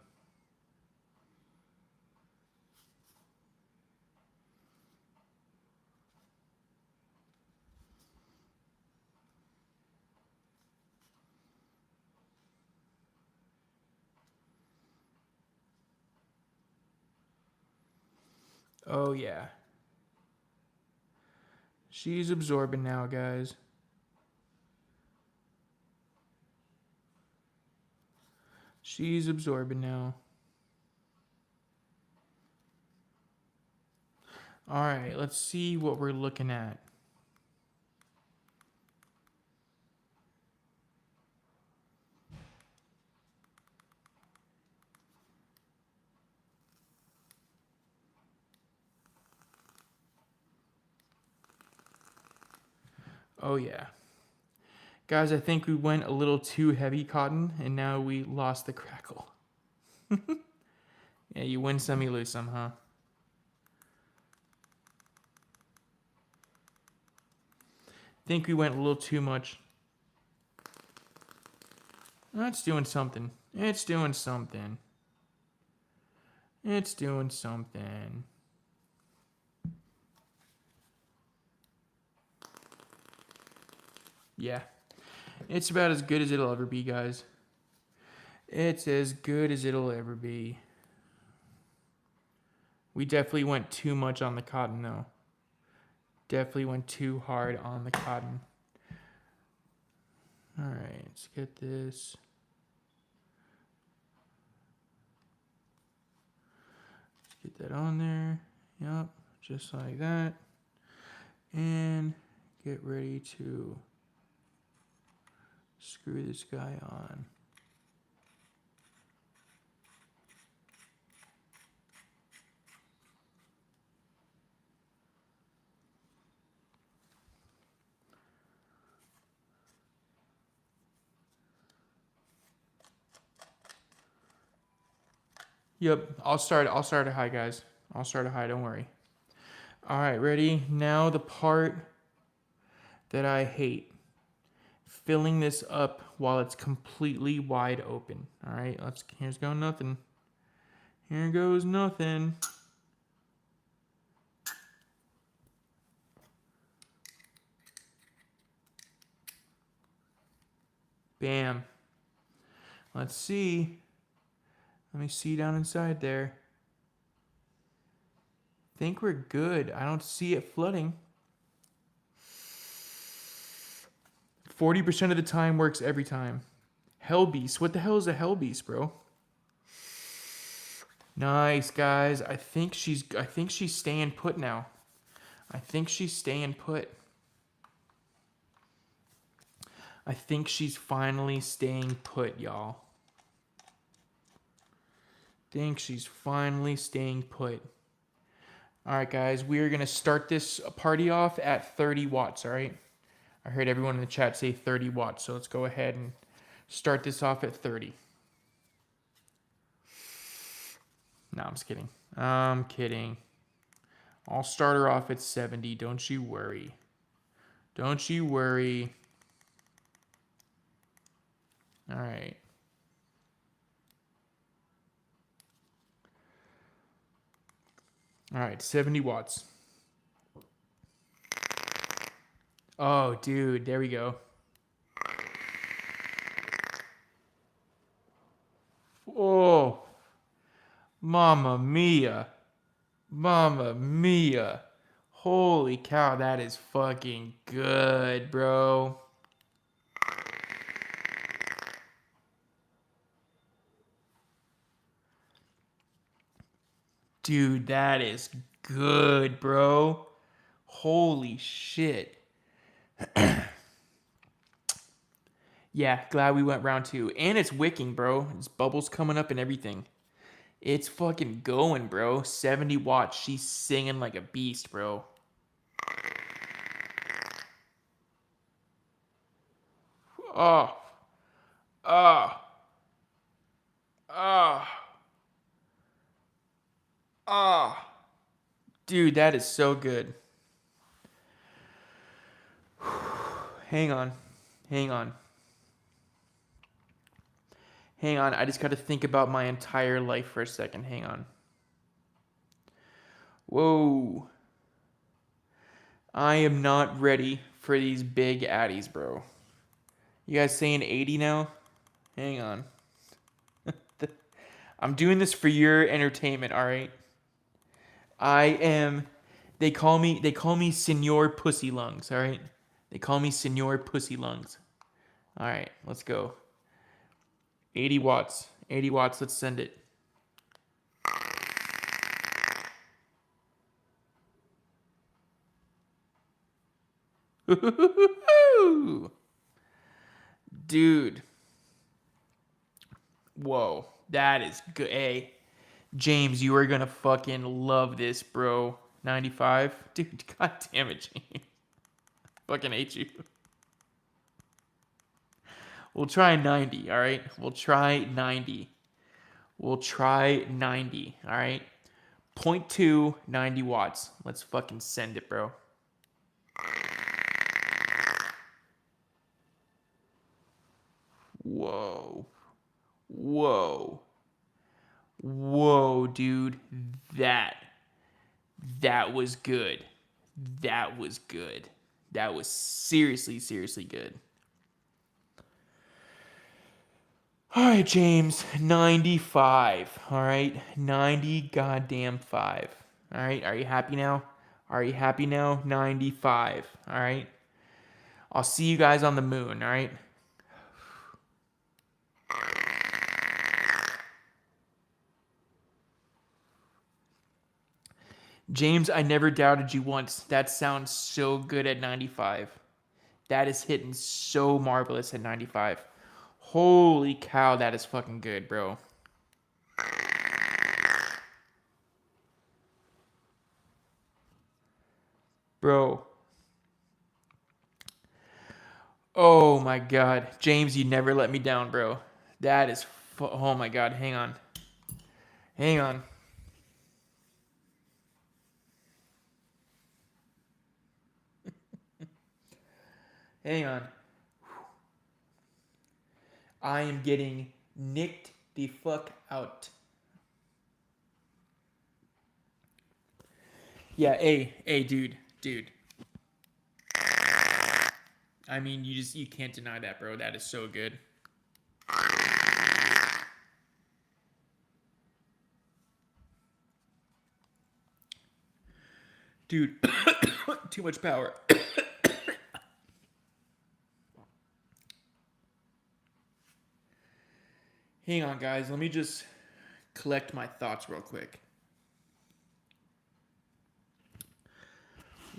Oh, yeah. She's absorbing now, guys. She's absorbing now. All right, let's see what we're looking at. Oh, yeah. Guys, I think we went a little too heavy cotton, and now we lost the crackle. Yeah, you win some, you lose some, huh? Think we went a little too much. It's doing something. It's doing something. It's doing something. Yeah. It's about as good as it'll ever be, guys. It's as good as it'll ever be. We definitely went too much on the cotton, though. Definitely went too hard on the cotton. Let's get this. Let's get that on there. Yep, just like that. And get ready to screw this guy on. Yep, I'll start it high, guys. I'll start it high, don't worry. All right, ready? Now the part that I hate. Filling this up while it's completely wide open. All right, here's going nothing. Here goes nothing. Bam. Let's see. Let me see down inside there. Think we're good. I don't see it flooding. 40% of the time works every time. Hell Beast. What the hell is a Hell Beast, bro? Nice, guys. I think she's staying put now. I think she's staying put. I think she's finally staying put, y'all. Think she's finally staying put. All right, guys. We are going to start this party off at 30 watts, all right? I heard everyone in the chat say 30 watts, so let's go ahead and start this off at 30. No, I'm just kidding. I'm kidding. I'll start her off at 70. Don't you worry. Don't you worry. All right. All right, 70 watts. Oh, dude, there we go. Oh, Mamma mia. Mamma mia. Holy cow, that is fucking good, bro. Dude, that is good, bro. Holy shit. Yeah, glad we went round 2. And it's wicking, bro. It's bubbles coming up and everything. It's fucking going, bro. 70 watts. She's singing like a beast, bro. Oh. Oh. Oh. Oh. Dude, that is so good. Hang on. Hang on. Hang on. I just got to think about my entire life for a second. Hang on. Whoa. I am not ready for these big addies, bro. You guys saying 80 now? Hang on. I'm doing this for your entertainment, all right? I am. They call me Senor Pussy Lungs, all right? They call me Senor Pussy Lungs. All right, let's go. 80 watts. 80 watts, let's send it. Dude. Whoa, that is good. Hey, James, you are going to fucking love this, bro. 95? Dude, god damn it, James. Fucking hate you. We'll try 90, all right? We'll try 90. We'll try 90, all right? 0.2, 90 watts. Let's fucking send it, bro. Whoa. Whoa. Whoa, dude. That was good. That was good. That was seriously, seriously good. All right, James, 95. All right, 90 goddamn 5. All right, are you happy now? Are you happy now? 95. All right. I'll see you guys on the moon. All right. James, I never doubted you once. That sounds so good at 95. That is hitting so marvelous at 95. Holy cow, that is fucking good, bro. Bro. Oh my god. James, you never let me down, bro. That is... oh my god, hang on. Hang on. Hang on. I am getting nicked the fuck out. Yeah, hey, dude. I mean, you can't deny that, bro. That is so good. Dude, too much power. Hang on, guys. Let me just collect my thoughts real quick.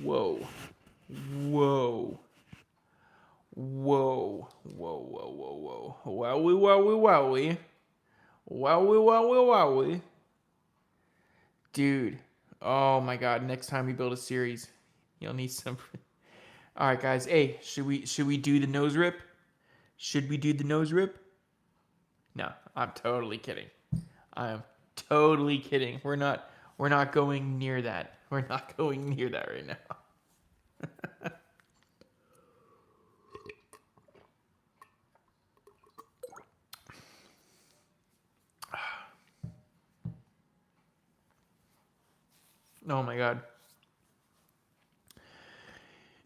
Whoa. Whoa. Whoa. Whoa, whoa, whoa, whoa. Wowie, wowie, wowie. Wowie, wowie, wowie. Dude. Oh my god. Next time we build a series, you'll need some... Alright, guys. Hey, should we do the nose rip? Should we do the nose rip? No, I'm totally kidding. I am totally kidding. We're not going near that. We're not going near that right now. Oh my god.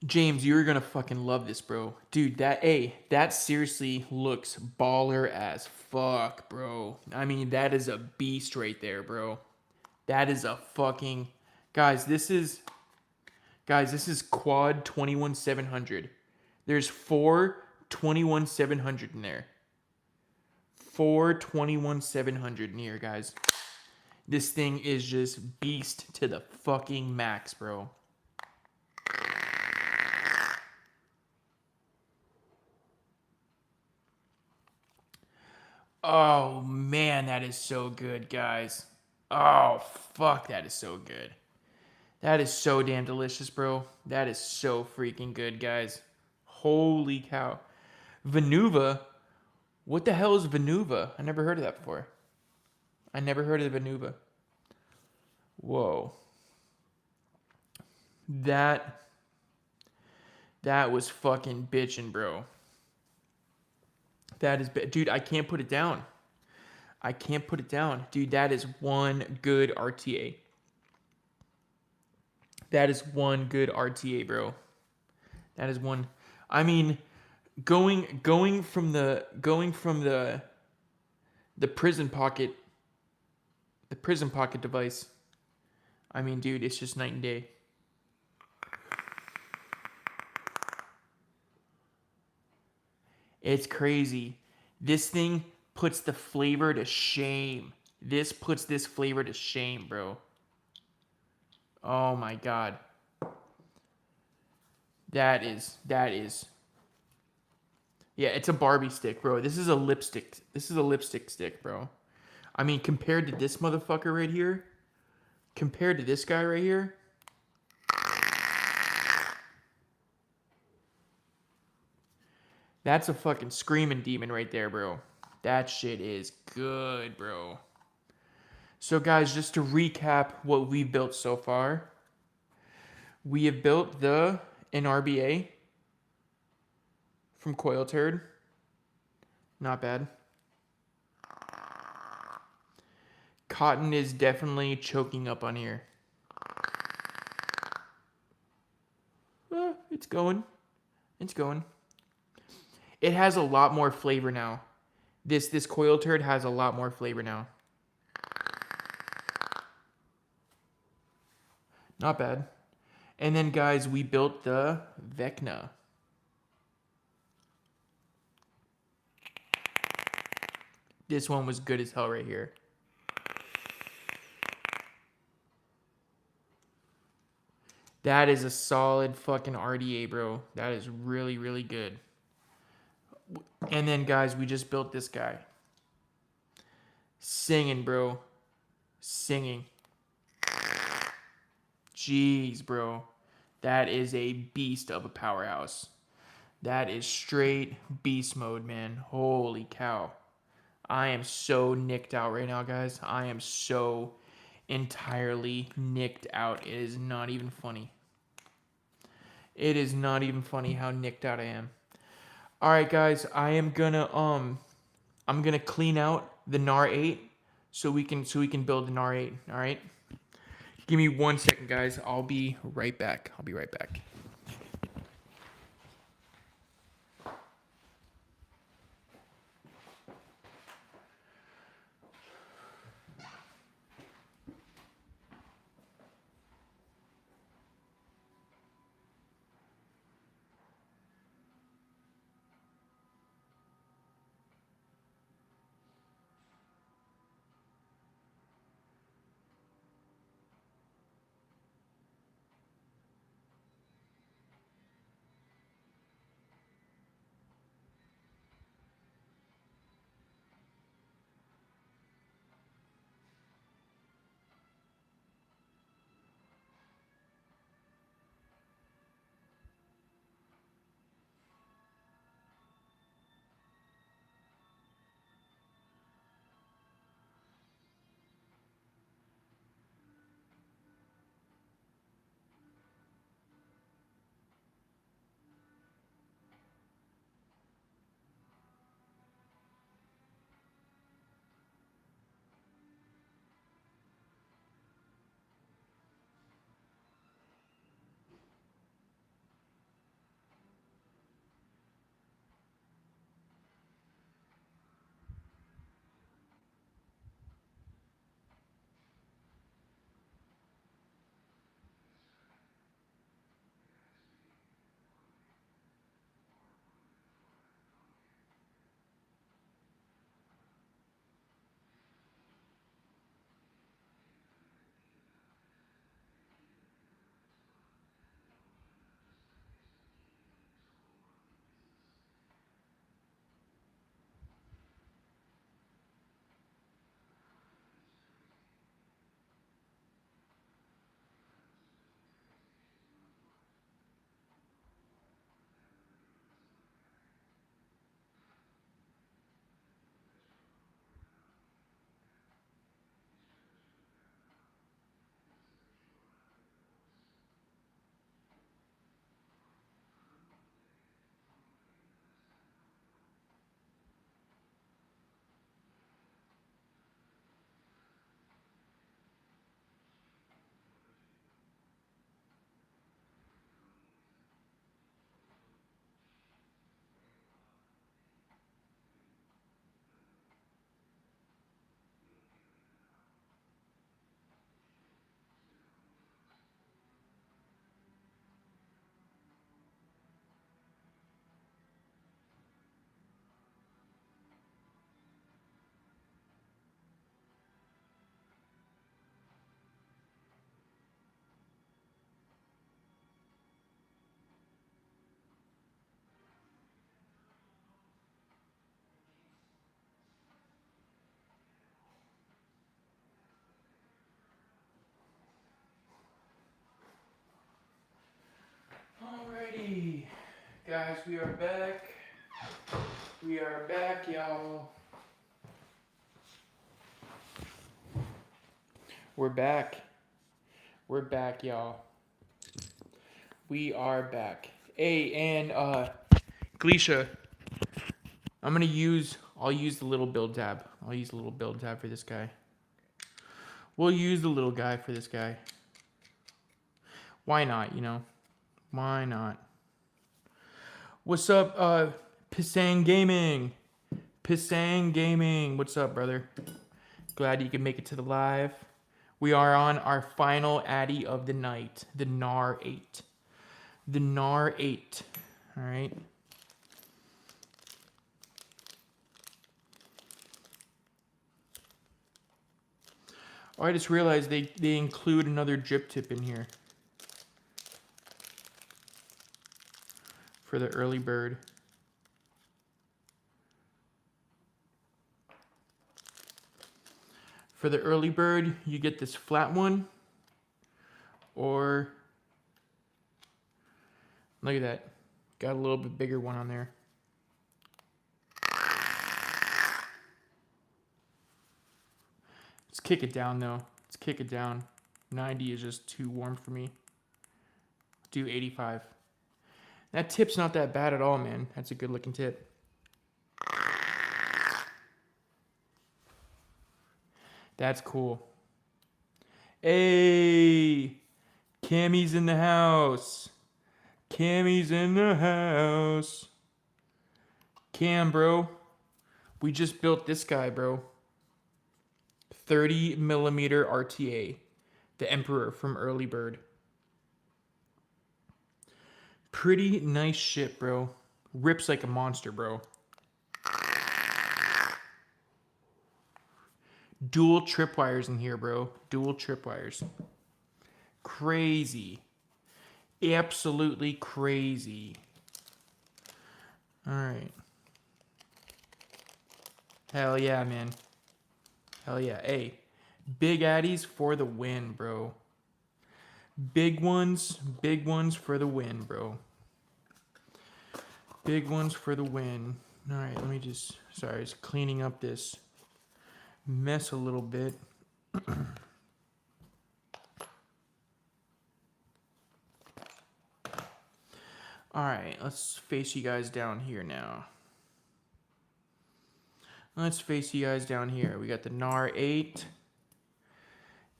James, you're gonna fucking love this, bro. Dude, that seriously looks baller as fuck, bro. I mean, that is a beast right there, bro. That is a fucking... Guys, this is quad 21-700. There's 4 21-700 in there. 4 21-700 in here, guys. This thing is just beast to the fucking max, bro. Oh, man, that is so good, guys. Oh, fuck, that is so good. That is so damn delicious, bro. That is so freaking good, guys. Holy cow. Venuva? What the hell is Venuva? I never heard of that before. I never heard of the Venuva. Whoa. That was fucking bitchin', bro. That is... Dude, I can't put it down. I can't put it down. Dude, that is one good RTA. That is one good RTA, bro. That is one... I mean, going from the prison pocket... The prison pocket device. I mean, dude, it's just night and day. It's crazy. This thing puts the flavor to shame. This puts this flavor to shame, bro. Oh my god. That is... Yeah, it's a Barbie stick, bro. This is a lipstick. This is a lipstick stick, bro. I mean, compared to this motherfucker right here, compared to this guy right here, that's a fucking screaming demon right there, bro. That shit is good, bro. So, guys, just to recap what we've built so far, we have built the NRBA from Coil Turd. Not bad. Cotton is definitely choking up on here. It's going. It's going. It has a lot more flavor now. This Coil Turd has a lot more flavor now. Not bad. And then, guys, we built the Vecna. This one was good as hell right here. That is a solid fucking RDA, bro. That is really, really good. And then, guys, we just built this guy. Singing, bro. Singing. Jeez, bro. That is a beast of a powerhouse. That is straight beast mode, man. Holy cow. I am so nicked out right now, guys. I am so entirely nicked out. It is not even funny. It is not even funny how nicked out I am. All right, guys. I'm gonna clean out the NAR 8 so we can build the NAR 8. All right. Give me 1 second, guys. I'll be right back. Alrighty, guys, we are back. We are back, y'all. We're back. We're back, y'all. We are back. Hey, and Gleesha, I'll use the little build tab. I'll use the little build tab for this guy. We'll use the little guy for this guy. Why not, you know? Why not? What's up, Pisang Gaming? Pisang Gaming. What's up, brother? Glad you could make it to the live. We are on our final Addy of the night, the NAR 8. The NAR 8. All right. Oh, I just realized they include another drip tip in here. for the early bird. For the early bird, you get this flat one, or look at that, got a little bit bigger one on there. Let's kick it down though. Let's kick it down. 90 is just too warm for me. Do 85. That tip's not that bad at all, man. That's a good looking tip. That's cool. Hey, Cammy's in the house. Cammy's in the house. Cam, bro. We just built this guy, bro. 30 millimeter RTA. The Emperor from Early Bird. Pretty nice shit, bro. Rips like a monster, bro. Dual tripwires in here, bro. Dual tripwires. Crazy. Absolutely crazy. Alright. Hell yeah, man. Hell yeah. Hey, big addies for the win, bro. Big ones for the win, bro. Big ones for the win. Alright, let me just, sorry, just cleaning up this mess a little bit. Alright, let's face you guys down here now. Let's face you guys down here. We got the NAR 8.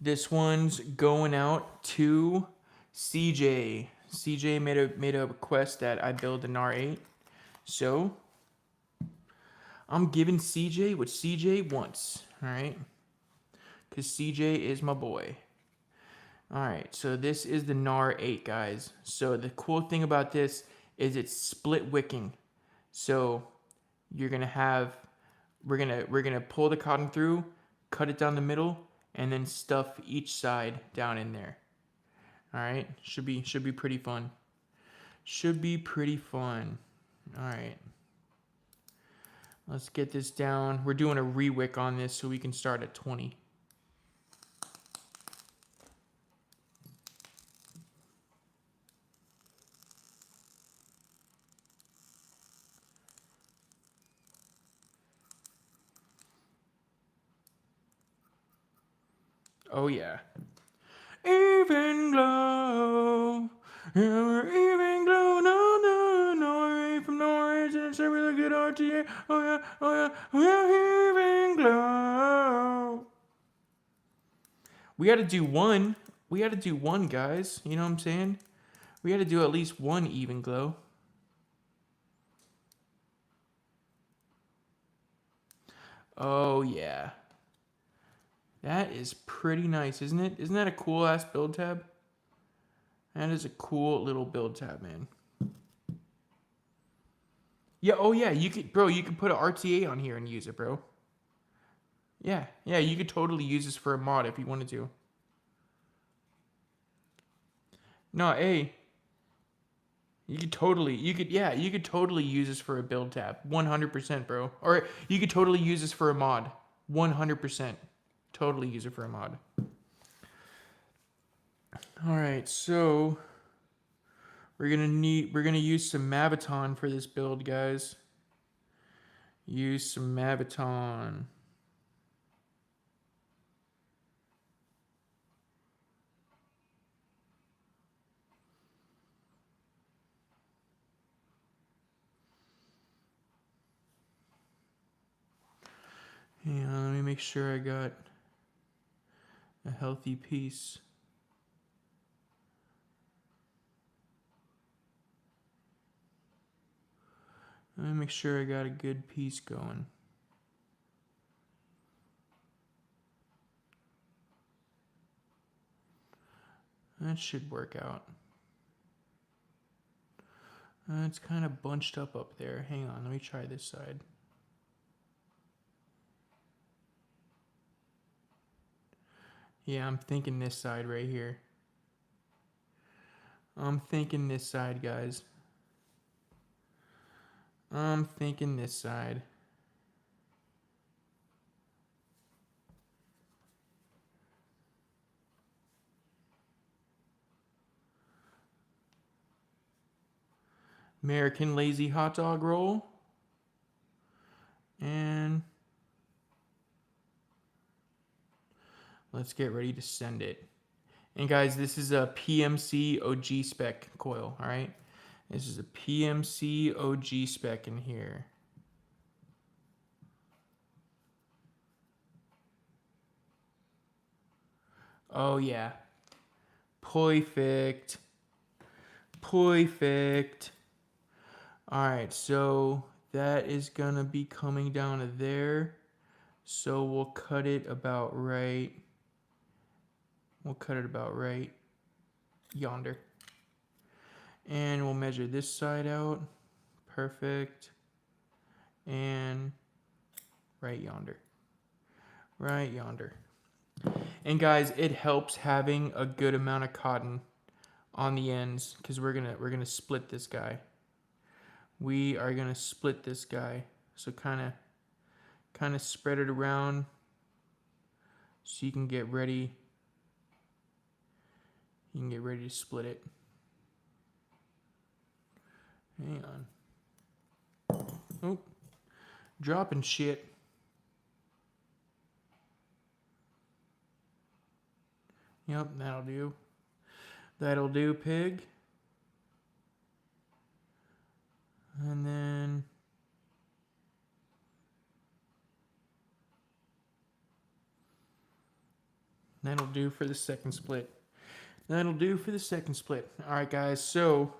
This one's going out to CJ. CJ made a request that I build the NAR 8. So, I'm giving CJ what CJ wants. Alright? Because CJ is my boy. Alright, so this is the NAR 8, guys. So, the cool thing about this is it's split wicking. So, you're going to have... We're gonna pull the cotton through, cut it down the middle, and then stuff each side down in there. All right, should be pretty fun. Should be pretty fun. All right, let's get this down. We're doing a rewick on this so we can start at 20. Oh yeah. Even glow. Even glow. No, no, no. From Norwich and it's a really good RTA. Oh yeah, oh yeah. Even glow. We gotta do one. We gotta do one, guys. You know what I'm saying? We gotta do at least one even glow. Oh yeah. That is pretty nice, isn't it? Isn't that a cool ass build tab? That is a cool little build tab, man. Yeah, oh yeah, you could, bro, you could put an RTA on here and use it, bro. Yeah, you could totally use this for a mod if you wanted to. No, hey. You could totally use this for a build tab. 100%, bro. Or you could totally use this for a mod. 100%. Totally use it for a mod. Alright, so we're gonna use some Maviton for this build, guys. Use some Maviton. Hang on, let me make sure I got a healthy piece. Let me make sure I got a good piece going. That should work out. It's kind of bunched up there. Hang on, let me try this side. Yeah, I'm thinking this side right here. I'm thinking this side, guys. I'm thinking this side. American lazy hot dog roll. And let's get ready to send it. And guys, this is a PMC OG spec coil, all right? This is a PMC OG spec in here. Oh yeah. Perfect. Perfect. All right, so that is gonna be coming down to there. So we'll cut it about right. We'll cut it about right yonder. And we'll measure this side out. Perfect. And right yonder. Right yonder. And guys, it helps having a good amount of cotton on the ends because we're gonna split this guy. We are gonna split this guy. So kind of spread it around so you can get ready. You can get ready to split it. Hang on. Oh, dropping shit. Yep, that'll do. That'll do, pig. And then that'll do for the second split. That'll do for the second split. All right, guys. So,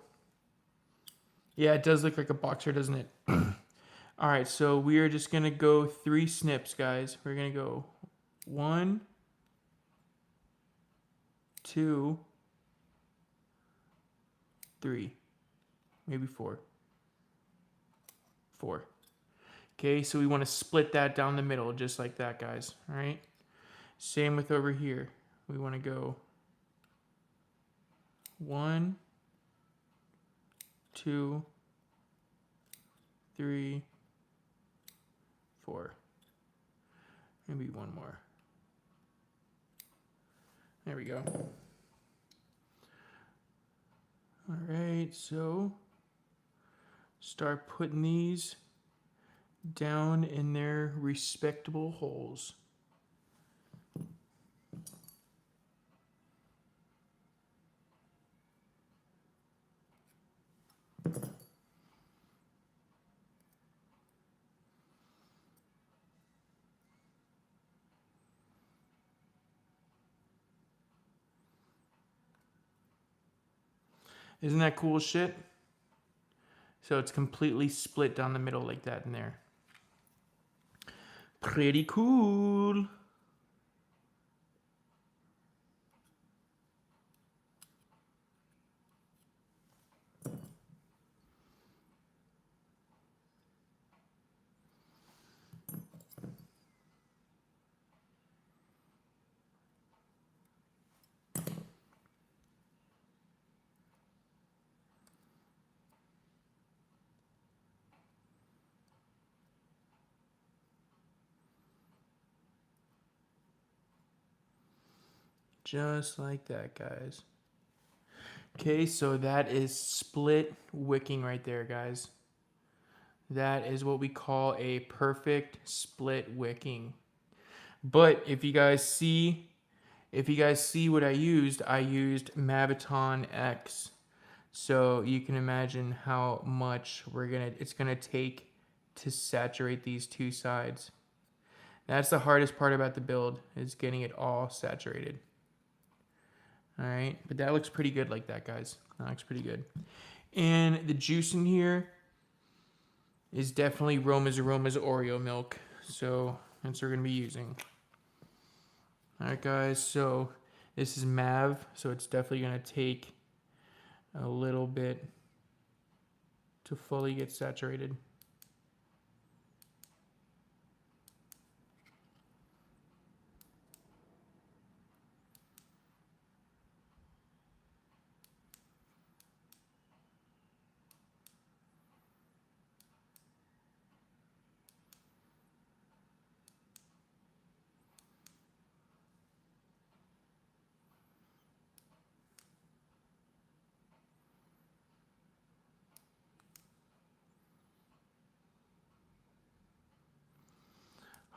yeah, it does look like a boxer, doesn't it? All right, so we are just going to go 3 snips, guys. We're going to go 1, 2, 3, maybe 4. 4. Okay, so we want to split that down the middle just like that, guys. All right. Same with over here. We want to go 1, 2, 3, 4. Maybe one more. There we go. All right, so start putting these down in their respectable holes. Isn't that cool shit? So it's completely split down the middle like that in there. Pretty cool. Just like that, guys. Okay, so that is split wicking right there, guys. That is what we call a perfect split wicking. But if you guys see what I used Maviton X. So you can imagine how much it's gonna take to saturate these two sides. That's the hardest part about the build, is getting it all saturated. All right, but that looks pretty good like that, guys. That looks pretty good. And the juice in here is definitely Roma's Oreo milk. So that's what we're gonna be using. All right, guys, so this is Mav, so it's definitely gonna take a little bit to fully get saturated.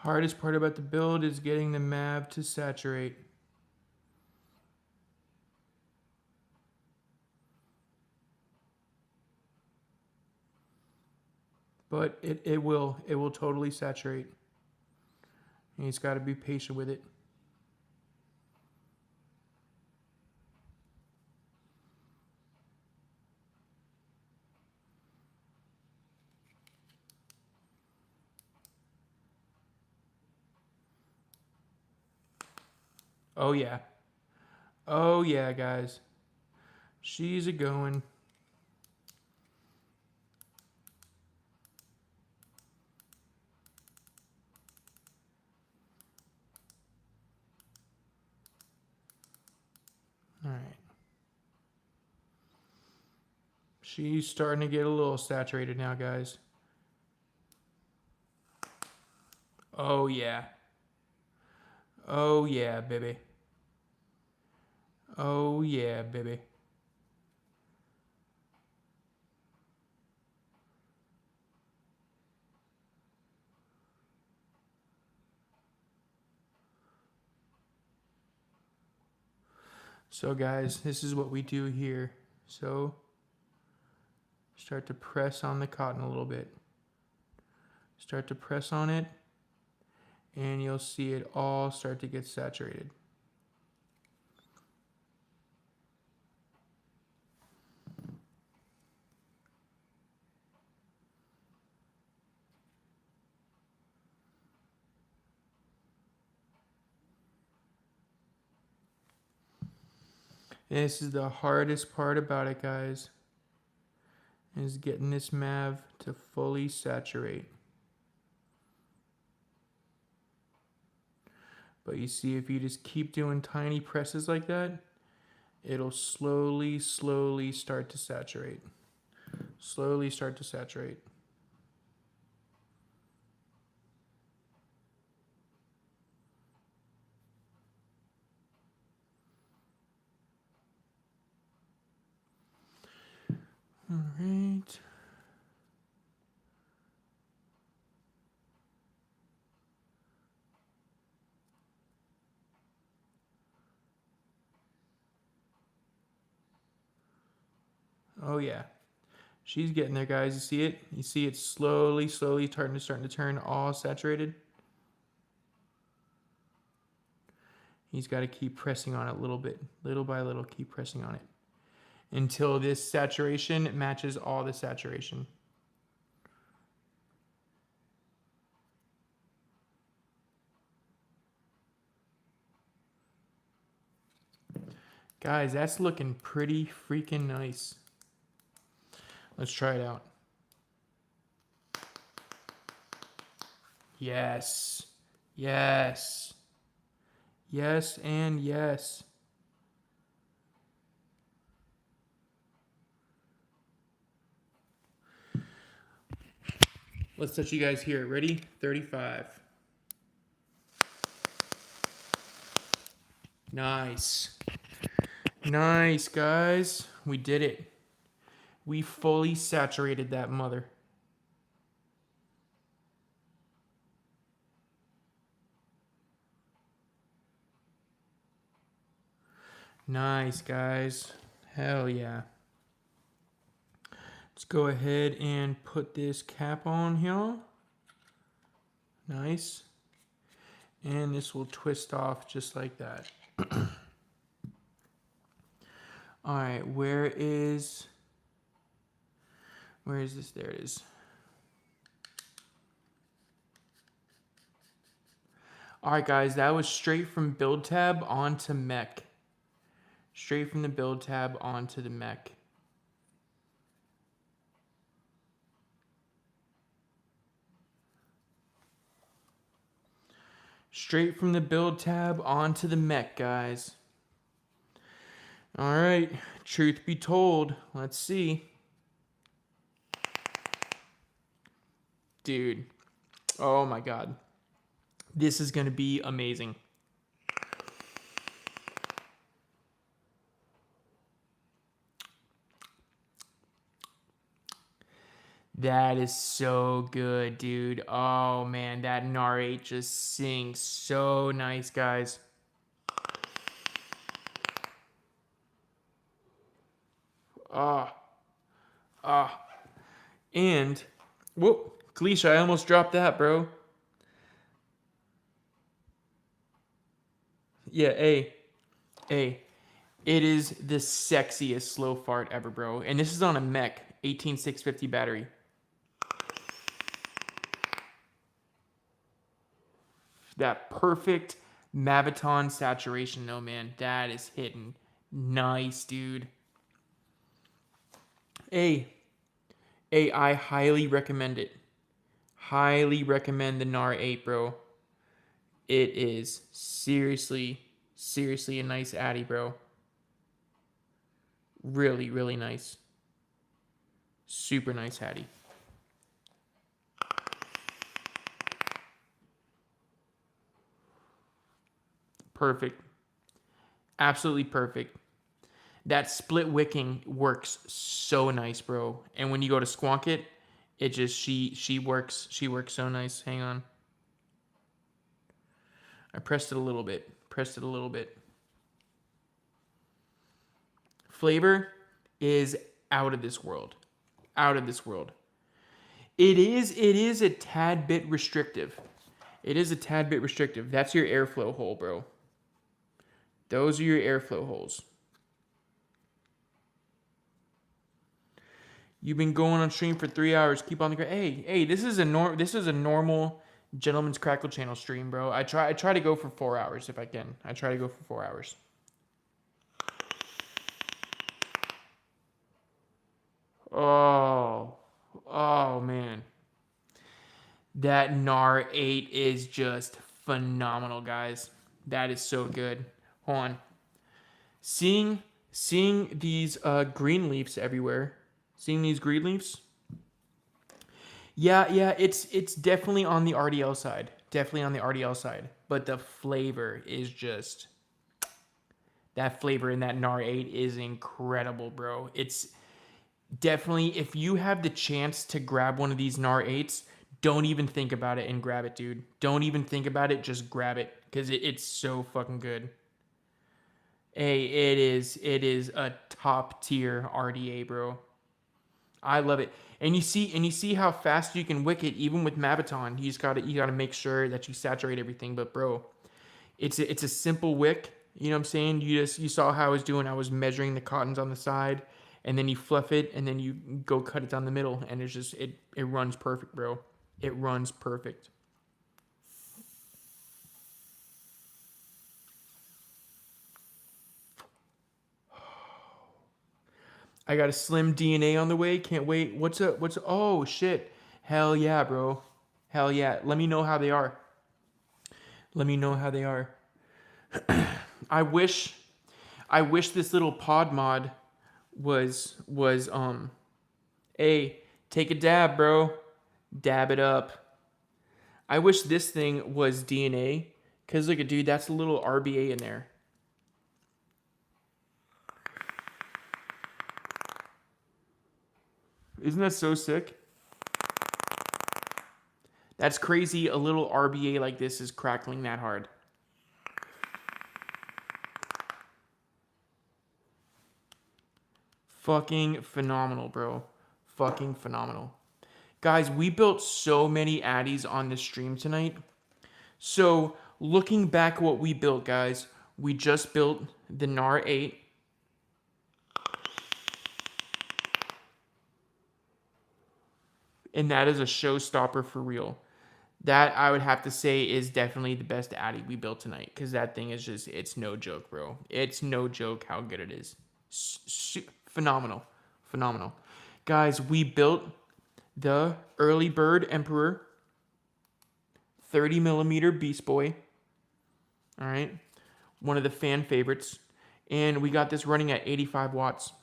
Hardest part about the build is getting the MAV to saturate. But it will totally saturate. And he's got to be patient with it. Oh yeah. Oh yeah, guys. She's a going. All right. She's starting to get a little saturated now, guys. Oh yeah. Oh yeah, baby. Oh yeah, baby. So guys, this is what we do here. So start to press on the cotton a little bit. Start to press on it, and you'll see it all start to get saturated. And this is the hardest part about it, guys, is getting this MAV to fully saturate. But you see, if you just keep doing tiny presses like that, it'll slowly start to saturate. Slowly start to saturate. All right. Oh yeah. She's getting there, guys. You see it? You see it slowly starting to turn all saturated. He's got to keep pressing on it a little bit, little by little, keep pressing on it until this saturation matches all the saturation. Guys, that's looking pretty freaking nice. Let's try it out. Yes. Yes. Yes and yes. Let's let you guys hear it. Ready? 35. Nice. Nice, guys. We did it. We fully saturated that mother. Nice, guys. Hell yeah. Let's go ahead and put this cap on here. Nice. And this will twist off just like that. All right, where is this? There it is. All right, guys, that was straight from build tab onto mech. Straight from the build tab onto the mech. Straight from the build tab onto the mech, guys. All right, truth be told, let's see. Dude, oh my God. This is going to be amazing. That is so good, dude. Oh, man, that NAR 8 just sings so nice, guys. Ah, ah. And, whoop, Kalisha, I almost dropped that, bro. Yeah, hey. It is the sexiest slow fart ever, bro. And this is on a mech 18650 battery. That perfect Maviton saturation, though, man. That is hitting nice, dude. Hey, I highly recommend it. Highly recommend the NAR 8, bro. It is seriously a nice Addy, bro. Really, really nice. Super nice Addy. Perfect. Absolutely perfect. That split wicking works so nice, bro. And when you go to squonk it, it just she works so nice. Hang on. I pressed it a little bit. Flavor is out of this world. It is a tad bit restrictive. That's your airflow hole, bro. Those are your airflow holes. You've been going on stream for 3 hours. Keep on the hey. This is a normal Gentleman's Crackle channel stream, bro. I try to go for 4 hours if I can. I try to go for 4 hours. Oh man. That NAR 8 is just phenomenal, guys. That is so good. Hold on. Seeing these green leaves everywhere. Seeing these green leaves? Yeah, it's definitely on the RDL side. But the flavor is just that flavor in that NAR 8 is incredible, bro. It's definitely, if you have the chance to grab one of these NAR 8s, don't even think about it and grab it, dude. Don't even think about it, just grab it. Because it's so fucking good. Hey, it is a top tier RDA, bro. I love it. And you see how fast you can wick it even with Maviton. You gotta make sure that you saturate everything. But bro, it's a simple wick. You know what I'm saying? You saw how I was doing. I was measuring the cottons on the side, and then you fluff it, and then you go cut it down the middle, and it's just it runs perfect, bro. It runs perfect. I got a slim DNA on the way. Can't wait. What's up? Oh shit. Hell yeah, bro. Hell yeah. Let me know how they are. I wish this little pod mod was hey, take a dab, bro. Dab it up. I wish this thing was DNA. Cause look at dude, that's a little RBA in there. Isn't that so sick? That's crazy. A little RBA like this is crackling that hard. Fucking phenomenal, bro. Fucking phenomenal. Guys, we built so many addies on this stream tonight. So, looking back at what we built, guys, we just built the NAR 8. And that is a showstopper for real. That, I would have to say, is definitely the best Addy we built tonight. Because that thing is just, it's no joke, bro. It's no joke how good it is. Phenomenal. Guys, we built the Early Bird Emperor 30mm Beast Boy. All right. One of the fan favorites. And we got this running at 85 watts.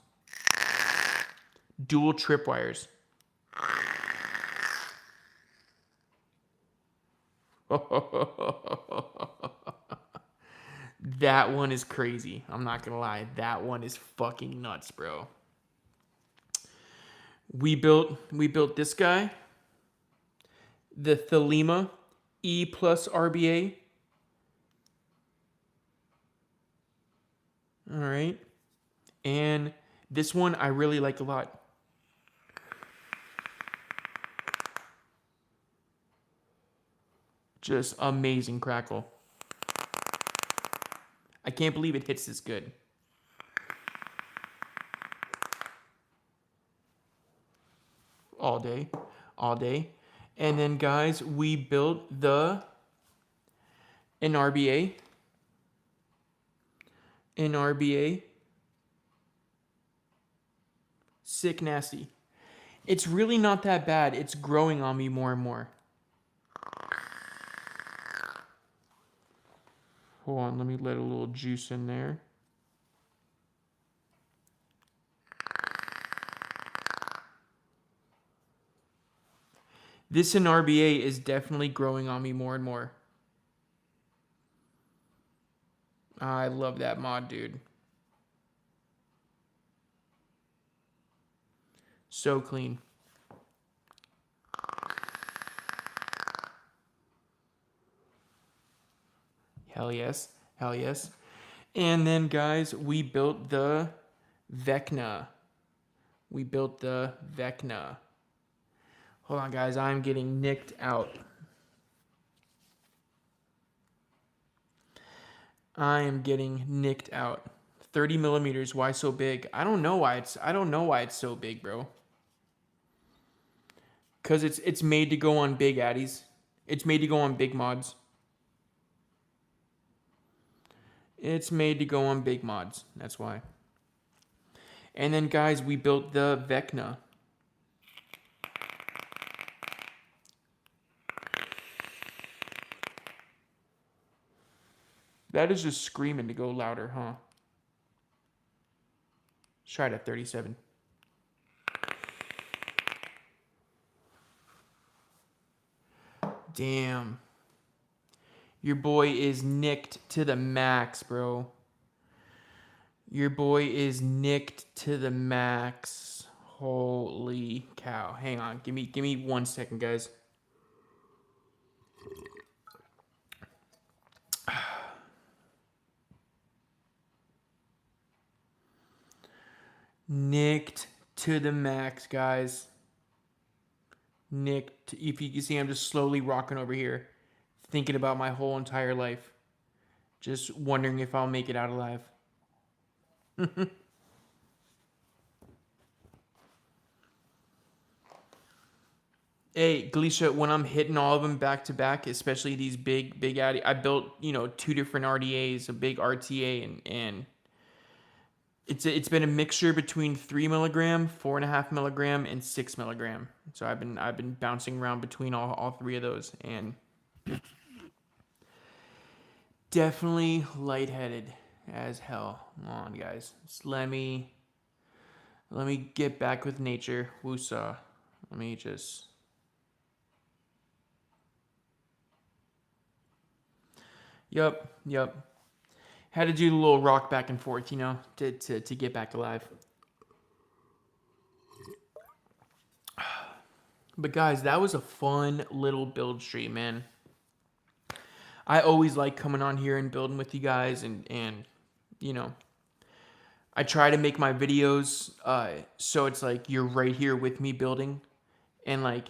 Dual tripwires. That one is crazy. I'm not gonna lie. That one is fucking nuts, bro. We built this guy, the Thelema E plus RBA. All right. And this one I really like a lot. Just amazing Crackle. I can't believe it hits this good. All day. All day. And then, guys, we built an RBA. An RBA. Sick nasty. It's really not that bad. It's growing on me more and more. Hold on, let me let a little juice in there. This in RBA is definitely growing on me more and more. I love that mod, dude. So clean. Hell yes. Hell yes. And then, guys, we built the Vecna. We built the Vecna. Hold on, guys. I'm getting nicked out. I am getting nicked out. 30 millimeters. Why so big? I don't know why it's so big, bro. Cause it's made to go on big addies. It's made to go on big mods. It's made to go on big mods. That's why. And then, guys, we built the Vecna. That is just screaming to go louder, huh? Let's try it at 37. Damn. Your boy is nicked to the max, bro. Your boy is nicked to the max. Holy cow. Hang on. Give me 1 second, guys. Nicked to the max, guys. Nicked. If you can see, I'm just slowly rocking over here, thinking about my whole entire life. Just wondering if I'll make it out alive. Hey, Galicia, when I'm hitting all of them back to back, especially these big addy, I built, 2 different RDAs, a big RTA, and it's been a mixture between 3 milligram, 4.5 milligram, and 6 milligram. So I've been bouncing around between all 3 of those, and definitely lightheaded as hell. Come on, guys. Just let me get back with nature. Woosah. Let me just. Yep. Had to do the little rock back and forth, to get back alive. But guys, that was a fun little build stream, man. I always like coming on here and building with you guys, and I try to make my videos so it's like you're right here with me building, and like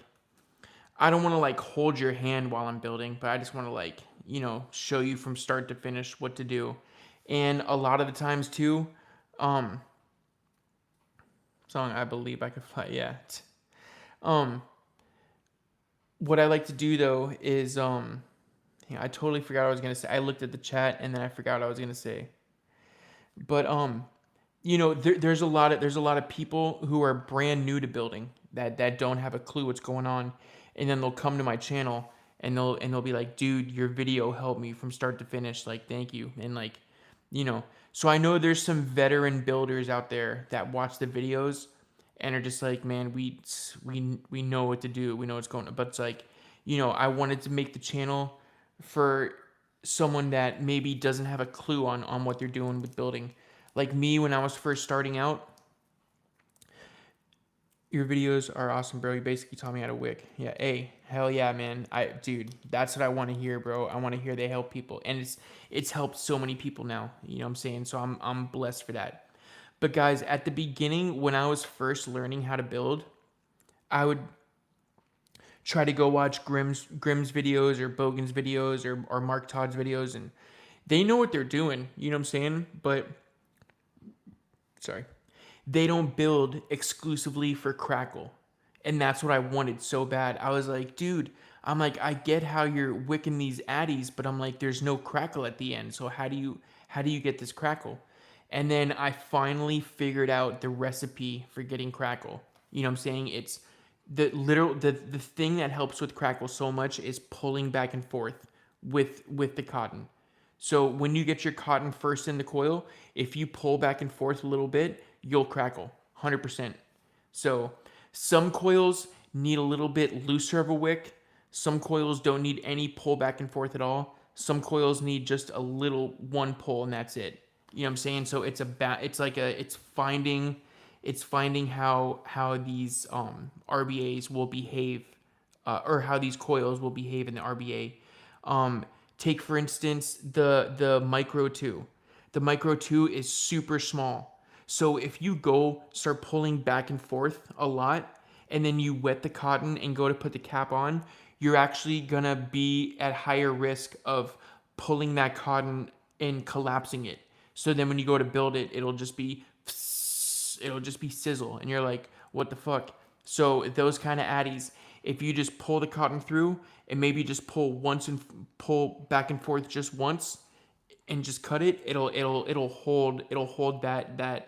I don't want to like hold your hand while I'm building, but I just want to like show you from start to finish what to do. And a lot of the times too, song I Believe I Could Fly, yeah. What I like to do though is I totally forgot what I was gonna say. I looked at the chat and then I forgot what I was gonna say. But there's a lot of people who are brand new to building that don't have a clue what's going on, and then they'll come to my channel and they'll be like, dude, your video helped me from start to finish, like thank you. And like so I know there's some veteran builders out there that watch the videos and are just like, man, we know what to do, we know what's going on. But it's like, I wanted to make the channel for someone that maybe doesn't have a clue on what they're doing with building. Like me, when I was first starting out, Your videos are awesome, bro. You basically taught me how to wick. Yeah, hey, hell yeah, man. Dude, that's what I want to hear, bro. I want to hear they help people, and it's helped so many people now. You know what I'm saying? So I'm blessed for that. But guys, at the beginning, when I was first learning how to build, I would try to go watch Grimm's videos or Bogan's videos or Mark Todd's videos, and they know what they're doing. You know what I'm saying? But sorry, they don't build exclusively for Crackle. And that's what I wanted so bad. I was like, dude, I'm like, I get how you're wicking these addies, but I'm like, there's no Crackle at the end. So how do you get this Crackle? And then I finally figured out the recipe for getting Crackle. You know what I'm saying? It's the thing that helps with Crackle so much is pulling back and forth with the cotton. So when you get your cotton first in the coil, if you pull back and forth a little bit, you'll crackle 100%. So some coils need a little bit looser of a wick. Some coils don't need any pull back and forth at all. Some coils need just a little one pull and that's it. You know what I'm saying? So it's finding how these RBAs will behave, or how these coils will behave in the RBA. Take for instance the Micro 2. The Micro 2 is super small. So if you go start pulling back and forth a lot and then you wet the cotton and go to put the cap on, you're actually gonna be at higher risk of pulling that cotton and collapsing it. So then when you go to build it, it'll just be sizzle and you're like, what the fuck? So those kind of addies, if you just pull the cotton through and maybe just pull once and pull back and forth just once and just cut it, it'll hold that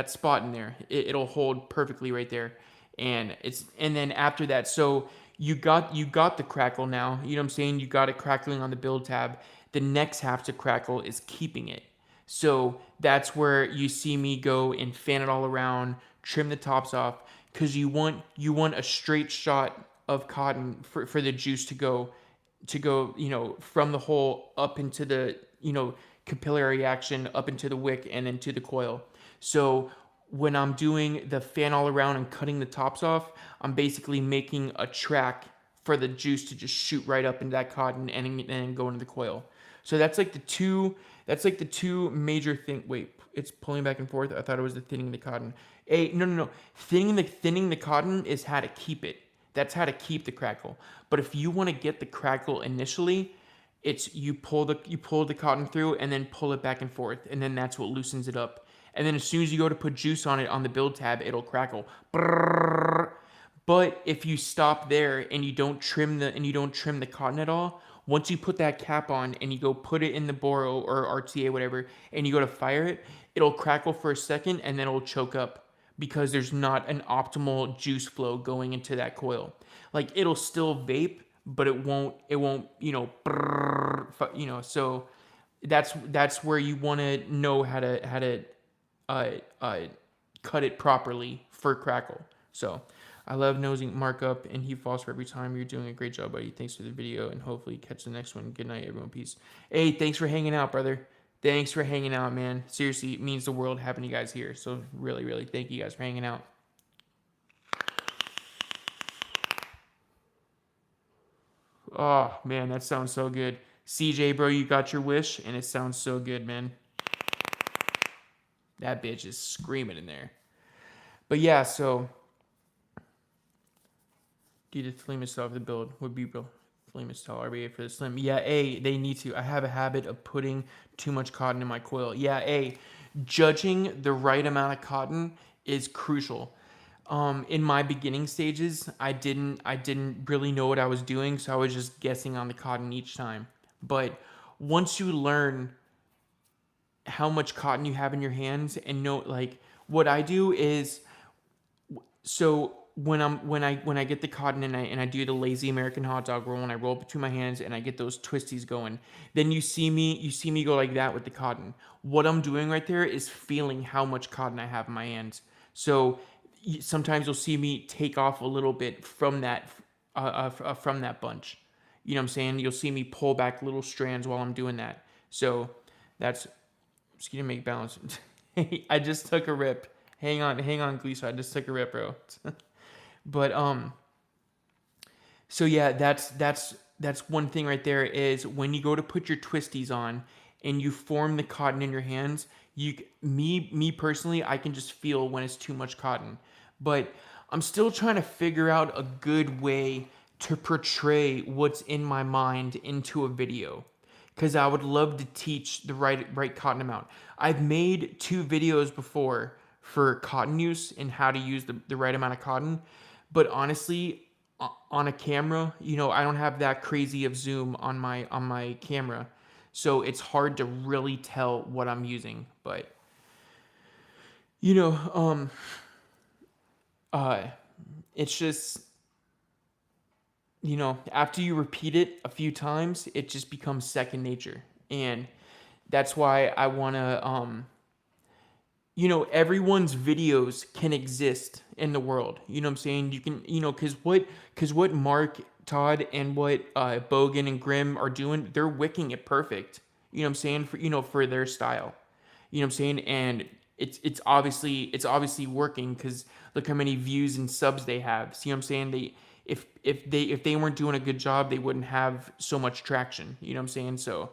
spot in there. It'll hold perfectly right there. And then after that, so you got the crackle now. You know what I'm saying? You got it crackling on the build tab. The next half to crackle is keeping it. So that's where you see me go and fan it all around, trim the tops off, because you want a straight shot of cotton for the juice to go from the hole up into the capillary action up into the wick and into the coil. So when I'm doing the fan all around and cutting the tops off, I'm basically making a track for the juice to just shoot right up into that cotton and go into the coil. So that's like the two major thing. Wait, it's pulling back and forth. I thought it was the thinning the cotton. No. Thinning the cotton is how to keep it. That's how to keep the crackle. But if you want to get the crackle initially, it's you pull the cotton through and then pull it back and forth, and then that's what loosens it up. And then as soon as you go to put juice on it on the build tab, it'll crackle. Brrr. But if you stop there and you don't trim the cotton at all, once you put that cap on and you go put it in the Boro or RTA whatever, and you go to fire it, it'll crackle for a second and then it'll choke up because there's not an optimal juice flow going into that coil. Like it'll still vape, but it won't so that's where you want to know how to uh, uh, cut it properly for crackle. So I love nosing Mark up, and he falls for every time. You're doing a great job, buddy. Thanks for the video, and hopefully catch the next one. Good night, everyone. Peace. Hey, thanks for hanging out, brother. Thanks for hanging out, man. Seriously, it means the world having you guys here. So really, really, thank you guys for hanging out. Oh, man, that sounds so good. CJ, bro, you got your wish, and it sounds so good, man. That bitch is screaming in there. But yeah, so do the Thelema style of the build would be real. Thelema style RBA for the slim. Yeah, they need to. I have a habit of putting too much cotton in my coil. Yeah, judging the right amount of cotton is crucial. In my beginning stages, I didn't really know what I was doing, so I was just guessing on the cotton each time. But once you learn how much cotton you have in your hands and know, like, what I do is, so when I get the cotton and I do the lazy American hot dog roll, and I roll between my hands and I get those twisties going, then you see me go like that with the cotton. What I'm doing right there is feeling how much cotton I have in my hands. So sometimes you'll see me take off a little bit from that bunch. You know what I'm saying? You'll see me pull back little strands while I'm doing that. So that's just gonna make balance. I just took a rip. Hang on, Gleeso. I just took a rip, bro. But so yeah, that's one thing right there is when you go to put your twisties on and you form the cotton in your hands, me personally, I can just feel when it's too much cotton. But I'm still trying to figure out a good way to portray what's in my mind into a video because I would love to teach the right cotton amount. I've made 2 videos before for cotton use and how to use the right amount of cotton, but honestly, on a camera, I don't have that crazy of zoom on my camera, so it's hard to really tell what I'm using. But you know, uh, it's just after you repeat it a few times, it just becomes second nature, and that's why I want to everyone's videos can exist in the world. You know what I'm saying? You can, because what Mark, Todd, and what Bogan and Grimm are doing, they're wicking it perfect. You know what I'm saying? For their style. You know what I'm saying? And it's obviously working because look how many views and subs they have. See what I'm saying? If they weren't doing a good job, they wouldn't have so much traction. You know what I'm saying? So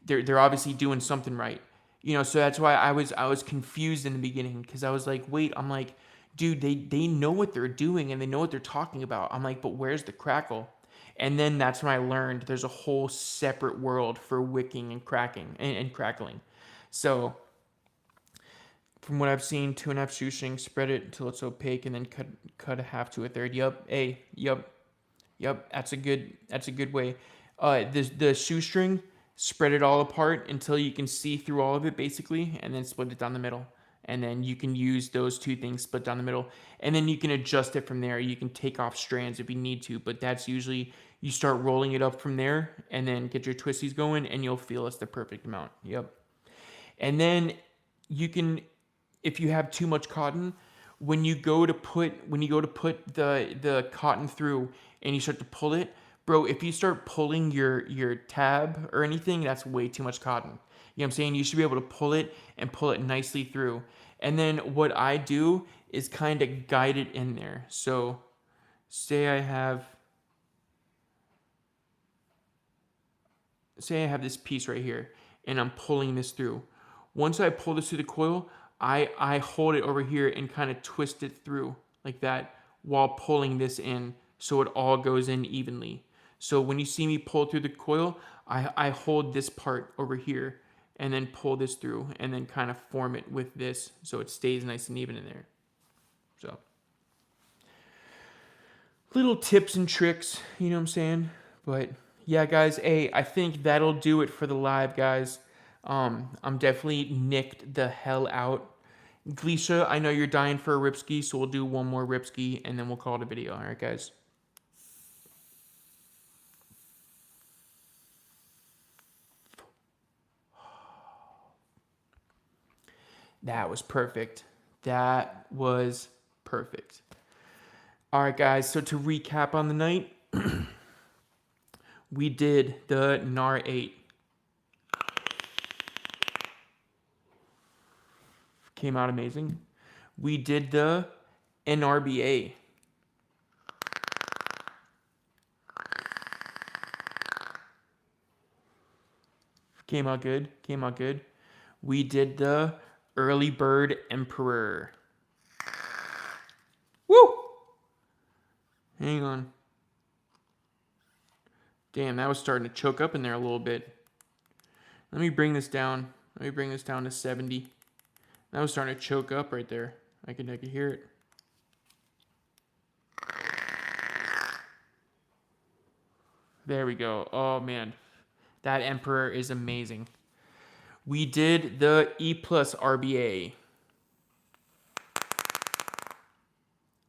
they're obviously doing something right. So that's why I was confused in the beginning because I was like, wait, I'm like, dude, they know what they're doing and they know what they're talking about. I'm like, but where's the crackle? And then that's when I learned there's a whole separate world for wicking and cracking and crackling. So from what I've seen, 2.5 shoestring, spread it until it's opaque, and then cut a half to a third. Yep, yep. That's a good way. The shoestring, spread it all apart until you can see through all of it, basically, and then split it down the middle. And then you can use those 2 things split down the middle, and then you can adjust it from there. You can take off strands if you need to, but that's usually you start rolling it up from there, and then get your twisties going, and you'll feel it's the perfect amount. Yep. And then you can, if you have too much cotton, when you go to put the cotton through and you start to pull it, bro, if you start pulling your tab or anything, that's way too much cotton. You know what I'm saying? You should be able to pull it and pull it nicely through. And then what I do is kind of guide it in there. So say I have this piece right here and I'm pulling this through. Once I pull this through the coil, I hold it over here and kind of twist it through like that while pulling this in so it all goes in evenly. So when you see me pull through the coil, I hold this part over here and then pull this through and then kind of form it with this so it stays nice and even in there. So little tips and tricks, you know what I'm saying? But yeah, guys, hey, I think that'll do it for the live, guys. I'm definitely nicked the hell out. Gleesha, I know you're dying for a ripski, so we'll do one more ripski and then we'll call it a video. All right, guys. That was perfect. That was perfect. All right, guys. So to recap on the night, we did the NAR 8. Came out amazing. We did the NRBA. Came out good. We did the Early Bird Emperor. Woo! Hang on. Damn, that was starting to choke up in there a little bit. Let me bring this down. To 70. That was starting to choke up right there. I could hear it. There we go. Oh man, that Emperor is amazing. We did the E plus RBA,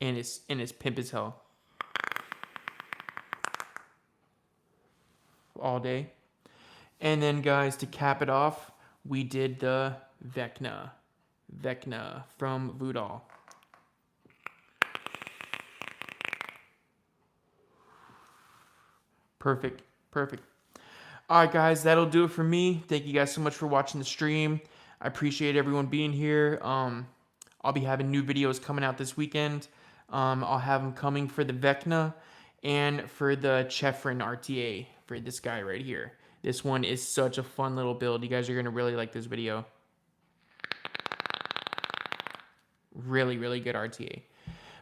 and it's pimp as hell. All day. And then guys, to cap it off, we did the Vecna from Voodoo. Perfect. All right, guys, that'll do it for me. Thank you guys so much for watching the stream. I appreciate everyone being here. I'll be having new videos coming out this weekend. I'll have them coming for the Vecna and for the Chefrin RTA for this guy right here. This one is such a fun little build. You guys are going to really like this video. Really, really good RTA.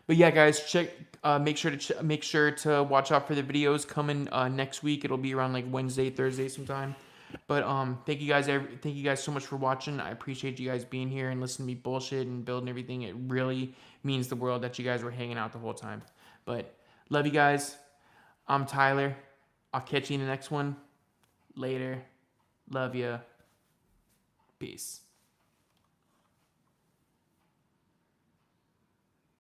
But yeah, guys, make sure to watch out for the videos coming next week. It'll be around like Wednesday, Thursday sometime. But thank you guys so much for watching. I appreciate you guys being here and listening to me bullshit and building everything. It really means the world that you guys were hanging out the whole time. But love you guys. I'm Tyler. I'll catch you in the next one. Later. Love ya. Peace.